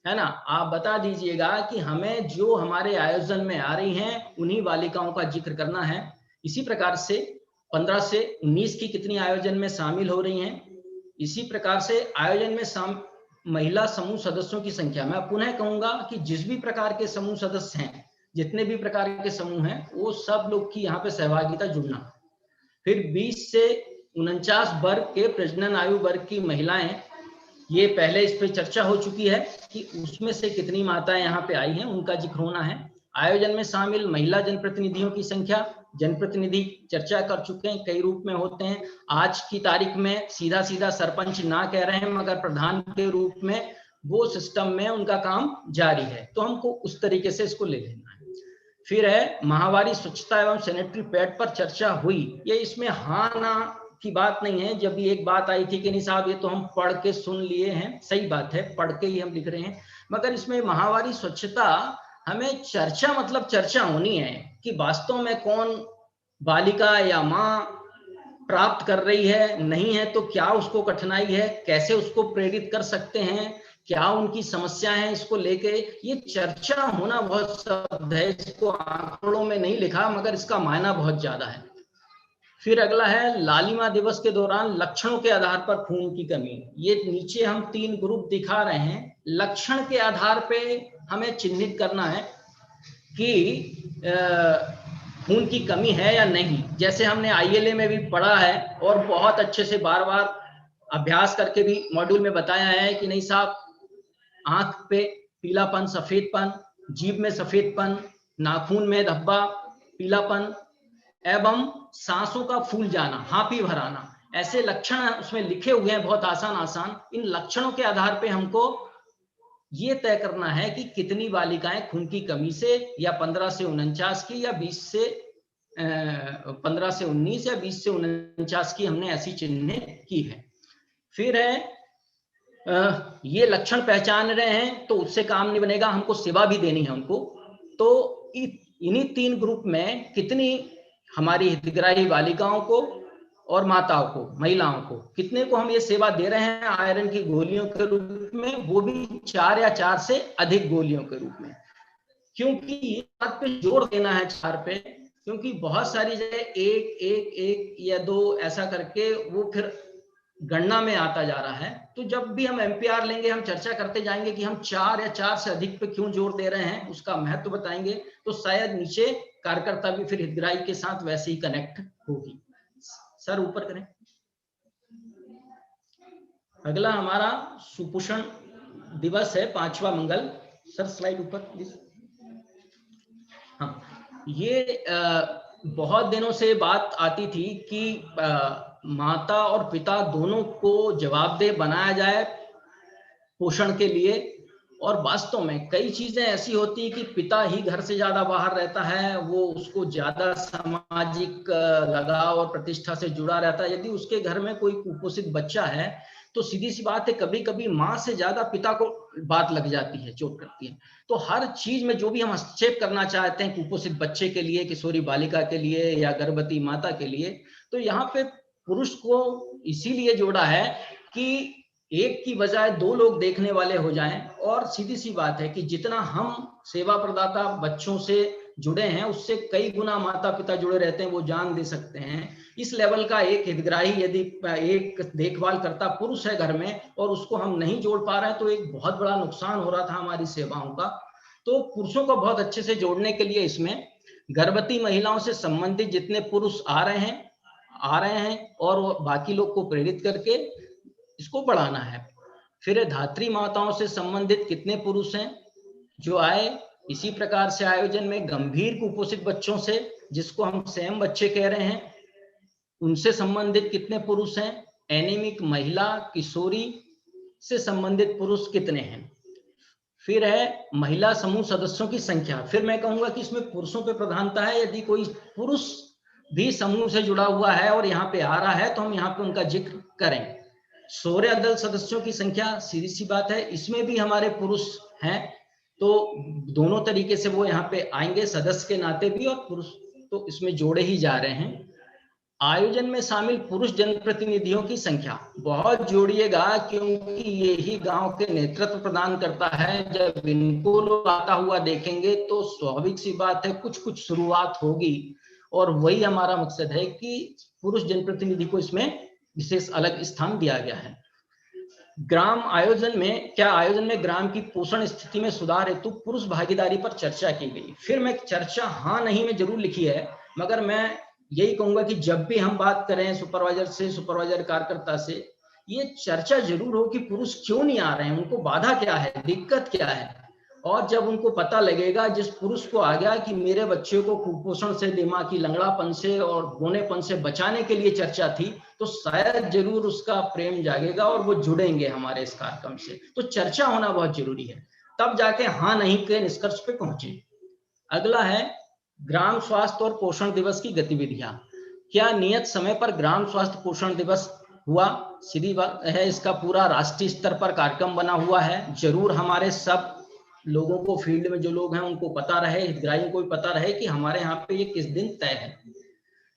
है ना? आप बता दीजिएगा कि हमें जो हमारे आयोजन में आ रही हैं उन्हीं बालिकाओं का जिक्र करना है। इसी प्रकार से 15 से 19 की कितनी आयोजन में शामिल हो रही हैं। इसी प्रकार से आयोजन में महिला समूह सदस्यों की संख्या, मैं पुनः कहूंगा कि जिस भी प्रकार के समूह सदस्य हैं, जितने भी प्रकार के समूह हैं, वो सब लोग की यहाँ पे सहभागिता जुड़ना। फिर 20 से 49 वर्ग के प्रजनन आयु वर्ग की महिलाएं, ये पहले इस पे चर्चा हो चुकी है कि उसमें से कितनी माताएं यहाँ पे आई हैं, उनका जिक्र होना है। आयोजन में शामिल महिला जनप्रतिनिधियों की संख्या, जनप्रतिनिधि चर्चा कर चुके हैं, कई रूप में होते हैं। आज की तारीख में सीधा सीधा सरपंच ना कह रहे हैं, मगर प्रधान के रूप में वो सिस्टम में उनका काम जारी है, तो हमको उस तरीके से इसको ले लेना है। फिर है माहवारी स्वच्छता एवं सैनिटरी पैड पर चर्चा हुई। ये इसमें हाँ ना की बात नहीं है। जब भी एक बात आई थी कि नहीं साहब ये तो हम पढ़ के सुन लिए हैं, सही बात है, पढ़ के ही हम लिख रहे हैं, मगर इसमें माहवारी स्वच्छता हमें चर्चा, मतलब चर्चा होनी है कि वास्तव में कौन बालिका या माँ प्राप्त कर रही है, नहीं है तो क्या उसको कठिनाई है, कैसे उसको प्रेरित कर सकते हैं, क्या उनकी समस्याएं हैं, इसको लेके ये चर्चा होना बहुत शब्द है। इसको आंकड़ों में नहीं लिखा, मगर इसका मायना बहुत ज्यादा है। फिर अगला है लालिमा दिवस के दौरान लक्षणों के आधार पर खून की कमी। ये नीचे हम 3 ग्रुप दिखा रहे हैं। लक्षण के आधार पे हमें चिन्हित करना है कि खून की कमी है या नहीं। जैसे हमने ILA में भी पढ़ा है और बहुत अच्छे से बार बार अभ्यास करके भी मॉड्यूल में बताया है कि नहीं साहब, आंख पे पीलापन, सफेदपन, जीभ में सफेदपन, नाखून में धब्बा, पीलापन एवं सांसों का फूल जाना, हांपी भराना, ऐसे लक्षण उसमें लिखे हुए हैं, बहुत आसान आसान। इन लक्षणों के आधार पे हमको ये तय करना है कि कितनी बालिकाएं खून की कमी से, या 15 से 49 की, या 15 से 19 या 20 से 49 की हमने ऐसी चिन्हित की है। फिर है ये लक्षण पहचान रहे हैं तो उससे काम नहीं बनेगा, हमको सेवा भी देनी है उनको। तो इन्हीं 3 ग्रुप में कितनी हमारी हितग्राही बालिकाओं को और माताओं को, महिलाओं को, कितने को हम ये सेवा दे रहे हैं आयरन की गोलियों के रूप में, वो भी 4 या 4 से अधिक गोलियों के रूप में। क्योंकि ये बात पे जोर देना है 4 पे, क्योंकि बहुत सारी जगह 1 या 2 ऐसा करके वो फिर गणना में आता जा रहा है। तो जब भी हम MPR लेंगे, हम चर्चा करते जाएंगे कि हम 4 या 4 से अधिक पे क्यों जोर दे रहे हैं, उसका महत्व बताएंगे, तो शायद नीचे कार्यकर्ता भी फिर हितग्राही के साथ वैसे ही कनेक्ट होगी। सर ऊपर करें। अगला हमारा सुपोषण दिवस है, 5वां मंगल। सर स्लाइड ऊपर प्लीज। हाँ, ये बहुत दिनों से बात आती थी कि माता और पिता दोनों को जवाबदेह बनाया जाए पोषण के लिए। और वास्तव में कई चीजें ऐसी होती है कि पिता ही घर से ज्यादा बाहर रहता है, वो उसको ज्यादा सामाजिक लगाव और प्रतिष्ठा से जुड़ा रहता है। यदि उसके घर में कोई कुपोषित बच्चा है तो सीधी सी बात है, कभी कभी माँ से ज्यादा पिता को बात लग जाती है, चोट करती है। तो हर चीज में जो भी हम हस्तक्षेप करना चाहते हैं कुपोषित बच्चे के लिए, किशोरी बालिका के लिए या गर्भवती माता के लिए, तो यहाँ पे पुरुष को इसीलिए जोड़ा है कि एक की बजाय 2 लोग देखने वाले हो जाएं। और सीधी सी बात है कि जितना हम सेवा प्रदाता बच्चों से जुड़े हैं, उससे कई गुना माता पिता जुड़े रहते हैं, वो जान दे सकते हैं। इस लेवल का एक हितग्राही यदि एक देखभाल करता पुरुष है घर में और उसको हम नहीं जोड़ पा रहे हैं, तो एक बहुत बड़ा नुकसान हो रहा था हमारी सेवाओं का। तो पुरुषों को बहुत अच्छे से जोड़ने के लिए इसमें गर्भवती महिलाओं से संबंधित जितने पुरुष आ रहे हैं और बाकी लोग को प्रेरित करके इसको बढ़ाना है। फिर धात्री माताओं से संबंधित कितने पुरुष हैं जो आए। इसी प्रकार से आयोजन में गंभीर कुपोषित बच्चों से, जिसको हम सेम बच्चे कह रहे हैं, उनसे संबंधित कितने पुरुष हैं। एनीमिक महिला किशोरी से संबंधित पुरुष कितने हैं। फिर है महिला समूह सदस्यों की संख्या। फिर मैं कहूंगा कि इसमें पुरुषों पे प्रधानता है। यदि कोई पुरुष भी समूह से जुड़ा हुआ है और यहाँ पे आ रहा है तो हम यहाँ पे उनका जिक्र करें। सौर्य दल सदस्यों की संख्या, सीधी सी बात है, इसमें भी हमारे पुरुष हैं, तो दोनों तरीके से वो यहाँ पे आएंगे, सदस्य के नाते भी और पुरुष तो इसमें जोड़े ही जा रहे हैं। आयोजन में शामिल पुरुष जनप्रतिनिधियों की संख्या बहुत जोड़िएगा, क्योंकि यही गांव के नेतृत्व प्रदान करता है। जब इनको लोग आता हुआ देखेंगे तो स्वाभाविक सी बात है कुछ कुछ शुरुआत होगी, और वही हमारा मकसद है कि पुरुष जनप्रतिनिधि को इसमें विशेष अलग स्थान दिया गया है। ग्राम आयोजन में आयोजन में ग्राम की पोषण स्थिति में सुधार हेतु पुरुष भागीदारी पर चर्चा की गई। फिर मैं चर्चा हाँ नहीं में जरूर लिखी है, मगर मैं यही कहूंगा कि जब भी हम बात करें सुपरवाइजर से, सुपरवाइजर कार्यकर्ता से, ये चर्चा जरूर हो कि पुरुष क्यों नहीं आ रहे हैं, उनको बाधा क्या है, दिक्कत क्या है। और जब उनको पता लगेगा, जिस पुरुष को आ गया कि मेरे बच्चे को कुपोषण से, दिमागी लंगड़ापन से और बोनेपन से बचाने के लिए चर्चा थी, तो शायद जरूर उसका प्रेम जागेगा और वो जुड़ेंगे हमारे इस कार्यक्रम से। तो चर्चा होना बहुत जरूरी है, तब जाके हाँ नहीं के निष्कर्ष पे पहुंचे। अगला है ग्राम स्वास्थ्य और पोषण दिवस की गतिविधियां। क्या नियत समय पर ग्राम स्वास्थ्य पोषण दिवस हुआ? सीधी बात है, इसका पूरा राष्ट्रीय स्तर पर कार्यक्रम बना हुआ है। जरूर हमारे सब लोगों को, फील्ड में जो लोग हैं उनको पता रहे, हितग्राहियों को भी पता रहे कि हमारे यहाँ पे ये किस दिन तय है।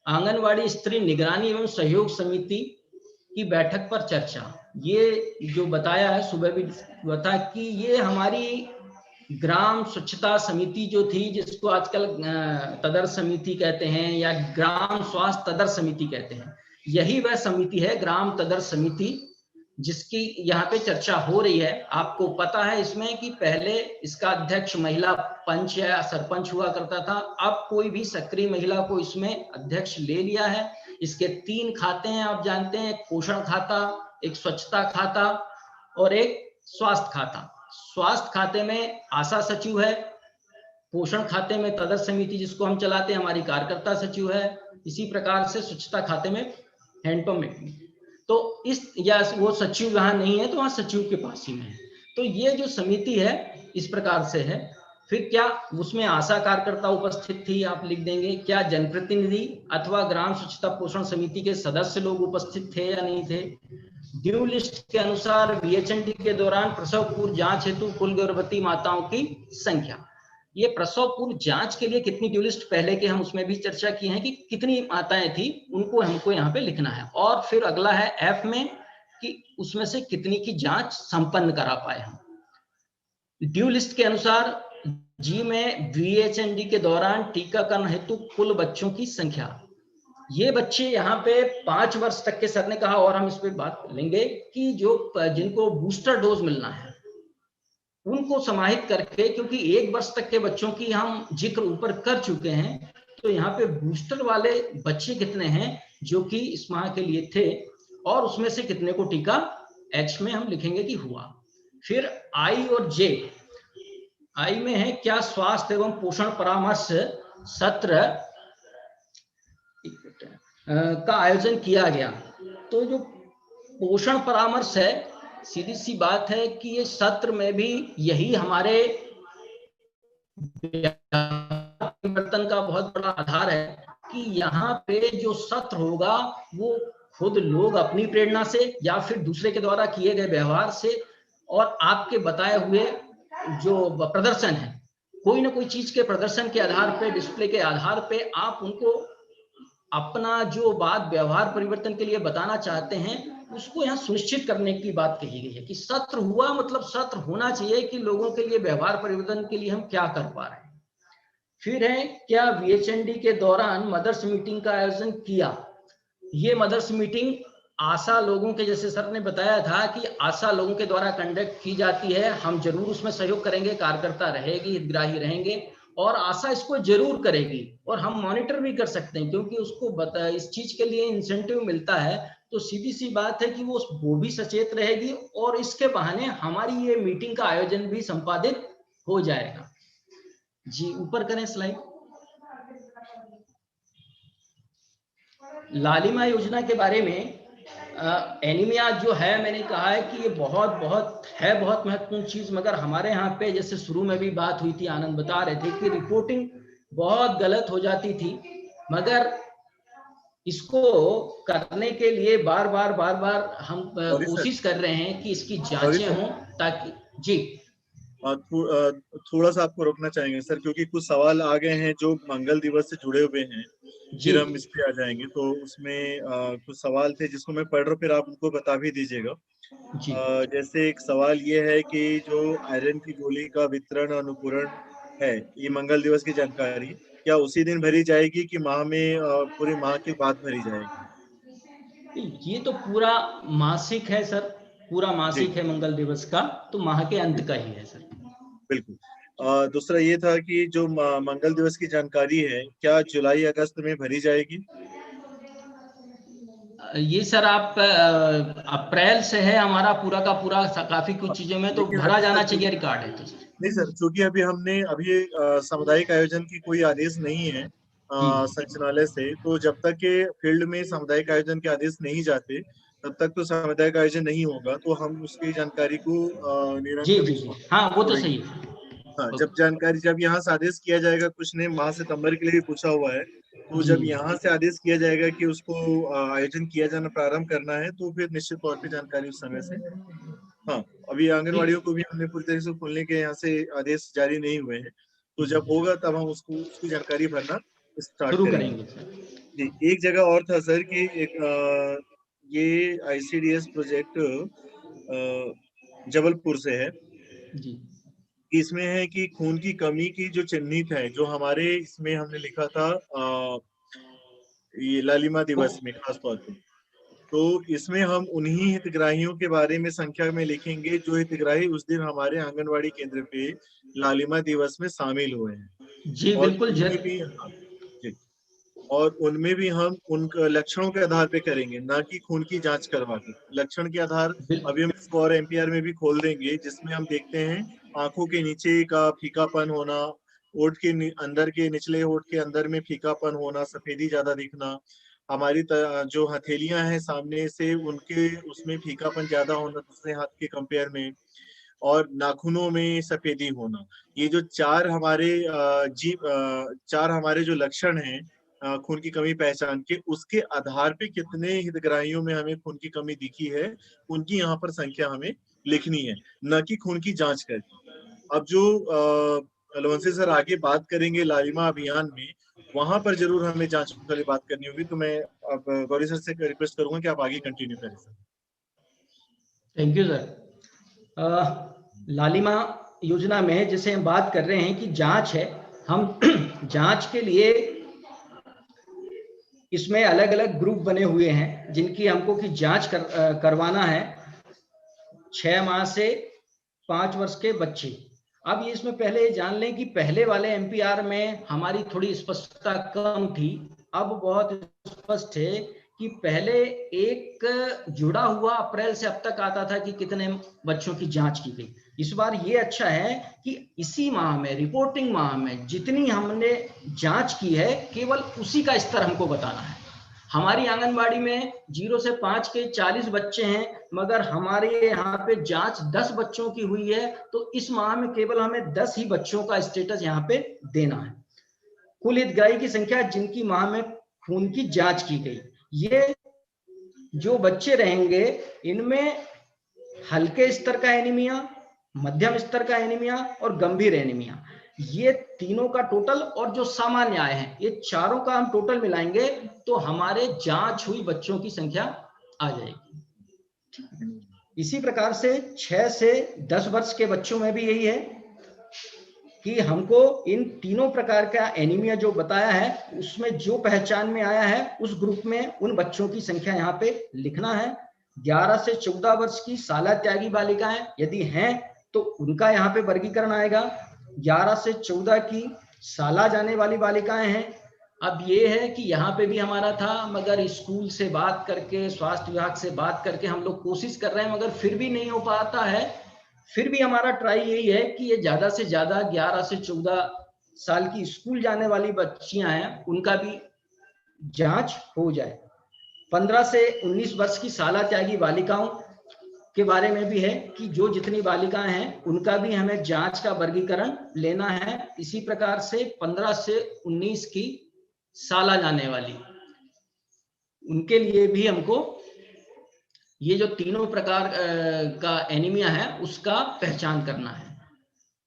आंगनवाड़ी स्त्री निगरानी एवं सहयोग समिति की बैठक पर चर्चा। ये जो बताया है, सुबह भी बताया कि ये हमारी ग्राम स्वच्छता समिति जो थी, जिसको आजकल तदर समिति कहते हैं या ग्राम स्वास्थ्य तदर समिति कहते हैं, यही वह समिति है, ग्राम तदर समिति, जिसकी यहाँ पे चर्चा हो रही है। आपको पता है इसमें कि पहले इसका अध्यक्ष महिला पंच या सरपंच हुआ करता था, अब कोई भी सक्रिय महिला को इसमें अध्यक्ष ले लिया है। इसके 3 खाते हैं, आप जानते हैं, एक पोषण खाता, एक स्वच्छता खाता और एक स्वास्थ्य खाता। स्वास्थ्य खाते में आशा सचिव है, पोषण खाते में तदर समिति जिसको हम चलाते हैं हमारी कार्यकर्ता सचिव है, इसी प्रकार से स्वच्छता खाते में हैंडपंप में। तो इस या वो सचिव यहाँ नहीं है तो वहाँ सचिव के पास ही में है। तो ये जो समिति है इस प्रकार से है। फिर क्या उसमें आशा कार्यकर्ता उपस्थित थी, आप लिख देंगे। क्या जनप्रतिनिधि अथवा ग्राम स्वच्छता पोषण समिति के सदस्य लोग उपस्थित थे या नहीं थे? ड्यू लिस्ट के अनुसार VHND के दौरान प्रसव पूर्व जांच हेतु कुल गर्भवती माताओं की संख्या। ये प्रसव पूर्व जांच के लिए कितनी ड्यू लिस्ट पहले के हम उसमें भी चर्चा की है कि कितनी माताएं थी, उनको हमको यहाँ पे लिखना है। और फिर अगला है F में कि उसमें से कितनी की जांच संपन्न करा पाए हम। ड्यू लिस्ट के अनुसार G में VHND के दौरान टीकाकरण हेतु कुल बच्चों की संख्या। ये बच्चे यहाँ पे 5 वर्ष तक के, सर ने कहा और हम इस पे बात लेंगे कि जो जिनको बूस्टर डोज मिलना है उनको समाहित करके, क्योंकि 1 वर्ष तक के बच्चों की हम जिक्र ऊपर कर चुके हैं, तो यहाँ पे बूस्टर वाले बच्चे कितने हैं जो कि इस माह के लिए थे और उसमें से कितने को टीका H में हम लिखेंगे कि हुआ। फिर I और J, I में है क्या स्वास्थ्य एवं पोषण परामर्श सत्र का आयोजन किया गया। तो जो पोषण परामर्श है, सीधी सी बात है कि ये सत्र में भी यही हमारे परिवर्तन का बहुत बड़ा आधार है कि यहाँ पे जो सत्र होगा वो खुद लोग अपनी प्रेरणा से या फिर दूसरे के द्वारा किए गए व्यवहार से और आपके बताए हुए जो प्रदर्शन है, कोई ना कोई चीज के प्रदर्शन के आधार पे, डिस्प्ले के आधार पे आप उनको अपना जो बात व्यवहार परिवर्तन के लिए बताना चाहते हैं उसको यहाँ सुनिश्चित करने की बात कही गई है कि सत्र हुआ मतलब सत्र होना चाहिए कि लोगों के लिए व्यवहार परिवर्तन के लिए हम क्या कर पा रहे हैं। फिर है क्या VHND के दौरान मदर्स मीटिंग का आयोजन किया। ये मदर्स मीटिंग आशा लोगों के, जैसे सर ने बताया था कि आशा लोगों के द्वारा कंडक्ट की जाती है, हम जरूर उसमें सहयोग करेंगे, कार्यकर्ता रहेगी, हितग्राही रहेंगे और आशा इसको जरूर करेगी और हम मॉनिटर भी कर सकते हैं क्योंकि उसको इस चीज के लिए इंसेंटिव मिलता है। तो सीधी सी बात है कि वो भी सचेत रहेगी और इसके बहाने हमारी ये मीटिंग का आयोजन भी संपादित हो जाएगा। जी ऊपर करें स्लाइड। लालिमा योजना के बारे में एनीमिया जो है, मैंने कहा है कि ये बहुत महत्वपूर्ण चीज, मगर हमारे यहाँ पे जैसे शुरू में भी बात हुई थी, आनंद बता रहे थे कि रिपोर्टिंग बहुत गलत हो जाती थी, मगर इसको करने के लिए बार बार हम कोशिश कर रहे हैं कि इसकी जांचें हों ताकि जी थोड़ा सा आपको रोकना चाहेंगे सर, क्योंकि कुछ सवाल आ गए हैं जो मंगल दिवस से जुड़े हुए हैं, फिर हम इस पे आ जाएंगे। तो उसमें कुछ सवाल थे जिसको मैं पढ़ रहा हूँ, फिर आप उनको बता भी दीजिएगा। जैसे एक सवाल ये है कि जो आयरन की गोली का वितरण अनुपूरण है, ये मंगल दिवस की जानकारी क्या उसी दिन भरी जाएगी कि माह में पूरे माह के बाद भरी जाएगी? ये तो पूरा मासिक है सर, पूरा मासिक है मंगल दिवस का, तो माह के अंत का ही है सर। बिल्कुल। दूसरा ये था कि जो मंगल दिवस की जानकारी है, क्या जुलाई अगस्त में भरी जाएगी? ये सर आप अप्रैल से है हमारा पूरा का पूरा, काफी कुछ चीजों में तो भरा जाना चाहिए रिकॉर्ड है। तो नहीं सर, क्योंकि अभी सामुदायिक आयोजन की कोई आदेश नहीं है संचालनालय से, तो जब तक के फील्ड में सामुदायिक आयोजन के आदेश नहीं जाते तब तक तो सामुदायिक आयोजन नहीं होगा। तो हम उसकी जानकारी को निरंतर हाँ वो तो सही है। हाँ, जब यहाँ से आदेश किया जाएगा, कुछ ने माह सितंबर के लिए भी पूछा हुआ है, तो जब यहाँ से आदेश किया जाएगा कि उसको आयोजन किया जाना प्रारंभ करना है, तो फिर निश्चित तौर पे जानकारी उस समय से। हाँ, अभी आंगनवाड़ियों को भी हमने पूरी तरह से खोलने के यहाँ से आदेश जारी नहीं हुए हैं, तो जब होगा तब हम उसकी जानकारी भरना स्टार्ट करेंगे। जी, एक जगह और था सर कि एक ये ICDS प्रोजेक्ट जबलपुर से है जी। इसमें है कि खून की कमी की जो चिन्हित है, जो हमारे इसमें हमने लिखा था ये लालिमा दिवस में खास तौर पे, तो इसमें हम उन्हीं हितग्राहियों के बारे में संख्या में लिखेंगे जो हितग्राही उस दिन हमारे आंगनवाड़ी केंद्र पे लालिमा दिवस में शामिल हुए हैं। जी बिल्कुल और उनमें भी हम उन लक्षणों के आधार पे करेंगे, ना कि खून की जांच करवा के। लक्षण के आधार अभी हम इसको और MPR में भी खोल देंगे, जिसमें हम देखते हैं आंखों के नीचे का फीकापन होना, होठ के अंदर के निचले होठ के अंदर में फीकापन होना, सफेदी ज्यादा दिखना, हमारी जो हथेलियां हैं सामने से उनके उसमें फीकापन ज्यादा होना दूसरे हाथ के कंपेयर में, और नाखूनों में सफेदी होना। ये जो चार हमारे जो लक्षण हैं खून की कमी पहचान के, उसके आधार पे कितने हितग्राहियों में हमें खून की कमी दिखी है, उनकी यहाँ पर संख्या हमें लिखनी है, न कि खून की जांच करके। अब जो अलवंशी सर आगे बात करेंगे लालिमा अभियान में, वहां पर जरूर हमें जांच वाली बात करनी होगी। तो मैं अब गौरी सर से रिक्वेस्ट करूंगा कि आप आगे कंटिन्यू करें सर। Thank you sir. लालिमा योजना में जैसे हम बात कर रहे हैं कि जांच है, हम जांच के लिए इसमें अलग अलग ग्रुप बने हुए हैं जिनकी हमको की जांच करवाना है 6 माह से 5 वर्ष के बच्चे। अब ये इसमें पहले ये जान लें कि पहले वाले MPR में हमारी थोड़ी स्पष्टता कम थी, अब बहुत स्पष्ट है कि पहले एक जुड़ा हुआ अप्रैल से अब तक आता था कि कितने बच्चों की जांच की गई। इस बार ये अच्छा है कि इसी माह में, रिपोर्टिंग माह में जितनी हमने जांच की है केवल उसी का स्तर हमको बताना है। हमारी आंगनबाड़ी में 0 से 5 के 40 बच्चे हैं, मगर हमारे यहाँ पे जांच 10 बच्चों की हुई है, तो इस माह में केवल हमें 10 ही बच्चों का स्टेटस यहाँ पे देना है। कुल हितग्राही की संख्या जिनकी माह में खून की जांच की गई, ये जो बच्चे रहेंगे इनमें हल्के स्तर का एनीमिया, मध्यम स्तर का एनीमिया और गंभीर एनीमिया, ये तीनों का टोटल और जो सामान्य आए हैं, ये चारों का हम टोटल मिलाएंगे तो हमारे जांच हुई बच्चों की संख्या आ जाएगी। इसी प्रकार से 6 से 10 वर्ष के बच्चों में भी यही है कि हमको इन तीनों प्रकार का एनीमिया जो बताया है उसमें जो पहचान में आया है उस ग्रुप में उन बच्चों की संख्या यहाँ पे लिखना है। 11 से 14 वर्ष की साला त्यागी बालिकाएं यदि हैं तो उनका यहाँ पे वर्गीकरण आएगा। 11 से 14 की साला जाने वाली बालिकाएं हैं, अब ये है कि यहाँ पे भी हमारा था, मगर स्कूल से बात करके, स्वास्थ्य विभाग से बात करके हम लोग कोशिश कर रहे हैं, मगर फिर भी नहीं हो पाता है। फिर भी हमारा ट्राई यही है कि ये ज्यादा से ज्यादा 11 से 14 साल की स्कूल जाने वाली बच्चियां हैं, उनका भी जांच हो जाए। 15 से 19 वर्ष की साला त्यागी बालिकाओं के बारे में भी है कि जो जितनी बालिकाएं हैं उनका भी हमें जांच का वर्गीकरण लेना है। इसी प्रकार से 15 से 19 की साला जाने वाली, उनके लिए भी हमको ये जो तीनों प्रकार का एनीमिया है उसका पहचान करना है।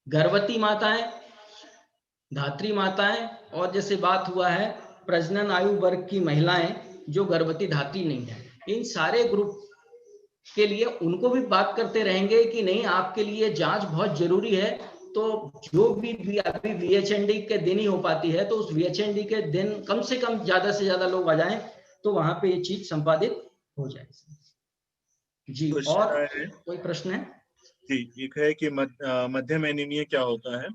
गर्भवती माताएं, धात्री माताएं, और जैसे बात हुआ है प्रजनन आयु वर्ग की महिलाएं जो गर्भवती धात्री नहीं है, इन सारे ग्रुप के लिए उनको भी बात करते रहेंगे कि नहीं, आपके लिए जांच बहुत जरूरी है। तो जो भी अभी VHND के दिन ही हो पाती है, तो उस VHND के दिन कम से कम ज्यादा से ज्यादा लोग आ जाएं, तो वहां पे ये चीज संपादित हो जाए। जी, और कोई प्रश्न है? जी, एक है कि मध्यम एनीमिया क्या होता है।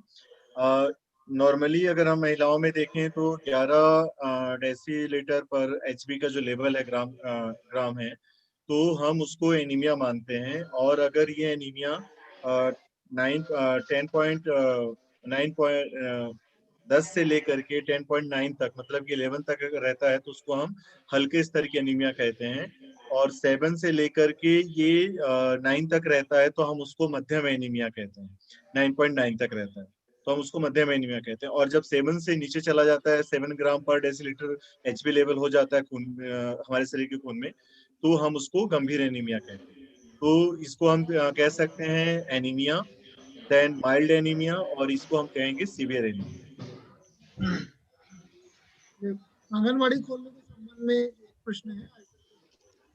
नॉर्मली अगर हम महिलाओं में देखें तो 11 डेसीलीटर पर HB का जो लेवल है ग्राम है, तो हम उसको एनीमिया मानते हैं। और अगर ये एनीमिया 10 से लेकर के 10.9 तक, मतलब कि 11 तक अगर रहता है तो उसको हम हल्के स्तर की एनीमिया कहते हैं। और 7 से लेकर के ये 9 तक रहता है तो हम उसको मध्यम एनीमिया कहते हैं। 9.9 तक रहता है तो हम उसको मध्यम एनीमिया कहते हैं। और जब 7 से नीचे चला जाता है, 7 ग्राम पर डेसीलीटर HB लेवल हो जाता है खून, हमारे शरीर के खून में, तो हम उसको गंभीर एनीमिया कहते हैं। तो इसको हम कह सकते हैं एनीमिया, देन माइल्ड एनीमिया, और इसको हम कहेंगे सीवियर एनीमिया। आंगनवाड़ी खोलने के संबंध में एक प्रश्न है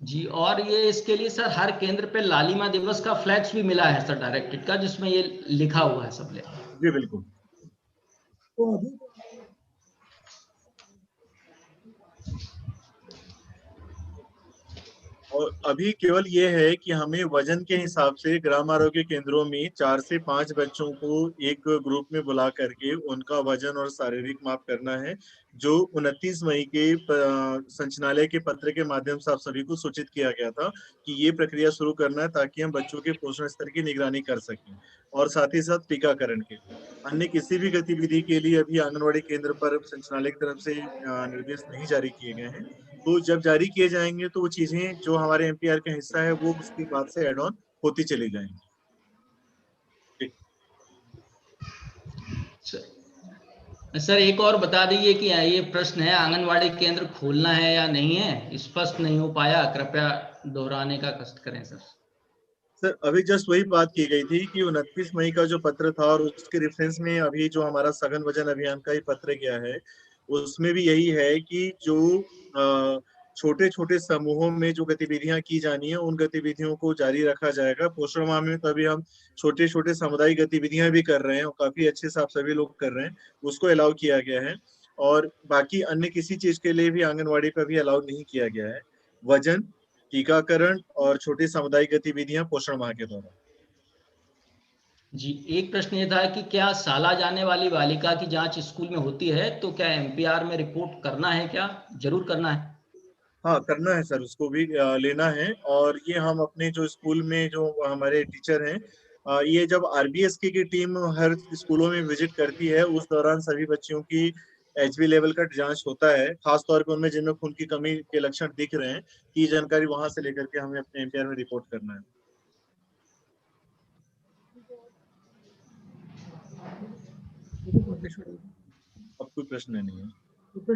जी, और ये इसके लिए सर हर केंद्र पे लालिमा दिवस का फ्लैक्स भी मिला है सर, डायरेक्टेड का, जिसमें ये लिखा हुआ है सब ले। जी बिल्कुल। तो अभी और अभी केवल ये है कि हमें वजन के हिसाब से ग्राम आरोग्य केंद्रों में 4 से 5 बच्चों को एक ग्रुप में बुला करके उनका वजन और शारीरिक माप करना है, जो 29 मई के संचालनालय के पत्र के माध्यम से आप सभी को सूचित किया गया था कि ये प्रक्रिया शुरू करना है, ताकि हम बच्चों के पोषण स्तर की निगरानी कर सकें। और साथ ही साथ टीकाकरण के अन्य किसी भी गतिविधि के लिए अभी आंगनबाड़ी केंद्र पर संचालनालय की तरफ से निर्देश नहीं जारी किए गए हैं। तो जब जारी किए जाएंगे तो वो चीजें जो हमारे MPR का हिस्सा है वो उसके बाद से एड ऑन होती चली जाएंगी। सर एक और बता दीजिए कि ये प्रश्न है, आंगनवाड़ी केंद्र खोलना है या नहीं है, स्पष्ट नहीं हो पाया, कृपया दोहराने का कष्ट करें सर। सर अभी जस्ट वही बात की गई थी कि 29 मई का जो पत्र था और उसके रेफरेंस में अभी जो हमारा सघन वजन अभियान का ही पत्र गया है, उसमें भी यही है कि जो छोटे छोटे समूहों में जो गतिविधियां की जानी है उन गतिविधियों को जारी रखा जाएगा। पोषण माह में तभी हम छोटे छोटे सामुदायिक गतिविधियां भी कर रहे हैं और काफी अच्छे से आप सभी लोग कर रहे हैं, उसको अलाउ किया गया है। और बाकी अन्य किसी चीज के लिए भी आंगनवाड़ी पर भी अलाउ नहीं किया गया है। वजन, टीकाकरण और छोटी सामुदायिक गतिविधियां पोषण माह के दौरान। जी, एक प्रश्न ये था कि क्या साला जाने वाली बालिका की जांच स्कूल में होती है, तो क्या MPR में रिपोर्ट करना है? क्या जरूर करना है? हाँ करना है सर, उसको भी लेना है। और ये हम अपने जो स्कूल में जो हमारे टीचर हैं, ये जब RBSK की टीम हर स्कूलों में विजिट करती है, उस दौरान सभी बच्चों की HB लेवल का जांच होता है, खासतौर पे उनमें जिनमें खून की कमी के लक्षण दिख रहे हैं, की जानकारी वहां से लेकर के हमें अपने MPR में रिपोर्ट करना है। अब कोई प्रश्न नहीं है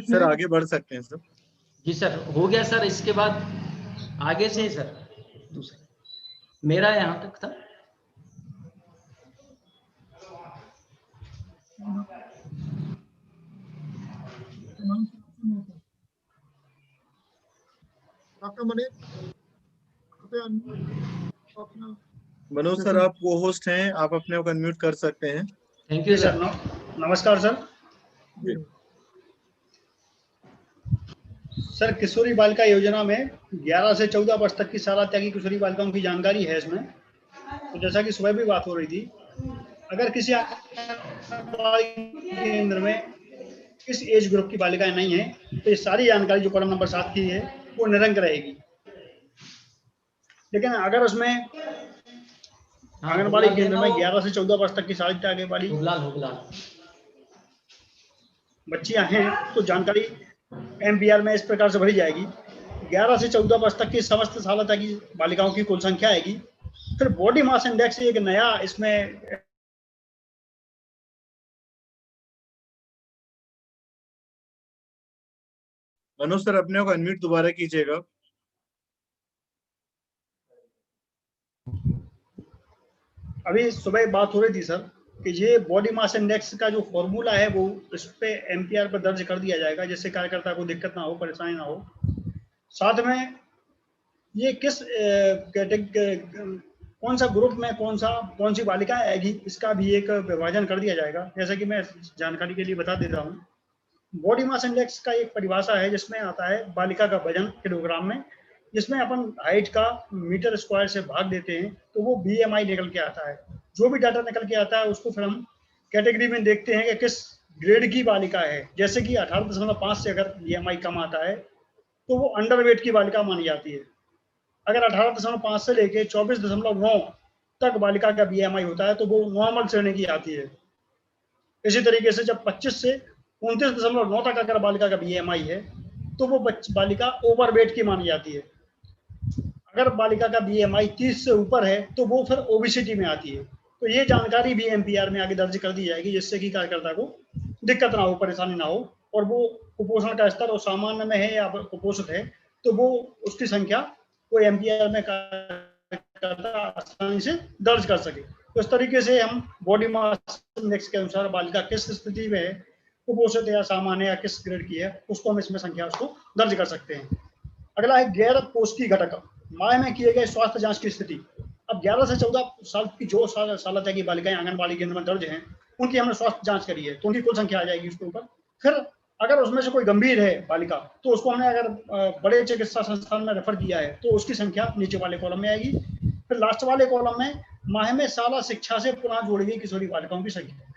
सर, आगे बढ़ सकते हैं सर। जी सर, हो गया सर। इसके बाद आगे से सर दूसरा मेरा यहाँ तक था। मनोज सर आप वो होस्ट हैं, आप अपने को अनम्यूट कर सकते हैं। Thank you sir. नमस्कार सर। सर किशोरी बालिका योजना में 11 से 14 वर्ष तक की साला त्यागी किशोरी बालिकाओं की जानकारी है इसमें। तो जैसा कि सुबह भी बात हो रही थी, अगर किसी केंद्र में किस एज ग्रुप की बालिकाएं नहीं है, तो ये सारी जानकारी जो कॉलम नंबर 7 की है वो निरंक रहेगी। लेकिन अगर उसमें आंगनबाड़ी केंद्र में 11 से 14 वर्ष तक की साल के आगे वाली बच्चियां हैं तो जानकारी एमपीआर में इस प्रकार से भरी जाएगी। 11 से 14 वर्ष तक की समस्त सालता की बालिकाओं की कुल संख्या आएगी। फिर बॉडी मास इंडेक्स एक नया इसमें मनोज सर अपने को अनम्यूट दोबारा कीजिएगा। अभी सुबह बात हो रही थी सर कि ये बॉडी मास इंडेक्स का जो फॉर्मूला है वो इस पे एमपीआर पर दर्ज कर दिया जाएगा, जिससे कार्यकर्ता को दिक्कत ना हो, परेशानी ना हो। साथ में ये किस कौन सा ग्रुप में कौन सी बालिका आएगी, इसका भी एक विभाजन कर दिया जाएगा। जैसा कि मैं जानकारी के लिए बता देता हूँ, बॉडी मास इंडेक्स का एक परिभाषा है जिसमें आता है बालिका का वजन किलोग्राम में, जिसमें अपन हाइट का मीटर स्क्वायर से भाग देते हैं तो वो बीएमआई निकल के आता है। जो भी डाटा निकल के आता है उसको फिर हम कैटेगरी में देखते हैं कि किस ग्रेड की बालिका है। जैसे कि 18.5 से अगर बीएमआई कम आता है तो वो अंडरवेट की बालिका मानी जाती है। अगर 18.5 से लेके 24.9 तक बालिका का बीएमआई होता है तो वो नॉर्मल श्रेणी की आती है। इसी तरीके से जब 25 से 29.9 तक अगर बालिका का बीएमआई है तो वो बालिका ओवरवेट की मानी जाती है। अगर बालिका का बीएमआई 30 से ऊपर है तो वो फिर ओबेसिटी में आती है। तो ये जानकारी भी एमपीआर में आगे दर्ज कर दी जाएगी, जिससे कि कार्यकर्ता को दिक्कत ना हो, परेशानी ना हो, और वो कुपोषण का स्तर और सामान्य में है या कुपोषित है तो वो उसकी संख्या वो एमपीआर में कार्यकर्ता आसानी से दर्ज कर सके। तो इस तरीके से हम बॉडी मास इंडेक्स के अनुसार बालिका किस स्थिति में है, कुपोषित या सामान्य या किस ग्रेड की है, उसको हम इसमें संख्या उसको दर्ज कर सकते हैं। अगला है गैर पोषकी घटक, माह में किए गए स्वास्थ्य जांच की स्थिति। अब 11 से 14 साल की जो सालता की बालिकाएं आंगनबाड़ी केंद्र में दर्ज हैं उनकी हमने स्वास्थ्य जांच करी है तो उनकी कुल संख्या आ जाएगी उसके ऊपर। फिर अगर उसमें से कोई गंभीर है बालिका तो उसको हमने अगर बड़े चिकित्सा संस्थान में रेफर किया है तो उसकी संख्या नीचे वाले कॉलम में आएगी। फिर लास्ट वाले कॉलम में माह में शाला शिक्षा से पुनः जोड़ी गई किशोरी बालिकाओं की संख्या।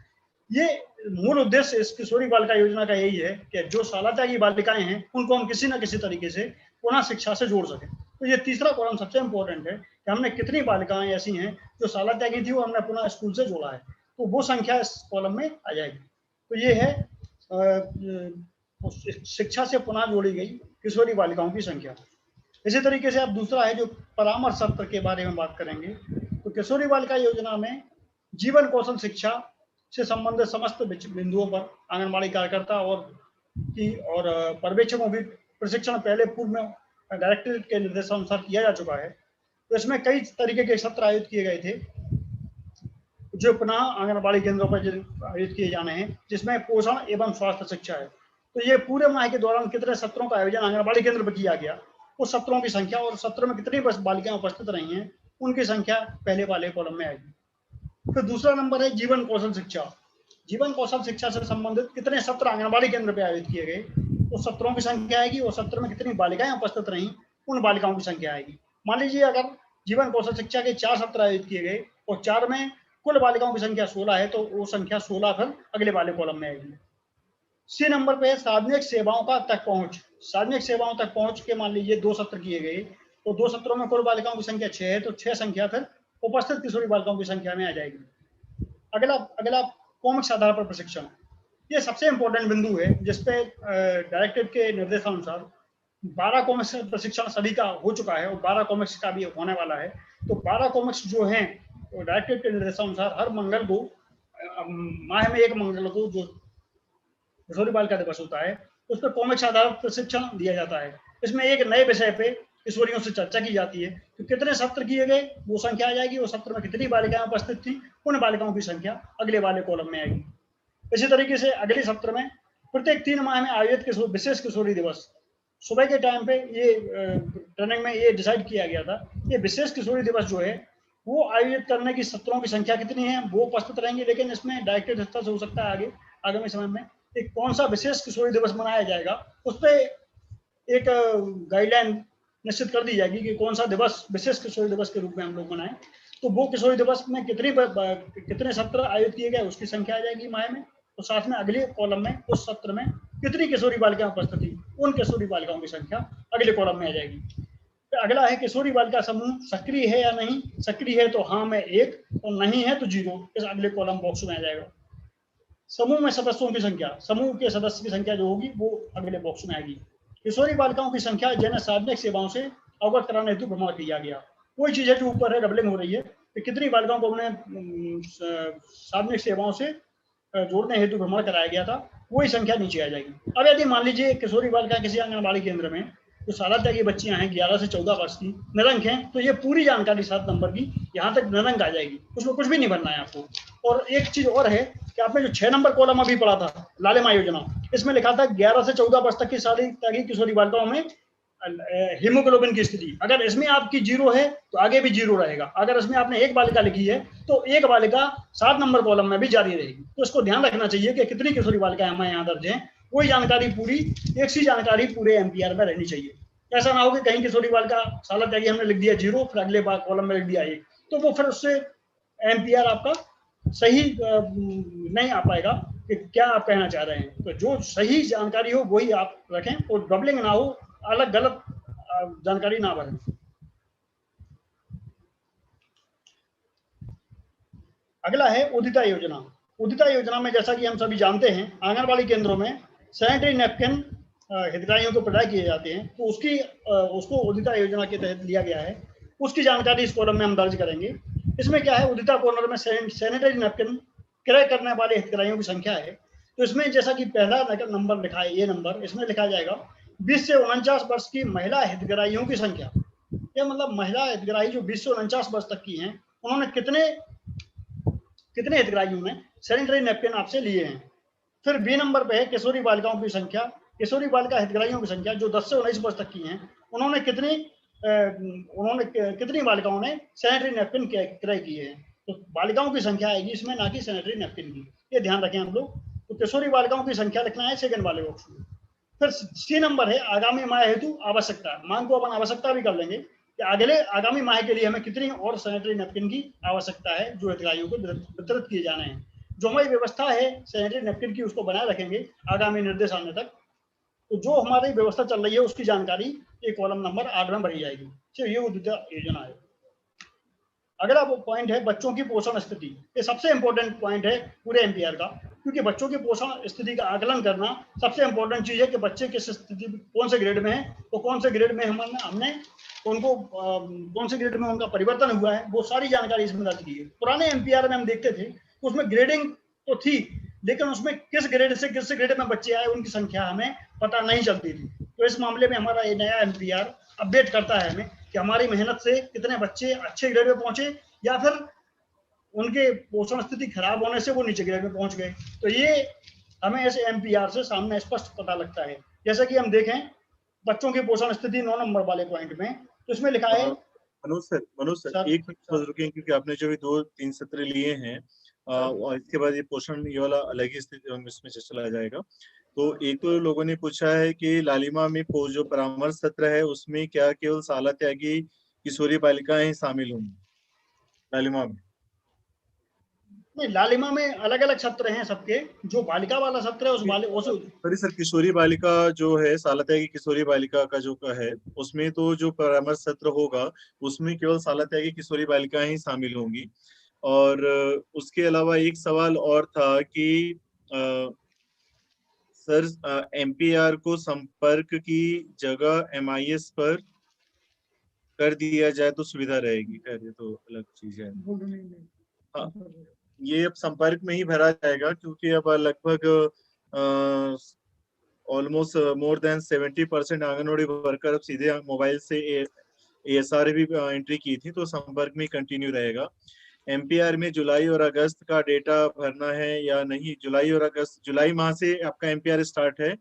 ये मूल उद्देश्य इस किशोरी बालिका योजना का यही है कि जो सालता की बालिकाएं हैं उनको हम किसी न किसी तरीके से पुनः शिक्षा से जोड़ सकें। तो ये तीसरा कॉलम सबसे इम्पोर्टेंट है कि हमने कितनी बालिकाएं ऐसी हैं जो सालता की थी वो हमने पुनः स्कूल से जोड़ा है, तो वो संख्या इस कॉलम में आ जाएगी। तो ये है शिक्षा से पुनः जोड़ी गई किशोरी बालिकाओं की संख्या। इसी तरीके से अब दूसरा है जो परामर्श सत्र के बारे में बात करेंगे। तो किशोरी बालिका योजना में जीवन कौशल शिक्षा से संबंधित समस्त बिंदुओं पर आंगनबाड़ी कार्यकर्ता और पर्यवेक्षकों की प्रशिक्षण पहले पूर्व में डायरेक्टरेट के निर्देशानुसार किया जा चुका है। तो इसमें कई तरीके के सत्र आयोजित किए गए थे जो पुनः आंगनबाड़ी केंद्रों पर आयोजित किए जाने हैं, जिसमें पोषण एवं स्वास्थ्य शिक्षा है। तो ये पूरे माह के दौरान कितने सत्रों का आयोजन आंगनबाड़ी केंद्र पर किया गया, उस सत्रों की संख्या और सत्र में कितनी बालिकाएं उपस्थित रही हैं उनकी संख्या पहले वाले कॉलम में आएगी। फिर दूसरा नंबर है जीवन कौशल शिक्षा। जीवन कौशल शिक्षा से संबंधित कितने सत्र आंगनबाड़ी केंद्र पर आयोजित किए गए, उस सत्रों की संख्या आएगी और सत्र में कितनी बालिकाएं उपस्थित रहीं उन बालिकाओं की संख्या आएगी। मान लीजिए अगर जीवन कौशल शिक्षा के 4 सत्र आयोजित किए गए और 4 में कुल बालिकाओं की संख्या 16 है तो वो संख्या 16 फिर अगले वाले कॉलम में आएगी। सी नंबर पे है सार्वजनिक सेवाओं का तक पहुंच। सार्वजनिक सेवाओं तक पहुंच के मान लीजिए 2 सत्र किए गए तो 2 सत्रों में कुल बालिकाओं की संख्या 6 है तो 6 संख्या फिर उपस्थित किशोरी बालिकाओं की संख्या में आ जाएगी। अगला कॉमिक्स आधार पर प्रशिक्षण, ये सबसे इंपॉर्टेंट बिंदु है जिसपे डायरेक्टरेट के निर्देशानुसार 12 कॉमिक्स प्रशिक्षण सभी का हो चुका है और 12 कॉमिक्स का भी होने वाला है। तो 12 कॉमिक्स जो हैं तो डायरेक्टरेट के निर्देशानुसार हर मंगल को माह में एक मंगल को जो किशोरी बालिका दिवस होता है उस पर कॉमिक्स आधार प्रशिक्षण दिया जाता है। इसमें एक नए विषय पे किशोरियों से चर्चा की जाती है। तो कितने सत्र किए गए वो संख्या आ जाएगी और सत्र में कितनी बालिकाएं उपस्थित थी उन बालिकाओं की संख्या अगले वाले कॉलम में आएगी। इसी तरीके से अगले सत्र में प्रत्येक 3 माह में आयोजित विशेष किशोरी दिवस, सुबह के टाइम पे ये ट्रेनिंग में ये डिसाइड किया गया था ये विशेष किशोरी दिवस जो है वो आयोजित करने की सत्रों की संख्या कितनी है वो उपस्थित रहेंगे। लेकिन इसमें डायरेक्टेड हिस्सा से हो सकता है आगामी समय में एक कौन सा विशेष किशोरी दिवस मनाया जाएगा उस पर एक गाइडलाइन निश्चित कर दी जाएगी कि कौन सा दिवस विशेष किशोरी दिवस के रूप में हम लोग मनाएं। तो वो किशोरी दिवस में कितने सत्र आयोजित किए गए उसकी संख्या आ जाएगी माह में तो साथ में अगले कॉलम में उस सत्र में कितनी किशोरी बालिकाएं उपस्थित थी, उन किशोरी बालिकाओं की संख्या अगले कॉलम में आ जाएगी। तो अगला है किशोरी बालिका समूह सक्रिय है या नहीं। सक्रिय है तो हाँ में 1 और नहीं है तो 0, इस अगले कॉलम बॉक्स में आ जाएगा। समूह में सदस्यों की संख्या, समूह के सदस्य की संख्या जो होगी वो अगले बॉक्स में आएगी। किशोरी बालिकाओं की संख्या जिन्हें सार्वजनिक सेवाओं से अवगत कराने हेतु भ्रमण किया गया। कोई चीज है जो ऊपर है डबलिंग हो रही है, तो कितनी बालिकाओं को हमने सार्वजनिक सेवाओं से जोड़ने हेतु भ्रमण कराया गया था, वही संख्या नीचे आ जाएगी। अब यदि मान लीजिए किशोरी बालिका किसी आंगनबाड़ी केंद्र में जो साला त्यागी बच्चियां हैं 11 से 14 वर्ष की निरंक हैं, तो ये पूरी जानकारी 7 नंबर की यहाँ तक निरंक आ जाएगी, उसमें कुछ भी नहीं भरना है आपको। और एक चीज और है कि आपने जो 6 नंबर कॉलम अभी पढ़ा था लालिमा योजना, इसमें लिखा था 11 से 14 वर्ष तक की साली त्यागी किशोरी बालिकाओं में हीमोग्लोबिन की स्थिति, अगर इसमें आपकी 0 है तो आगे भी 0 रहेगा। अगर इसमें आपने एक बालिका लिखी है तो एक बालिका 7 नंबर कॉलम में भी जारी रहेगी। तो इसको ध्यान रखना चाहिए कि कितनी किशोरी बालिकाएं हमारे यहाँ दर्ज हैं, कोई जानकारी पूरी एक सी जानकारी पूरे एमपीआर में रहनी चाहिए। ऐसा ना हो कि कहीं किशोरी बालिका साला त्यागी हमने लिख दिया 0, फिर अगले कॉलम में लिख दिया 1, तो वो फिर उससे एमपीआर आपका सही नहीं आ पाएगा कि क्या आप कहना चाह रहे हैं। तो जो सही जानकारी हो वही आप रखें और डबलिंग ना हो, अलग गलत जानकारी ना भरें। अगला है उदिता योजना। उदिता योजना में जैसा कि हम सभी जानते हैं आंगनबाड़ी केंद्रों में सैनिटरी नैपकिन हितग्राहियों को प्रदान किए जाते हैं, तो उसको उदिता योजना के तहत लिया गया है। उसकी जानकारी इस कॉलम में हम दर्ज करेंगे। इसमें क्या है, उदिता कॉर्नर में सैनिटरी नैपकिन क्रय करने वाले हितग्राहियों की संख्या है। तो इसमें जैसा कि पहला नंबर लिखा है, ये नंबर इसमें लिखा जाएगा 20 से 49 वर्ष की महिला हितग्राहियों की संख्या। ये मतलब महिला हितग्राही जो 20 से 49 वर्ष तक की हैं, उन्होंने कितने हितग्राहियों ने सैनिटरी नैपकिन आपसे लिए हैं। फिर बी नंबर पे है किशोरी बालिकाओं की संख्या। किशोरी बालिका हितग्राहियों की संख्या जो 10 से 19 वर्ष तक की हैं, उन्होंने कितनी बालिकाओं ने सैनिटरी नैपकिन क्रय किए हैं। तो बालिकाओं की संख्या आएगी इसमें, ना कि सैनिटरी नैपकिन की, ये ध्यान रखें हम लोग। तो किशोरी बालिकाओं की संख्या लिखना है सेकंड वाले बॉक्स में। फिर सी नंबर है आगामी माह हेतु आवश्यकता। मांग को अपन आवश्यकता भी कर लेंगे कि आगामी माह के लिए हमें कितनी और सैनिटरी नैपकिन की आवश्यकता है जो हितग्राहियों को वितरित किए जाने हैं। जो हमारी व्यवस्था है सैनिटरी नैपकिन की उसको बनाए रखेंगे आगामी निर्देश आने तक। तो जो हमारी व्यवस्था चल रही है उसकी जानकारी ये कॉलम नंबर 8 में भरी जाएगी। ये उदिता योजना है। अगला वो पॉइंट है बच्चों की पोषण स्थिति। ये सबसे इंपॉर्टेंट पॉइंट है पूरे एमपीआर का, क्योंकि बच्चों की पोषण स्थिति का आकलन करना सबसे इंपॉर्टेंट चीज है कि बच्चे किस स्थिति कौन से ग्रेड में है, तो कौन से ग्रेड में हमने उनको कौन से ग्रेड में उनका परिवर्तन हुआ है, वो सारी जानकारी इसमें दर्ज की है। पुराने एमपीआर में हम देखते थे उसमें ग्रेडिंग तो थी, लेकिन उसमें किस ग्रेड से किस ग्रेड में बच्चे आए उनकी संख्या हमें पता नहीं चलती थी। तो इस मामले में हमारा ये नया एमपीआर अपडेट करता है हमें कि हमारी मेहनत से कितने बच्चे अच्छे ग्रेड में पहुंचे या फिर उनके पोषण स्थिति खराब होने से वो नीचे ग्रेड में पहुंच गए। तो ये हमें इस एमपीआर से सामने स्पष्ट पता लगता है। जैसा कि हम देखें बच्चों की पोषण स्थिति 9 नंबर वाले पॉइंट में, तो इसमें लिखा है मनोज सर एक मिनट रुकें, क्योंकि आपने जो भी 2-3 सत्र लिए हैं और इसके बाद ये पोषण ये वाला अलग ही स्थिति इसमें चला जाएगा। तो एक तो लोगों ने पूछा है कि लालिमा में जो परामर्श सत्र है उसमें क्या केवल साला त्यागी किशोरी बालिकाएं शामिल होंगी लालिमा में? नहीं, लालिमा में अलग अलग सत्र हैं सबके। जो बालिका वाला सत्र है सर किशोरी बालिका जो है साला त्यागी किशोरी बालिका का जो है उसमें तो जो परामर्श सत्र होगा उसमें केवल साला त्यागी किशोरी बालिकाएं ही शामिल होंगी। और उसके अलावा एक सवाल और था कि सर एमपीआर को संपर्क की जगह एमआईएस पर कर दिया जाए तो सुविधा रहेगी। ये तो अलग चीज है। हाँ, ये अब संपर्क में ही भरा जाएगा, क्योंकि अब लगभग almost more than 70% anganwadi worker अब सीधे मोबाइल से एएसआर भी एंट्री की थी, तो संपर्क में कंटिन्यू रहेगा। एमपीआर में जुलाई और अगस्त का डेटा भरना है या नहीं? जुलाई और अगस्त, जुलाई माह से आपका एमपीआर स्टार्ट है,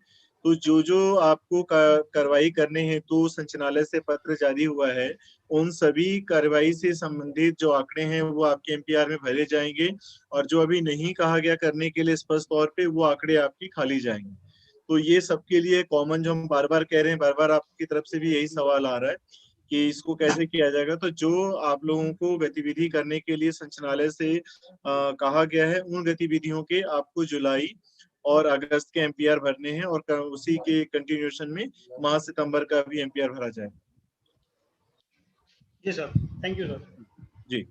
तो जो आपको कार्रवाई करने हैं तो संचालनालय से पत्र जारी हुआ है, उन सभी कार्रवाई से संबंधित जो आंकड़े हैं वो आपके एमपीआर में भरे जाएंगे, और जो अभी नहीं कहा गया करने के लिए स्पष्ट तौर पे वो आंकड़े आपकी खाली जाएंगे। तो ये सबके लिए कॉमन जो हम बार बार कह रहे हैं, बार बार आपकी तरफ से भी यही सवाल आ रहा है कि इसको कैसे किया जाएगा। तो जो आप लोगों को गतिविधि करने के लिए संचालय से कहा गया है, उन गतिविधियों के आपको जुलाई और अगस्त के एमपीआर भरने हैं और उसी के कंटिन्यूएशन में माह सितंबर का भी एमपीआर भरा जाए। जी सर, थैंक यू सर। जी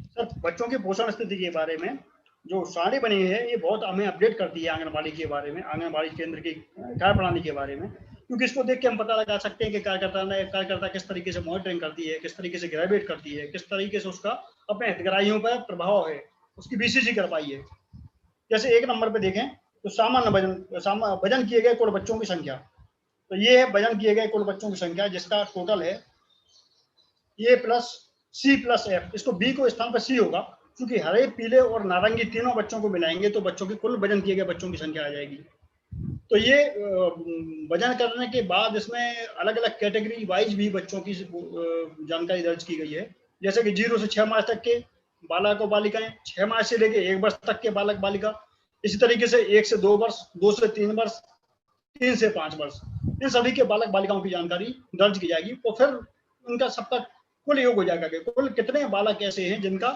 सर, बच्चों की पोषण स्थिति के बारे में जो सारणी बनी है ये बहुत हमें अपडेट करती है आंगनबाड़ी के बारे में, आंगनबाड़ी केंद्र की कार्य प्रणाली के बारे में, क्योंकि इसको देख के हम पता लगा सकते हैं कि कार्यकर्ता किस तरीके से मॉनिटरिंग करती है, किस तरीके से ग्रेजुएट करती है, किस तरीके से उसका अपने हितग्राहियों पर प्रभाव है, उसकी बीसीसी कर पाई है। जैसे 1 नंबर पे देखें तो सामान्य वजन किए गए कुल बच्चों की संख्या, तो ये है वजन किए गए कुल बच्चों की संख्या जिसका टोटल है A+C+F। इसको B को स्थान पर C होगा, क्योंकि हरे, पीले और नारंगी तीनों बच्चों को मिलाएंगे तो बच्चों की कुल वजन किए गए बच्चों की संख्या आ जाएगी। तो ये वजन करने के बाद इसमें अलग अलग कैटेगरी वाइज भी बच्चों की जानकारी दर्ज की गई है, जैसे कि 0 से 6 माह तक के बालक और बालिकाएं, 6 माह से लेके 1 वर्ष तक के बालक बालिका, इसी तरीके से 1 से 2 वर्ष, 2 से 3 वर्ष, 3 से 5 वर्ष, इन सभी के बालक बालिकाओं की जानकारी दर्ज की जाएगी। और फिर उनका सबका कुल योग हो जाएगा कि कुल कितने बालक ऐसे हैं जिनका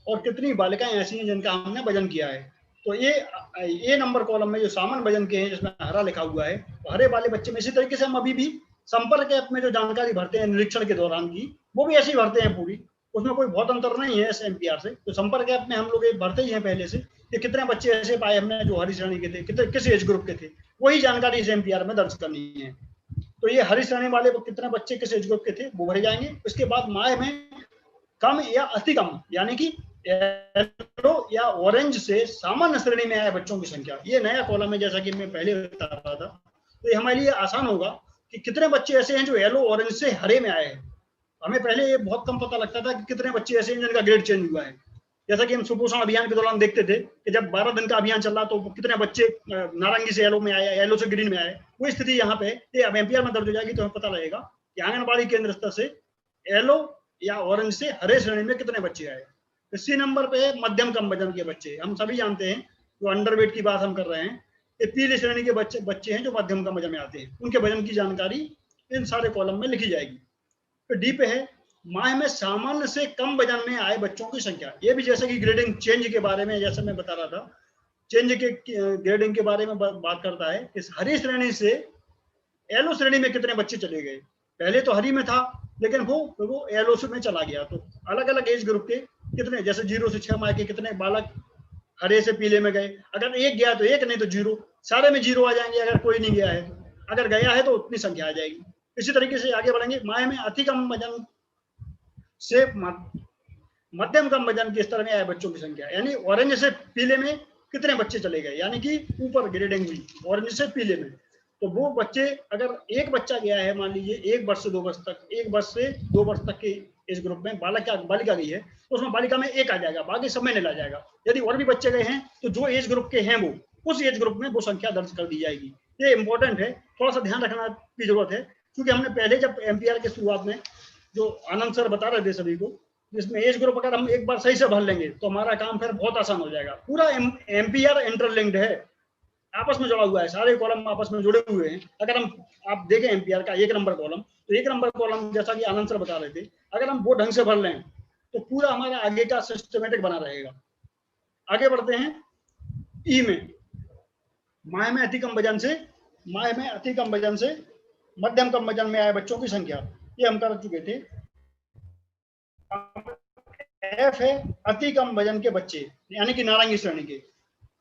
और कितनी बालिकाएं ऐसी हैं जिनका हमने वजन किया है। तो ये A नंबर कॉलम में जो सामान्य वजन के हैं जिसमें हरा लिखा हुआ है, तो हरे वाले बच्चे में इसी तरीके से हम अभी भी संपर्क ऐप में जो जानकारी भरते हैं निरीक्षण के दौरान की, वो भी ऐसे ही भरते हैं पूरी, उसमें कोई बहुत अंतर नहीं है इस एमपीआर से। तो संपर्क ऐप में हम लोग भरते ही हैं पहले से कि कितने बच्चे ऐसे पाए हमने जो हरी श्रेणी के थे, कितने किस एज ग्रुप के थे, वही जानकारी इस एमपीआर में दर्ज करनी है। तो ये हरी श्रेणी वाले कितने बच्चे किस एज ग्रुप के थे वो भरे जाएंगे। उसके बाद माह में कम या अति कम, यानी कि येलो या ऑरेंज से सामान्य श्रेणी में आए बच्चों की संख्या, ये नया कॉलम है जैसा कि मैं पहले बता रहा था। तो ये हमारे लिए आसान होगा कि कितने बच्चे ऐसे हैं जो येलो ऑरेंज से हरे में आए हैं। हमें पहले ये बहुत कम पता लगता था कि कितने बच्चे ऐसे हैं जिनका ग्रेड चेंज हुआ है। जैसा कि हम सुपोषण अभियान के दौरान देखते थे कि जब 12 दिन का अभियान चल रहा तो कितने बच्चे नारंगी से येलो में आए, येलो से ग्रीन में आए, वो स्थिति यहाँ पे अब एमपीआर में दर्ज हो जाएगी। तो हमें पता लगेगा कि आंगनबाड़ी केंद्र स्तर से येलो या ऑरेंज से हरे श्रेणी में कितने बच्चे आए। इसी नंबर पे मध्यम कम वजन के बच्चे, हम सभी जानते हैं जो अंडरवेट की बात हम कर रहे हैं, ये पीले श्रेणी के बच्चे हैं जो मध्यम कम वजन में आते हैं, उनके वजन की जानकारी इन सारे कॉलम में लिखी जाएगी। तो डी पे है माह में सामान्य से कम वजन में आए बच्चों की संख्या। ये भी जैसे कि ग्रेडिंग चेंज के बारे में, जैसे मैं बता रहा था, चेंज के ग्रेडिंग के बारे में बात करता है। इस हरी श्रेणी से येलो श्रेणी में कितने बच्चे चले गए। पहले तो हरी में था लेकिन वो येलो में चला गया। तो अलग अलग एज ग्रुप के कितने, जैसे 0 से 6 माह के कितने बालक हरे से पीले में गए। अगर एक गया तो एक, नहीं तो 0, सारे में 0 आ जाएंगे। अगर कोई नहीं गया है, अगर गया है तो उतनी संख्या आ जाएगी। इसी तरीके से आगे बढ़ेंगे। माह में अति कम वजन से मध्यम कम वजन के स्तर में आए बच्चों की संख्या, यानी ऑरेंज से पीले में कितने बच्चे चले गए, यानी कि ऊपर ग्रेडिंग हुई ऑरेंज से पीले में। तो वो बच्चे, अगर एक बच्चा गया है मान लीजिए 1 वर्ष से 2 वर्ष तक, 1 वर्ष से 2 वर्ष तक के एज ग्रुप में बालिका गई है, तो उसमें बालिका में 1 आ जाएगा, बाकी सब में नीला जाएगा। यदि और भी बच्चे गए हैं तो जो एज ग्रुप के हैं वो उस एज ग्रुप में वो संख्या दर्ज कर दी जाएगी। ये इंपॉर्टेंट है, थोड़ा सा ध्यान रखना की जरूरत है, क्योंकि हमने पहले जब एमपीआर के शुरुआत में जो आनंद सर बता रहे थे सभी को, जिसमें एज ग्रुप अगर हम एक बार सही से भर लेंगे तो हमारा काम फिर बहुत आसान हो जाएगा। पूरा एमपीआर इंटरलिंक्ड है, आपस में जुड़ा हुआ है, सारे कॉलम आपस में जुड़े हुए हैं। अगर हम आप देखें एमपीआर का 1 नंबर कॉलम, तो 1 नंबर कॉलम जैसा कि आनंद सर बता रहे थे, अगर हम वो ढंग से भर लें तो पूरा हमारा आगे का सिस्टमेटिक बना रहेगा। आगे बढ़ते हैं। ई में माह में अति कम वजन से मध्यम कम वजन में आए बच्चों की संख्या, ये हम कर चुके थे। एफ है अति कम वजन के बच्चे, यानी कि नारंगी श्रेणी के।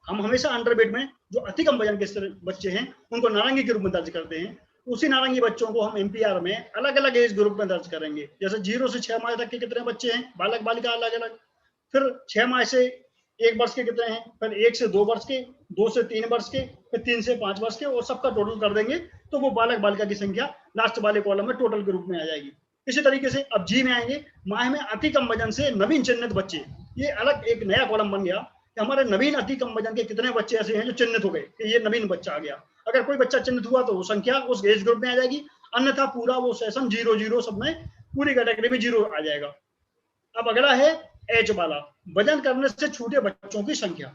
हम हमेशा अंडरवेट में जो अति कम वजन के बच्चे हैं उनको नारंगी के रूप में दर्ज करते हैं। उसी नारंगी बच्चों को हम एमपीआर में अलग अलग एज ग्रुप में दर्ज करेंगे। जैसे 0 से 6 माह तक के कितने बच्चे हैं, बालक बालिका अलग अलग, फिर 6 माह से 1 वर्ष के कितने हैं, फिर 1 से 2 वर्ष के, 2 से 3 वर्ष के, फिर 3 से 5 वर्ष के, और सबका टोटल कर देंगे तो वो बालक बालिका की संख्या लास्ट वाले कॉलम में टोटल के रूप में आ जाएगी। इसी तरीके से अब जी में आएंगे। माह में अति कम वजन से नवीन चिन्हित बच्चे, ये अलग एक नया कॉलम बन गया कि हमारे नवीन अति कम वजन के कितने बच्चे ऐसे हैं जो चिन्हित हो गए कि ये नवीन बच्चा आ गया। अगर कोई बच्चा चिन्हित हुआ तो वो संख्या उस एज ग्रुप में आ जाएगी, अन्यथा पूरा वो सेशन 0-0 सब में पूरी कैटेगरी में 0 आ जाएगा। अब अगला है एच वाला, वजन करने से छूटे बच्चों की संख्या।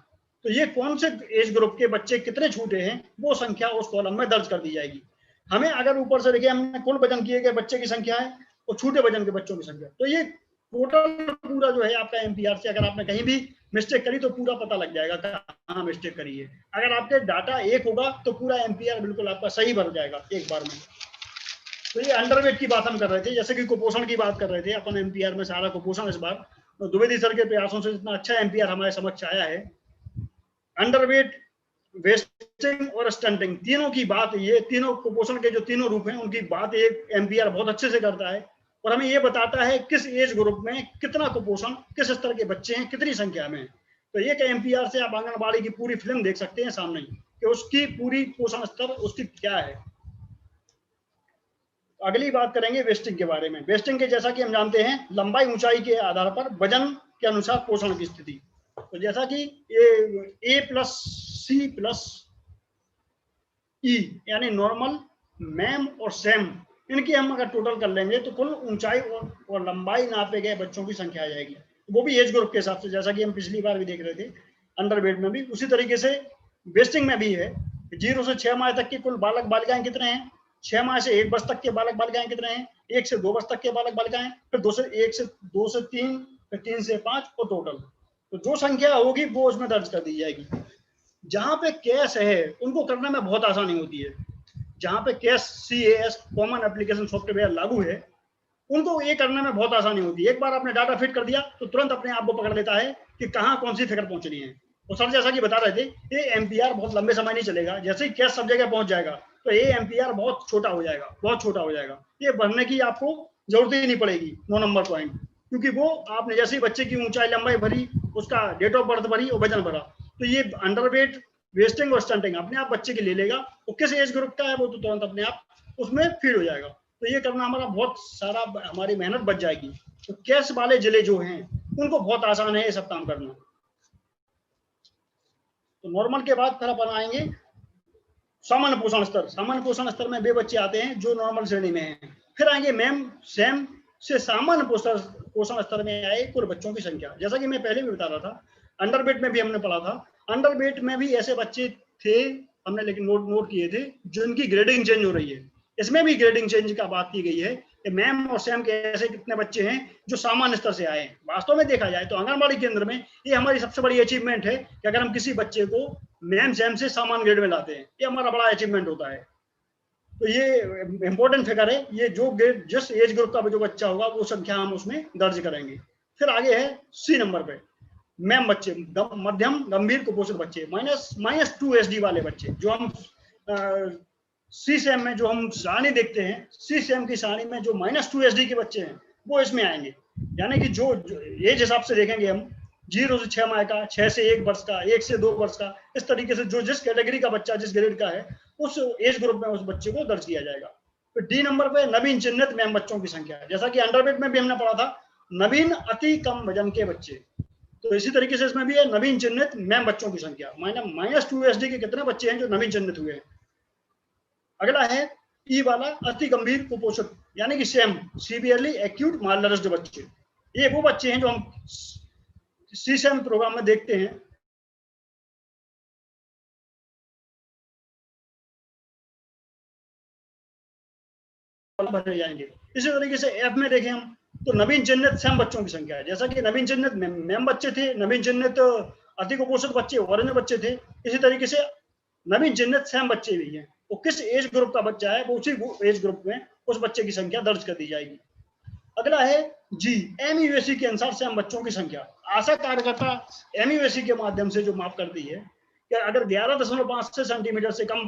तो ये कौन से एज ग्रुप के बच्चे कितने छूटे हैं वो संख्या उस कॉलम में दर्ज कर दी जाएगी। हमें अगर ऊपर से देखिए हमने कुल वजन किए गए बच्चे की संख्या है और छोटे वजन के बच्चों की संख्या, तो ये टोटल पूरा जो है आपका एमपीआर से अगर आपने कहीं भी मिस्टेक करी तो पूरा पता लग जाएगा कहाँ मिस्टेक करी है। अगर आपके डाटा एक होगा तो पूरा एमपीआर बिल्कुल आपका सही भर जाएगा एक बार में। तो ये अंडरवेट की बात हम कर रहे थे, जैसे कि कुपोषण की बात कर रहे थे अपन एमपीआर में सारा कुपोषण इस बार तो द्विवेदी सर के प्रयासों से इतना अच्छा एमपीआर हमारे समक्ष आया है। अंडरवेट, वेस्टिंग और स्टंटिंग तीनों की बात, ये तीनों कुपोषण के जो तीनों रूप हैं उनकी बात एक एमपीआर बहुत अच्छे से करता है और हमें ये बताता है किस एज ग्रुप में कितना कुपोषण, किस स्तर के बच्चे हैं, कितनी संख्या में। तो ये एमपीआर से आप आंगनबाड़ी की पूरी फिल्म देख सकते हैं सामने कि उसकी पूरी पोषण स्तर उसकी क्या है। अगली बात करेंगे वेस्टिंग के बारे में। वेस्टिंग के जैसा कि हम जानते हैं लंबाई ऊंचाई के आधार पर वजन के अनुसार पोषण की स्थिति। तो जैसा कि ए प्लस सी प्लस ई यानी नॉर्मल, मैम और सैम, इनकी हम अगर टोटल कर लेंगे तो कुल ऊंचाई और लंबाई नापे गए बच्चों की संख्या आ जाएगी, वो भी एज ग्रुप के हिसाब से, जैसा कि हम पिछली बार भी देख रहे थे अंडरवेट में भी। उसी तरीके से वेस्टिंग में भी है, 0 से 6 माह तक के कुल बालक बालिकाएं कितने हैं, 6 माह से 1 वर्ष तक के बालक बालिकाएं कितने हैं, 1 से 2 वर्ष तक के बालक बालिकाएं, फिर 2 से 3, फिर 3 से 5 और टोटल। तो जो संख्या होगी वो उसमें दर्ज कर दी जाएगी। जहां पे कैश है उनको करने में बहुत आसानी होती है। जहां पे cash CAS common application software लागू है उनको ये करने में बहुत आसानी होती है। एक बार आपने डाटा फिट कर दिया तो तुरंत अपने आप को पकड़ लेता है कि कहाँ कौन सी फिगर पहुंचनी है। तो सर जैसा कि बता रहे थे ये एमपीआर बहुत लंबे समय नहीं चलेगा, जैसे ही कैश सब जगह पहुंच जाएगा तो ये एमपीआर बहुत छोटा हो जाएगा, बहुत छोटा हो जाएगा। ये भरने की आपको जरूरत ही नहीं पड़ेगी 9 नंबर पॉइंट, क्योंकि वो आपने जैसे ही बच्चे की ऊंचाई लंबाई भरी, उसका डेट ऑफ बर्थ भरी और वजन भरा, तो ये अंडरवेट, वेस्टिंग और स्टंटिंग अपने आप बच्चे के ले लेगा। वो किस एज ग्रुप का है वो तो तुरंत अपने आप उसमें फीड हो जाएगा। तो ये करना हमारा बहुत सारा हमारी मेहनत बच जाएगी। तो कैश वाले जिले जो हैं उनको बहुत आसान है ये सब काम करना। तो नॉर्मल के बाद फिर अपन आएंगे सामान्य पोषण स्तर। सामान्य पोषण स्तर में वे बच्चे आते हैं जो नॉर्मल श्रेणी में हैं। फिर आएंगे मैम सैम से सामान्य पोषण स्तर में आए कुल बच्चों की संख्या। जैसा कि मैं पहले भी बता रहा था, अंडरवेट में भी हमने पढ़ा था, अंडरवेट में भी ऐसे बच्चे थे हमने लेकिन नोट किए थे जिनकी ग्रेडिंग चेंज हो रही है। इसमें भी ग्रेडिंग चेंज का बात की गई है कि मैम और सैम के ऐसे कितने बच्चे हैं जो सामान्य स्तर से आए हैं। वास्तव में देखा जाए तो आंगनबाड़ी केंद्र में ये हमारी सबसे बड़ी अचीवमेंट है कि अगर हम किसी बच्चे को मैम सैम से सामान्य ग्रेड में लाते हैं, ये हमारा बड़ा अचीवमेंट होता है। तो ये इंपॉर्टेंट फिगर है। ये जो ग्रेड जिस एज ग्रुप का जो बच्चा होगा वो संख्या हम उसमें दर्ज करेंगे। फिर आगे है C नंबर पे मैम बच्चे, मध्यम गंभीर कुपोषित बच्चे, -2 SD वाले बच्चे, जो हम C सैम में जो हम सारणी देखते हैं, C सैम की सारणी में जो -2 SD के बच्चे हैं वो इसमें आएंगे। यानी कि जो एज हिसाब से देखेंगे हम 0 से 6 माह का, 6 से 1 वर्ष का, 1 से 2 वर्ष का, इस तरीके से जो जिस कैटेगरी का बच्चा जिस ग्रेड का है उस एज ग्रुप में उस बच्चे को दर्ज किया जाएगा। फिर D नंबर पे नवीन चिन्हित मैम बच्चों की संख्या है। जैसा कि अंडरवेट में भी हमने पढ़ा था नवीन अति कम वजन के बच्चे, तो इसी तरीके से इसमें भी है नवीन चिन्हित मैम बच्चों की संख्या। -2 SD के कितने बच्चे हैं जो नवीन चिन्हित हुए हैं। अगला है ई वाला अति गंभीर कुपोषित, यानी कि सैम, सीवियरली एक्यूट मालनरिश्ड बच्चे। ये वो बच्चे हैं जो हम C सैम प्रोग्राम में देखते हैं। भरे जाएंगे। इसी तरीके से F में देखें हम तो नवीन चिन्हित सैम बच्चों की संख्या है। जैसा कि नवीन चिन्हित मैम बच्चे थे, नवीन चिन्हित अति कुपोषित बच्चे ऑरेंज बच्चे थे, इसी तरीके से नवीन चिन्हित सैम बच्चे भी हैं। वो किस एज ग्रुप का बच्चा है वो उसी एज ग्रुप में उस बच्चे की संख्या दर्ज कर दी जाएगी। अगला है G MUAC के अनुसार सैम बच्चों की संख्या। आशा कार्यकर्ता MUAC के माध्यम से जो माप करती है कि अगर 11.5 सेंटीमीटर से कम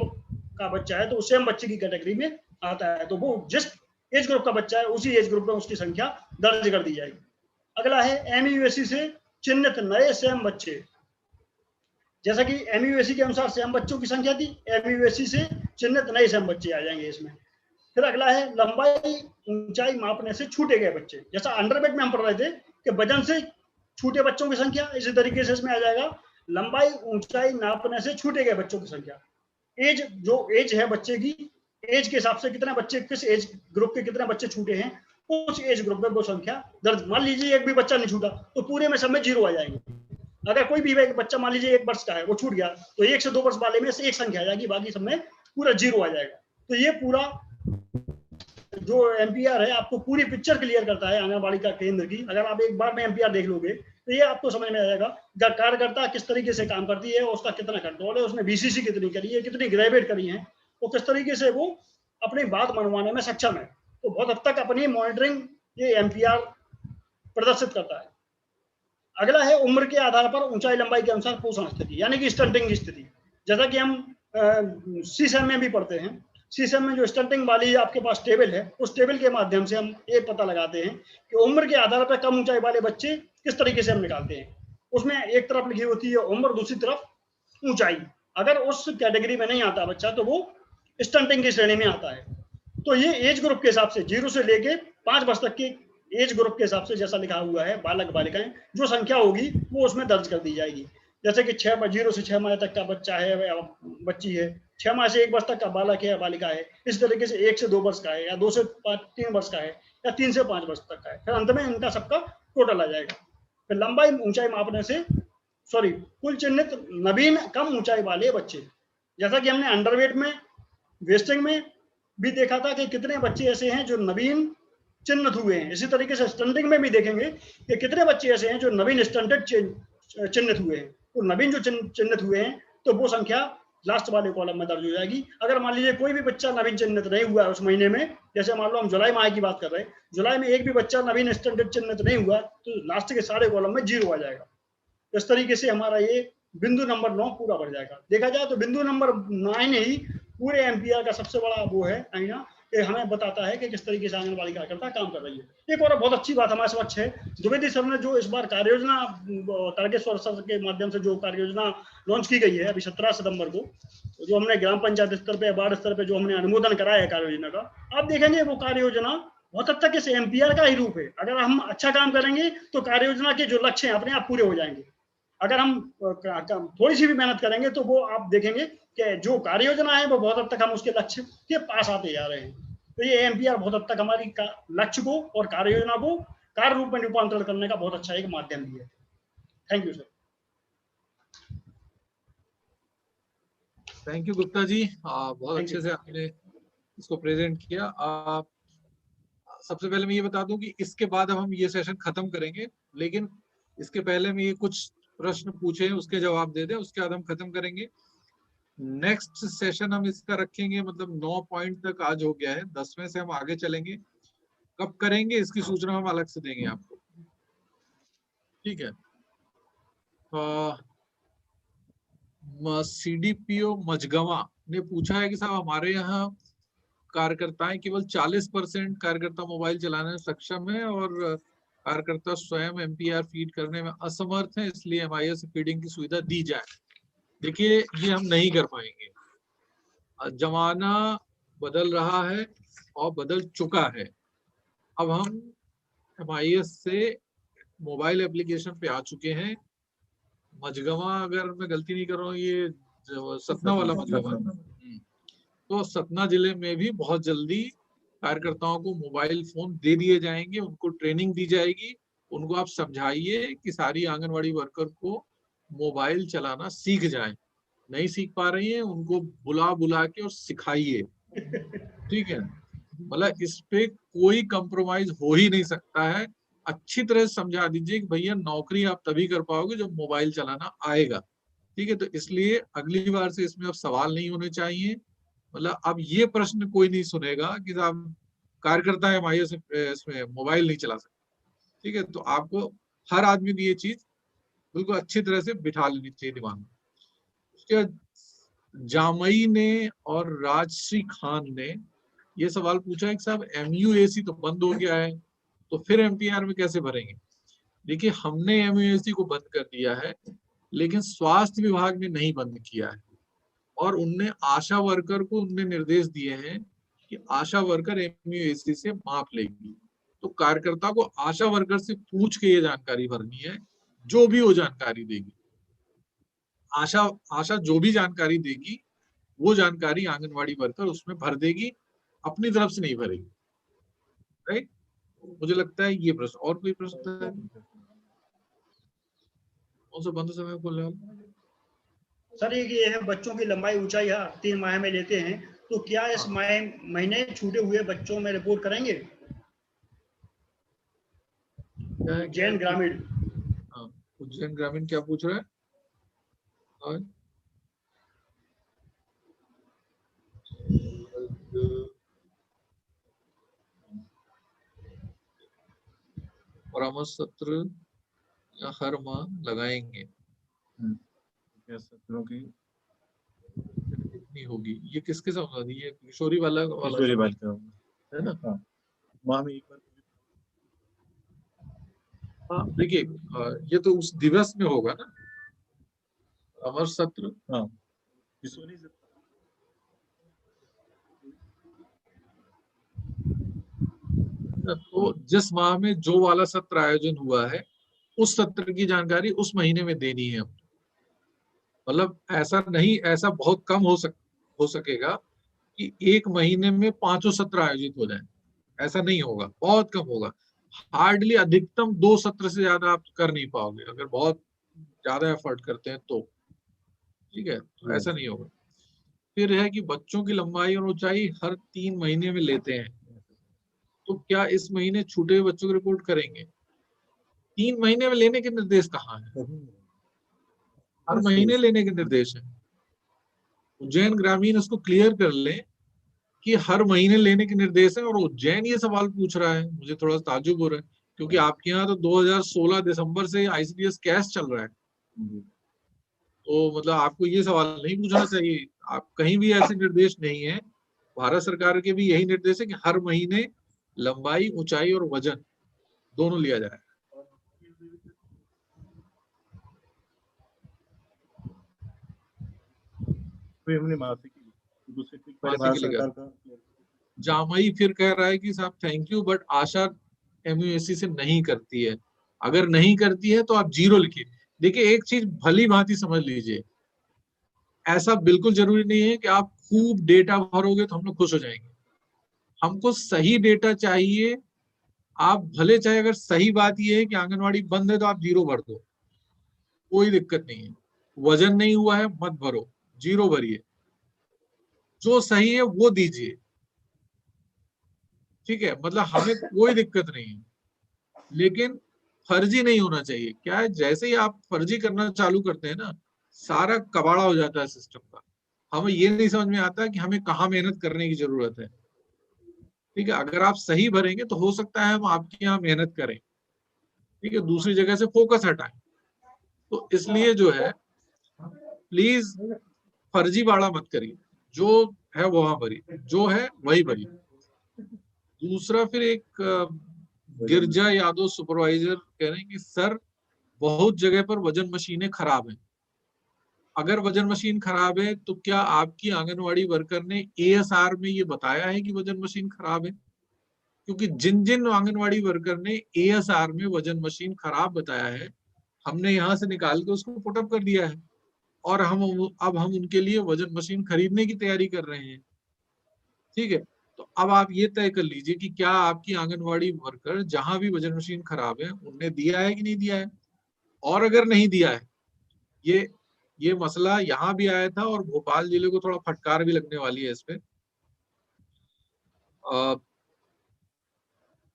का बच्चा है तो सैम बच्चे की कैटेगरी में आता है, तो वो जिस एज ग्रुप का बच्चा है उसी एज ग्रुप में उसकी संख्या दर्ज कर दी जाएगी। अगला है MUAC से चिन्हित नए सैम बच्चे। जैसा कि MUAC के अनुसार सैम बच्चों की संख्या थी, MUAC से चिन्हित नए सैम बच्चे आ जाएंगे इसमें। फिर अगला है लंबाई ऊंचाई मापने से छूटे गए बच्चे। जैसा अंडरवेट में हम पढ़ रहे थे कि वजन से छूटे बच्चों की संख्या, इसी तरीके से इसमें आ जाएगा लंबाई ऊंचाई नापने से छूटे गए बच्चों की संख्या। एज, जो एज है बच्चे की, एज के हिसाब से कितने बच्चे किस एज ग्रुप के कितने बच्चे छूटे हैं उस एज ग्रुप में वो संख्या दर्ज। मान लीजिए एक भी बच्चा नहीं छूटा तो पूरे में सब में 0 आ जाएंगे। अगर कोई भी बच्चा मान लीजिए 1 वर्ष का है वो छूट गया तो 1 से 2 वर्ष वाले में से एक संख्या आ जाएगी, बाकी सब में पूरा 0 आ जाएगा। तो ये पूरा जो एमपीआर है आपको पूरी पिक्चर क्लियर करता है आंगनबाड़ी का केंद्र की। अगर आप एक बार में एमपीआर देख लोगे तो ये आपको समझ में आ जाएगा कार्यकर्ता किस तरीके से काम करती है, उसका कितना कंट्रोल है, उसने बीसीसी कितनी करी है, कितनी ग्रेजुएट करी है, वो किस तरीके से वो अपनी बात मनवाने में सक्षम है। तो बहुत हद तक अपनी मॉनिटरिंग ये एमपीआर प्रदर्शित करता है। अगला है उम्र के आधार पर ऊंचाई लंबाई के अनुसार पोषण स्थिति, यानी कि स्टंटिंग की स्थिति। जैसा कि हम सीसम में भी पढ़ते हैं, सीसम में जो स्टंटिंग वाली आपके पास टेबल है, उस टेबल के माध्यम से हम ये पता लगाते हैं कि उम्र के आधार पर कम ऊंचाई वाले बच्चे किस तरीके से हम निकालते हैं। उसमें एक तरफ लिखी होती है उम्र, दूसरी तरफ ऊंचाई। अगर उस कैटेगरी में नहीं आता बच्चा तो वो स्टंटिंग की श्रेणी में आता है। तो ये एज ग्रुप के हिसाब से 0 से लेके 5 वर्ष तक के एज ग्रुप के हिसाब से जैसा लिखा हुआ है बालक बालिकाएं, जो संख्या होगी वो उसमें दर्ज कर दी जाएगी। जैसे कि 0 से 6 माह तक का बच्चा है या बच्ची है, 6 माह से 1 वर्ष तक का बालक है या बालिका है, इस तरीके से 1 से 2 वर्ष का है, या 2 से 3 वर्ष का है, या 3 से 5 वर्ष तक का है। फिर अंत में इनका सबका टोटल आ जाएगा। फिर लंबाई ऊंचाई मापने से कुल चिन्हित नवीन कम ऊंचाई वाले बच्चे, जैसा कि हमने अंडरवेट में, वेस्टिंग में भी देखा था कि कितने बच्चे ऐसे हैं जो नवीन चिन्हित हुए हैं। इसी तरीके से स्टंटिंग में भी देखेंगे कि कितने बच्चे ऐसे हैं जो नवीन स्टंटेड चिन्हित हुए हैं। तो नवीन जो चिन्हित हुए हैं तो वो संख्या लास्ट वाले कॉलम में दर्ज हो जाएगी। अगर मान लीजिए कोई भी बच्चा नवीन चिन्हित नहीं हुआ है उस महीने में, जैसे मान लो हम जुलाई माह की बात कर रहे हैं, जुलाई में एक भी बच्चा नवीन स्टंटेड चिन्हित नहीं हुआ तो लास्ट के सारे कॉलम में 0 आ जाएगा। इस तरीके से हमारा ये बिंदु नंबर 9 पूरा बढ़ जाएगा। देखा जाए तो बिंदु नंबर 9 ही पूरे एमपीआर का सबसे बड़ा वो है आईना, कि हमें बताता है कि किस तरीके से आंगनबाड़ी कार्यकर्ता काम कर रही है। एक और बहुत अच्छी बात हमारे समक्ष है, द्विवेदी सर ने जो इस बार कार्ययोजना तारकेश्वर सर के माध्यम से जो कार्ययोजना लॉन्च की गई है अभी 17 सितंबर को, जो हमने ग्राम पंचायत स्तर पे, वार्ड स्तर पे जो हमने अनुमोदन कराया है कार्ययोजना का, आप देखेंगे वो कार्ययोजना बहुत हद तक इस एमपीआर का ही रूप है। अगर हम अच्छा काम करेंगे तो कार्ययोजना के जो लक्ष्य हैं अपने आप पूरे हो जाएंगे। अगर हम थोड़ी सी भी मेहनत करेंगे तो वो आप देखेंगे कि जो कार्य योजना है वो बहुत हद तक हम उसके लक्ष्य के पास आते जा रहे हैं। तो ये एमपीआर बहुत हद तक हमारी लक्ष्य को और कार्य योजना को कार्य रूप में रूपांतरण करने का बहुत अच्छा एक माध्यम भी है। Thank you sir. Thank you Gupta ji, बहुत अच्छे से आपने इसको प्रेजेंट किया। सबसे पहले मैं ये बता दूं कि इसके बाद अब हम ये सेशन खत्म करेंगे, लेकिन इसके पहले मैं ये कुछ प्रश्न पूछे उसके जवाब दे दें, उसके बाद हम खत्म करेंगे। नेक्स्ट सेशन हम इसका रखेंगे, मतलब 9 पॉइंट तक आज हो गया है, 10वें से हम आगे चलेंगे। कब करेंगे इसकी सूचना हम अलग से देंगे आपको, ठीक है। सीडीपीओ मझगवा ने पूछा है कि साहब हमारे यहाँ कार्यकर्ताएं केवल 40% कार्यकर्ता मोबाइल चलाने में सक्षम है और कार्यकर्ता स्वयं एमपीआर फीड करने में असमर्थ है, इसलिए एमआईएस फीडिंग की सुविधा दी जाए। देखिए ये हम नहीं कर पाएंगे, जमाना बदल रहा है और बदल चुका है। अब हम एमआईएस से मोबाइल एप्लीकेशन पे आ चुके हैं। मझगवा, अगर मैं गलती नहीं कर रहा हूँ, ये सतना वाला मझगवा, तो सतना जिले में भी बहुत जल्दी कार्यकर्ताओं को मोबाइल फोन दे दिए जाएंगे, उनको ट्रेनिंग दी जाएगी। उनको आप समझाइए कि सारी आंगनवाड़ी वर्कर को मोबाइल चलाना सीख जाए, नहीं सीख पा रही है उनको बुला बुला के और सिखाइए, ठीक है। मतलब इस पे कोई कंप्रोमाइज हो ही नहीं सकता है। अच्छी तरह समझा दीजिए कि भैया नौकरी आप तभी कर पाओगे जब मोबाइल चलाना आएगा, ठीक है। तो इसलिए अगली बार से इसमें अब सवाल नहीं होने चाहिए। मतलब अब ये प्रश्न कोई नहीं सुनेगा कि साहब कार्यकर्ता एमआईएस इसमें मोबाइल नहीं चला सकते, ठीक है। तो आपको हर आदमी की ये चीज बिल्कुल अच्छी तरह से बिठा लेनी चाहिए दिमाग में। उसके जामई ने और राजश्री खान ने ये सवाल पूछा है कि साहब एमयूएसी तो बंद हो गया है, तो फिर एमपीआर में कैसे भरेंगे। देखिए हमने एमयूएसी को बंद कर दिया है, लेकिन स्वास्थ्य विभाग ने नहीं बंद किया है, और उनने आशा वर्कर को उनने निर्देश दिए हैं कि आशा वर्कर एमयूएसी से माप लेगी। तो कार्यकर्ता को आशा वर्कर से पूछ के ये जानकारी भरनी है, जो भी वो जानकारी देगी। आशा जो भी जानकारी देगी वो जानकारी आंगनवाड़ी वर्कर उसमें भर देगी, अपनी तरफ से नहीं भरेगी, राइट। मुझे लगता है ये प्रश्न। और कोई प्रश्न है? कौन सा बंद समय खोल रहे हैं सर? ये है बच्चों की लंबाई ऊंचाई 3 माह में लेते हैं तो क्या इस महीने छूटे हुए बच्चों में रिपोर्ट करेंगे? उज्जैन ग्रामीण। उज्जैन ग्रामीण क्या पूछ रहा है? और परामर्श सत्र या हर माह लगाएंगे? सत्रों की कितनी होगी? ये किसके साथ? ये किशोरी वाला किशोरी बालिका है ना? हाँ, माह में एक बार। हाँ देखिए, ये तो उस दिवस में होगा ना अमर सत्र। हाँ, किशोरी सत्र। तो जिस माह में जो वाला सत्र आयोजन हुआ है उस सत्र की जानकारी उस महीने में देनी है। मतलब ऐसा बहुत कम हो सकेगा कि एक महीने में 5 सत्र आयोजित हो जाए, ऐसा नहीं होगा, बहुत कम होगा। हार्डली अधिकतम 2 सत्र से ज्यादा आप कर नहीं पाओगे अगर बहुत ज्यादा एफर्ट करते हैं तो, ठीक है? तो ऐसा नहीं होगा। फिर है कि बच्चों की लंबाई और ऊंचाई हर 3 महीने में लेते हैं, तो क्या इस महीने छूटे हुए बच्चों की रिपोर्ट करेंगे? 3 महीने में लेने के निर्देश कहाँ है? हर महीने लेने के निर्देश है। उज्जैन ग्रामीण उसको क्लियर कर ले कि हर महीने लेने के निर्देश है। और उज्जैन ये सवाल पूछ रहा है, मुझे थोड़ा ताज्जुब हो रहा है, क्योंकि आपके यहाँ तो 2016 दिसंबर से ICDS कैश चल रहा है। तो मतलब आपको ये सवाल नहीं पूछना चाहिए। आप कहीं भी ऐसे निर्देश नहीं है, भारत सरकार के भी यही निर्देश है कि हर महीने लंबाई, ऊंचाई और वजन दोनों लिया जाए। जामई फिर कह रहा है कि साहब thank you, but Asha MUSC से नहीं करती है। अगर नहीं करती है तो आप 0 लिखिए। देखिए एक चीज भली भांति समझ लीजिए, ऐसा बिल्कुल जरूरी नहीं है कि आप खूब डेटा भरोगे तो हम लोग खुश हो जाएंगे। हमको सही डेटा चाहिए। आप भले चाहे, अगर सही बात यह है कि आंगनवाड़ी बंद है तो आप 0 भर दो, कोई दिक्कत नहीं है। वजन नहीं हुआ है मत भरो, 0 भरिए। जो सही है वो दीजिए, ठीक है? मतलब हमें कोई दिक्कत नहीं है, लेकिन फर्जी नहीं होना चाहिए। क्या है, जैसे ही आप फर्जी करना चालू करते हैं ना, सारा कबाड़ा हो जाता है सिस्टम का। हमें ये नहीं समझ में आता कि हमें कहाँ मेहनत करने की जरूरत है, ठीक है? अगर आप सही भरेंगे तो हो सकता है हम आपके यहाँ मेहनत करें, ठीक है? दूसरी जगह से फोकस हटाएं। तो इसलिए जो है, प्लीज फर्जीवाड़ा मत करिए, जो है वहां भरिए, जो है वही भरिए। दूसरा फिर एक गिरजा यादव सुपरवाइजर कह रहे हैं कि सर बहुत जगह पर वजन मशीनें खराब हैं। अगर वजन मशीन खराब है तो क्या आपकी आंगनवाड़ी वर्कर ने ASR में ये बताया है कि वजन मशीन खराब है? क्योंकि जिन जिन आंगनवाड़ी वर्कर ने ASR में वजन मशीन खराब बताया है, हमने यहाँ से निकाल के उसको पुटअप कर दिया है, और अब हम उनके लिए वजन मशीन खरीदने की तैयारी कर रहे हैं, ठीक है? तो अब आप ये तय कर लीजिए कि क्या आपकी आंगनवाड़ी वर्कर जहां भी वजन मशीन खराब है उनने दिया है कि नहीं दिया है। और अगर नहीं दिया है, ये मसला यहाँ भी आया था और भोपाल जिले को थोड़ा फटकार भी लगने वाली है इस पे।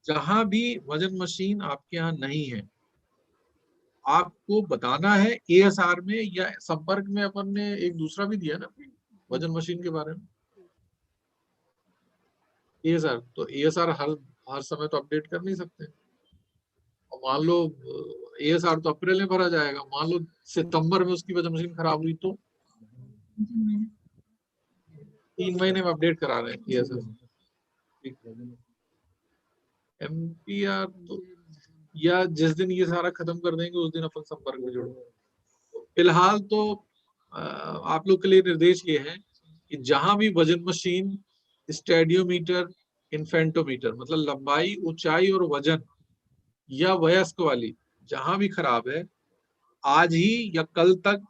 जहां भी वजन मशीन आपके यहाँ नहीं है, आपको बताना है ASR में, या संपर्क में अपन ने एक दूसरा भी दिया ना वजन मशीन के बारे में, ASR। तो ASR हर समय तो अपडेट कर नहीं सकते। और मान लो ASR तो अप्रैल में भरा जाएगा, मान लो सितंबर में उसकी वजन मशीन खराब हुई तो 3 महीने में अपडेट करा रहे हैं ASR। MPR तो या जिस दिन ये सारा खत्म कर देंगे उस दिन अपन संपर्क में जुड़ो। फिलहाल तो आप लोग के लिए निर्देश ये है कि जहां भी वजन मशीन, स्टेडियोमीटर, इन्फेंटोमीटर, मतलब लंबाई, ऊंचाई और वजन या वयस्क वाली जहां भी खराब है, आज ही या कल तक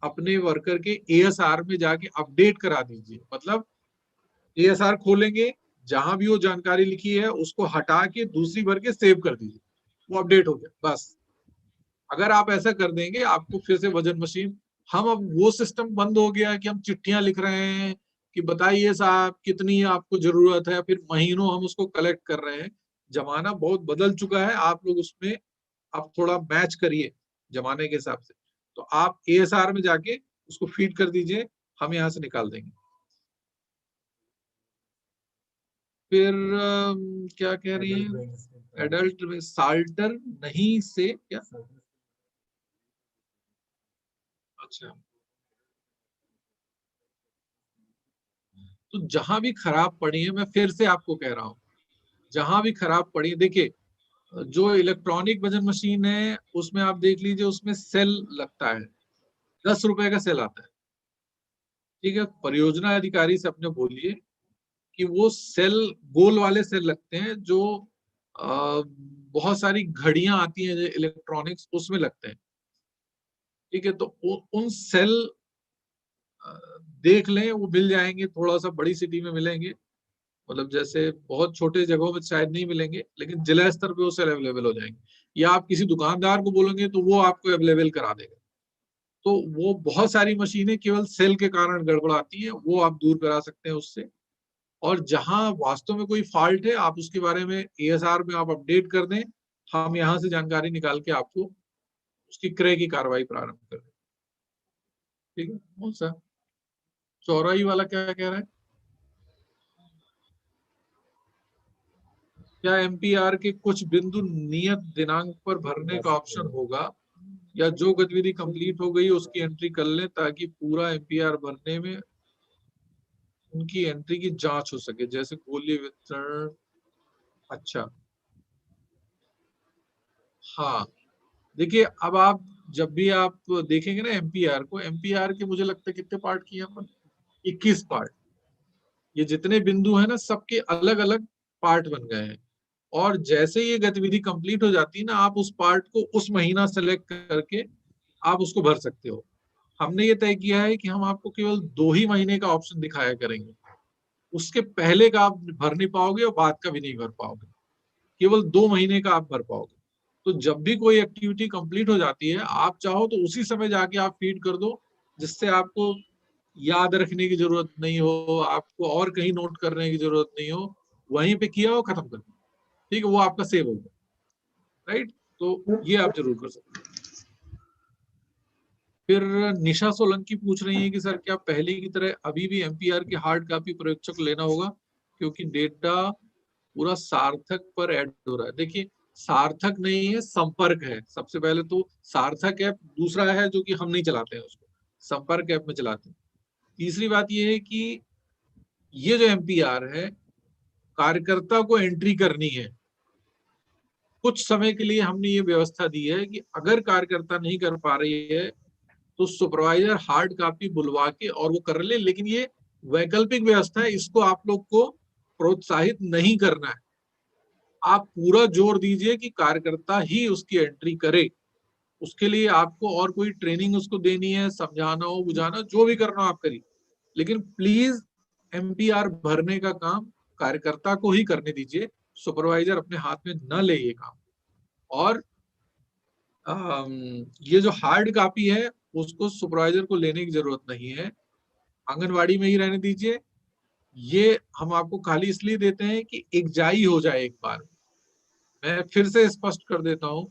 अपने वर्कर के ASR में जाके अपडेट करा दीजिए। मतलब ASR खोलेंगे, जहां भी वो जानकारी लिखी है उसको हटा के दूसरी भर के सेव कर दीजिए, वो अपडेट हो गया बस। अगर आप ऐसा कर देंगे, आपको फिर से वजन मशीन, हम अब वो सिस्टम बंद हो गया कि हम चिट्ठियां लिख रहे हैं कि बताइए साहब कितनी आपको जरूरत है, फिर महीनों हम उसको कलेक्ट कर रहे हैं। जमाना बहुत बदल चुका है, आप लोग उसमें आप थोड़ा मैच करिए जमाने के हिसाब से। तो आप ASR में जाके उसको फीड कर दीजिए, हम यहाँ से निकाल देंगे। फिर क्या कह रही है, एडल्ट में साल्टर नहीं से क्या, अच्छा तो जहां भी खराब पड़ी है, मैं फिर से आपको कह रहा हूं, जहां भी खराब पड़ी है, देखिए जो इलेक्ट्रॉनिक वजन मशीन है उसमें आप देख लीजिए, उसमें सेल लगता है, 10 रुपए का सेल आता है, ठीक है। परियोजना अधिकारी से अपने बोलिए कि वो सेल, गोल वाले सेल लगते हैं जो बहुत सारी घड़ियां आती हैं इलेक्ट्रॉनिक्स, उसमें लगते हैं, ठीक है। तो उन सेल देख लें, वो मिल जाएंगे, थोड़ा सा बड़ी सिटी में मिलेंगे, मतलब जैसे बहुत छोटे जगहों में शायद नहीं मिलेंगे, लेकिन जिला स्तर पे वो सेल अवेलेबल हो जाएंगे, या आप किसी दुकानदार को बोलेंगे तो वो आपको अवेलेबल करा देगा। तो वो बहुत सारी मशीनें केवल सेल के कारण गड़बड़ाती हैं, वो आप दूर करा सकते हैं उससे। और जहां वास्तव में कोई फॉल्ट है, आप उसके बारे में ASR में आप अपडेट कर दें, हम यहाँ से जानकारी निकाल के आपको उसकी क्रय की कार्रवाई प्रारंभ कर दें, ठीक है। कौन सा चौराही वाला क्या कह रहा है, क्या MPR के कुछ बिंदु नियत दिनांक पर भरने का ऑप्शन होगा, या जो गतिविधि कंप्लीट हो गई उसकी एंट्री कर लें ताकि पूरा MPR भरने में उनकी एंट्री की जांच हो सके, जैसे गोली वितरण। अच्छा हाँ, देखिए अब आप जब भी आप देखेंगे ना MPR के मुझे लगता है कितने पार्ट किए अपन, 21 पार्ट। ये जितने बिंदु है ना, सबके अलग अलग पार्ट बन गए हैं, और जैसे ये गतिविधि कंप्लीट हो जाती है ना, आप उस पार्ट को उस महीना सेलेक्ट करके आप उसको भर सकते हो। हमने ये तय किया है कि हम आपको केवल 2 ही महीने का ऑप्शन दिखाया करेंगे, उसके पहले का आप भर नहीं पाओगे और बाद का भी नहीं भर पाओगे, केवल 2 महीने का आप भर पाओगे। तो जब भी कोई एक्टिविटी कंप्लीट हो जाती है, आप चाहो तो उसी समय जाके आप फीड कर दो, जिससे आपको याद रखने की जरूरत नहीं हो, आपको और कहीं नोट करने की जरूरत नहीं हो, वहीं पे किया हो, खत्म कर दो, ठीक है, वो आपका सेव होगा, राइट। तो ये आप जरूर कर सकते हैं। फिर निशा सोलंकी पूछ रही है कि सर क्या पहले की तरह अभी भी MPR की हार्ड कॉपी पर्यवेक्षक लेना होगा, क्योंकि डेटा पूरा सार्थक पर ऐड हो रहा है। देखिए सार्थक नहीं है, संपर्क है। सबसे पहले तो सार्थक ऐप दूसरा है जो कि हम नहीं चलाते हैं, उसको संपर्क ऐप में चलाते हैं। तीसरी बात ये है कि ये जो MPR है, कार्यकर्ता को एंट्री करनी है। कुछ समय के लिए हमने ये व्यवस्था दी है कि अगर कार्यकर्ता नहीं कर पा रही है तो सुपरवाइजर हार्ड कॉपी बुलवा के और वो कर ले, लेकिन ये वैकल्पिक व्यवस्था है, इसको आप लोग को प्रोत्साहित नहीं करना है। आप पूरा जोर दीजिए कि कार्यकर्ता ही उसकी एंट्री करे, उसके लिए आपको और कोई ट्रेनिंग उसको देनी है, समझाना हो, बुझाना, जो भी करना हो आप करिए, लेकिन प्लीज MPR भरने का काम कार्यकर्ता को ही करने दीजिए, सुपरवाइजर अपने हाथ में न ले ये काम। और ये जो हार्ड कॉपी है उसको सुपरवाइजर को लेने की जरूरत नहीं है, आंगनवाड़ी में ही रहने दीजिए। ये हम आपको खाली इसलिए देते हैं कि एकजाई हो जाए एक बार। मैं फिर से स्पष्ट कर देता हूं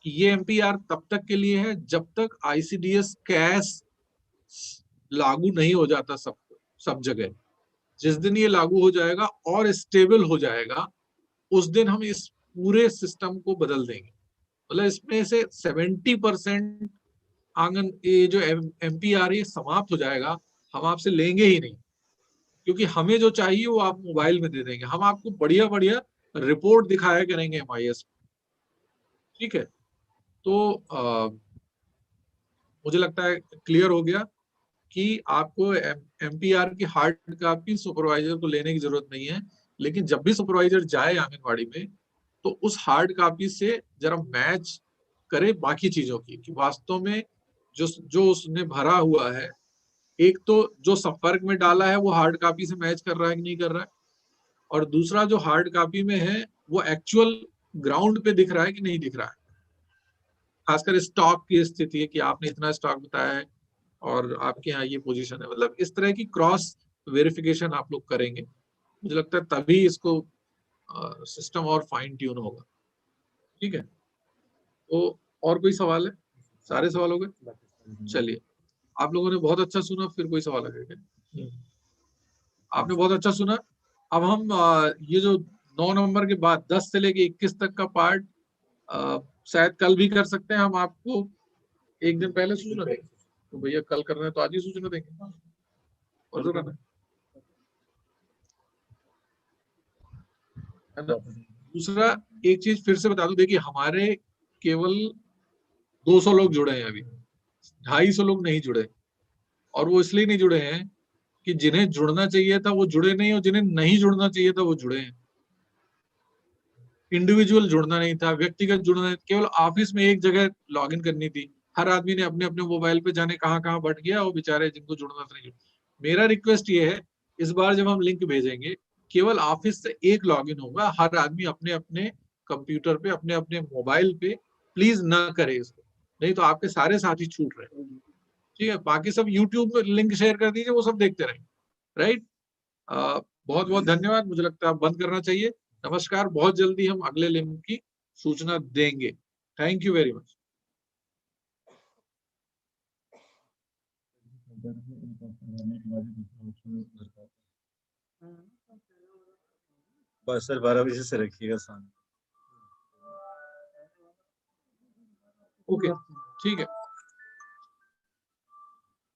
कि ये MPR तब तक के लिए है जब तक ICDS कैश लागू नहीं हो जाता सब जगह। जिस दिन ये लागू हो जाएगा और स्टेबल हो जाएगा, उस दिन हम इस पूरे सिस्टम को बदल देंगे। मतलब इसमें से 70% आंगन ये जो MPR ये समाप्त हो जाएगा, हम आपसे लेंगे ही नहीं, क्योंकि हमें जो चाहिए वो आप मोबाइल में दे देंगे। हम आपको बढ़िया बढ़िया रिपोर्ट दिखाया करेंगे MIS, ठीक है। तो मुझे लगता है क्लियर हो गया कि आपको MPR की हार्ड कॉपी सुपरवाइजर को लेने की जरूरत नहीं है, लेकिन जब भी सुपरवाइजर जाए आंगनवाड़ी में तो उस हार्ड कॉपी से जरा मैच करे बाकी चीजों की, कि वास्तव में जो उसने भरा हुआ है, एक तो जो संपर्क में डाला है वो हार्ड कॉपी से मैच कर रहा है कि नहीं कर रहा है, और दूसरा जो हार्ड कॉपी में है वो एक्चुअल ग्राउंड पे दिख रहा है कि नहीं दिख रहा है। खासकर स्टॉक की स्थिति है कि आपने इतना स्टॉक बताया है और आपके यहाँ ये पोजीशन है, मतलब इस तरह की क्रॉस वेरिफिकेशन आप लोग करेंगे, मुझे लगता है तभी इसको सिस्टम और फाइन ट्यून होगा। ठीक है, तो और कोई सवाल है? सारे सवाल हो गए? चलिए, आप लोगों ने बहुत अच्छा सुना। फिर कोई सवाल है क्या? आपने बहुत अच्छा सुना। अब हम ये जो 9 नवंबर के बाद 10 से लेके 21 तक का पार्ट शायद कल भी कर सकते हैं। हम आपको एक दिन पहले सूचना देंगे। तो भैया कल करना है तो आज ही सूचना देंगे, और जो करना है ना। दूसरा एक चीज फिर से बता दूं, देखिए हमारे केवल 200 लोग जुड़े हैं, अभी 250 लोग नहीं जुड़े, और वो इसलिए नहीं जुड़े हैं कि जिन्हें जुड़ना चाहिए था वो जुड़े नहीं, और जिन्हें नहीं जुड़ना चाहिए था वो जुड़े हैं। इंडिविजुअल जुड़ना नहीं था, व्यक्तिगत जुड़ना नहीं, केवल ऑफिस में एक जगह लॉगिन करनी थी। हर आदमी ने अपने अपने मोबाइल पे जाने कहाँ कहाँ बट गया, और बेचारे जिनको जुड़ना था नहीं जुड़े। मेरा रिक्वेस्ट ये है, इस बार जब हम लिंक भेजेंगे केवल ऑफिस से एक लॉगिन होगा, हर आदमी अपने अपने कंप्यूटर पे, अपने अपने मोबाइल पे प्लीज ना करे इसको, नहीं तो आपके सारे साथी छूट रहे हैं। ठीक है, बाकी सब यूट्यूब में लिंक शेयर कर दीजिए, वो सब देखते रहेंगे। राइट, बहुत बहुत धन्यवाद। मुझे लगता है बंद करना चाहिए। नमस्कार, बहुत जल्दी हम अगले लिंक की सूचना देंगे। Thank you very much. बस सर 12 बजे से रखिएगा सामने। ओके, ठीक है।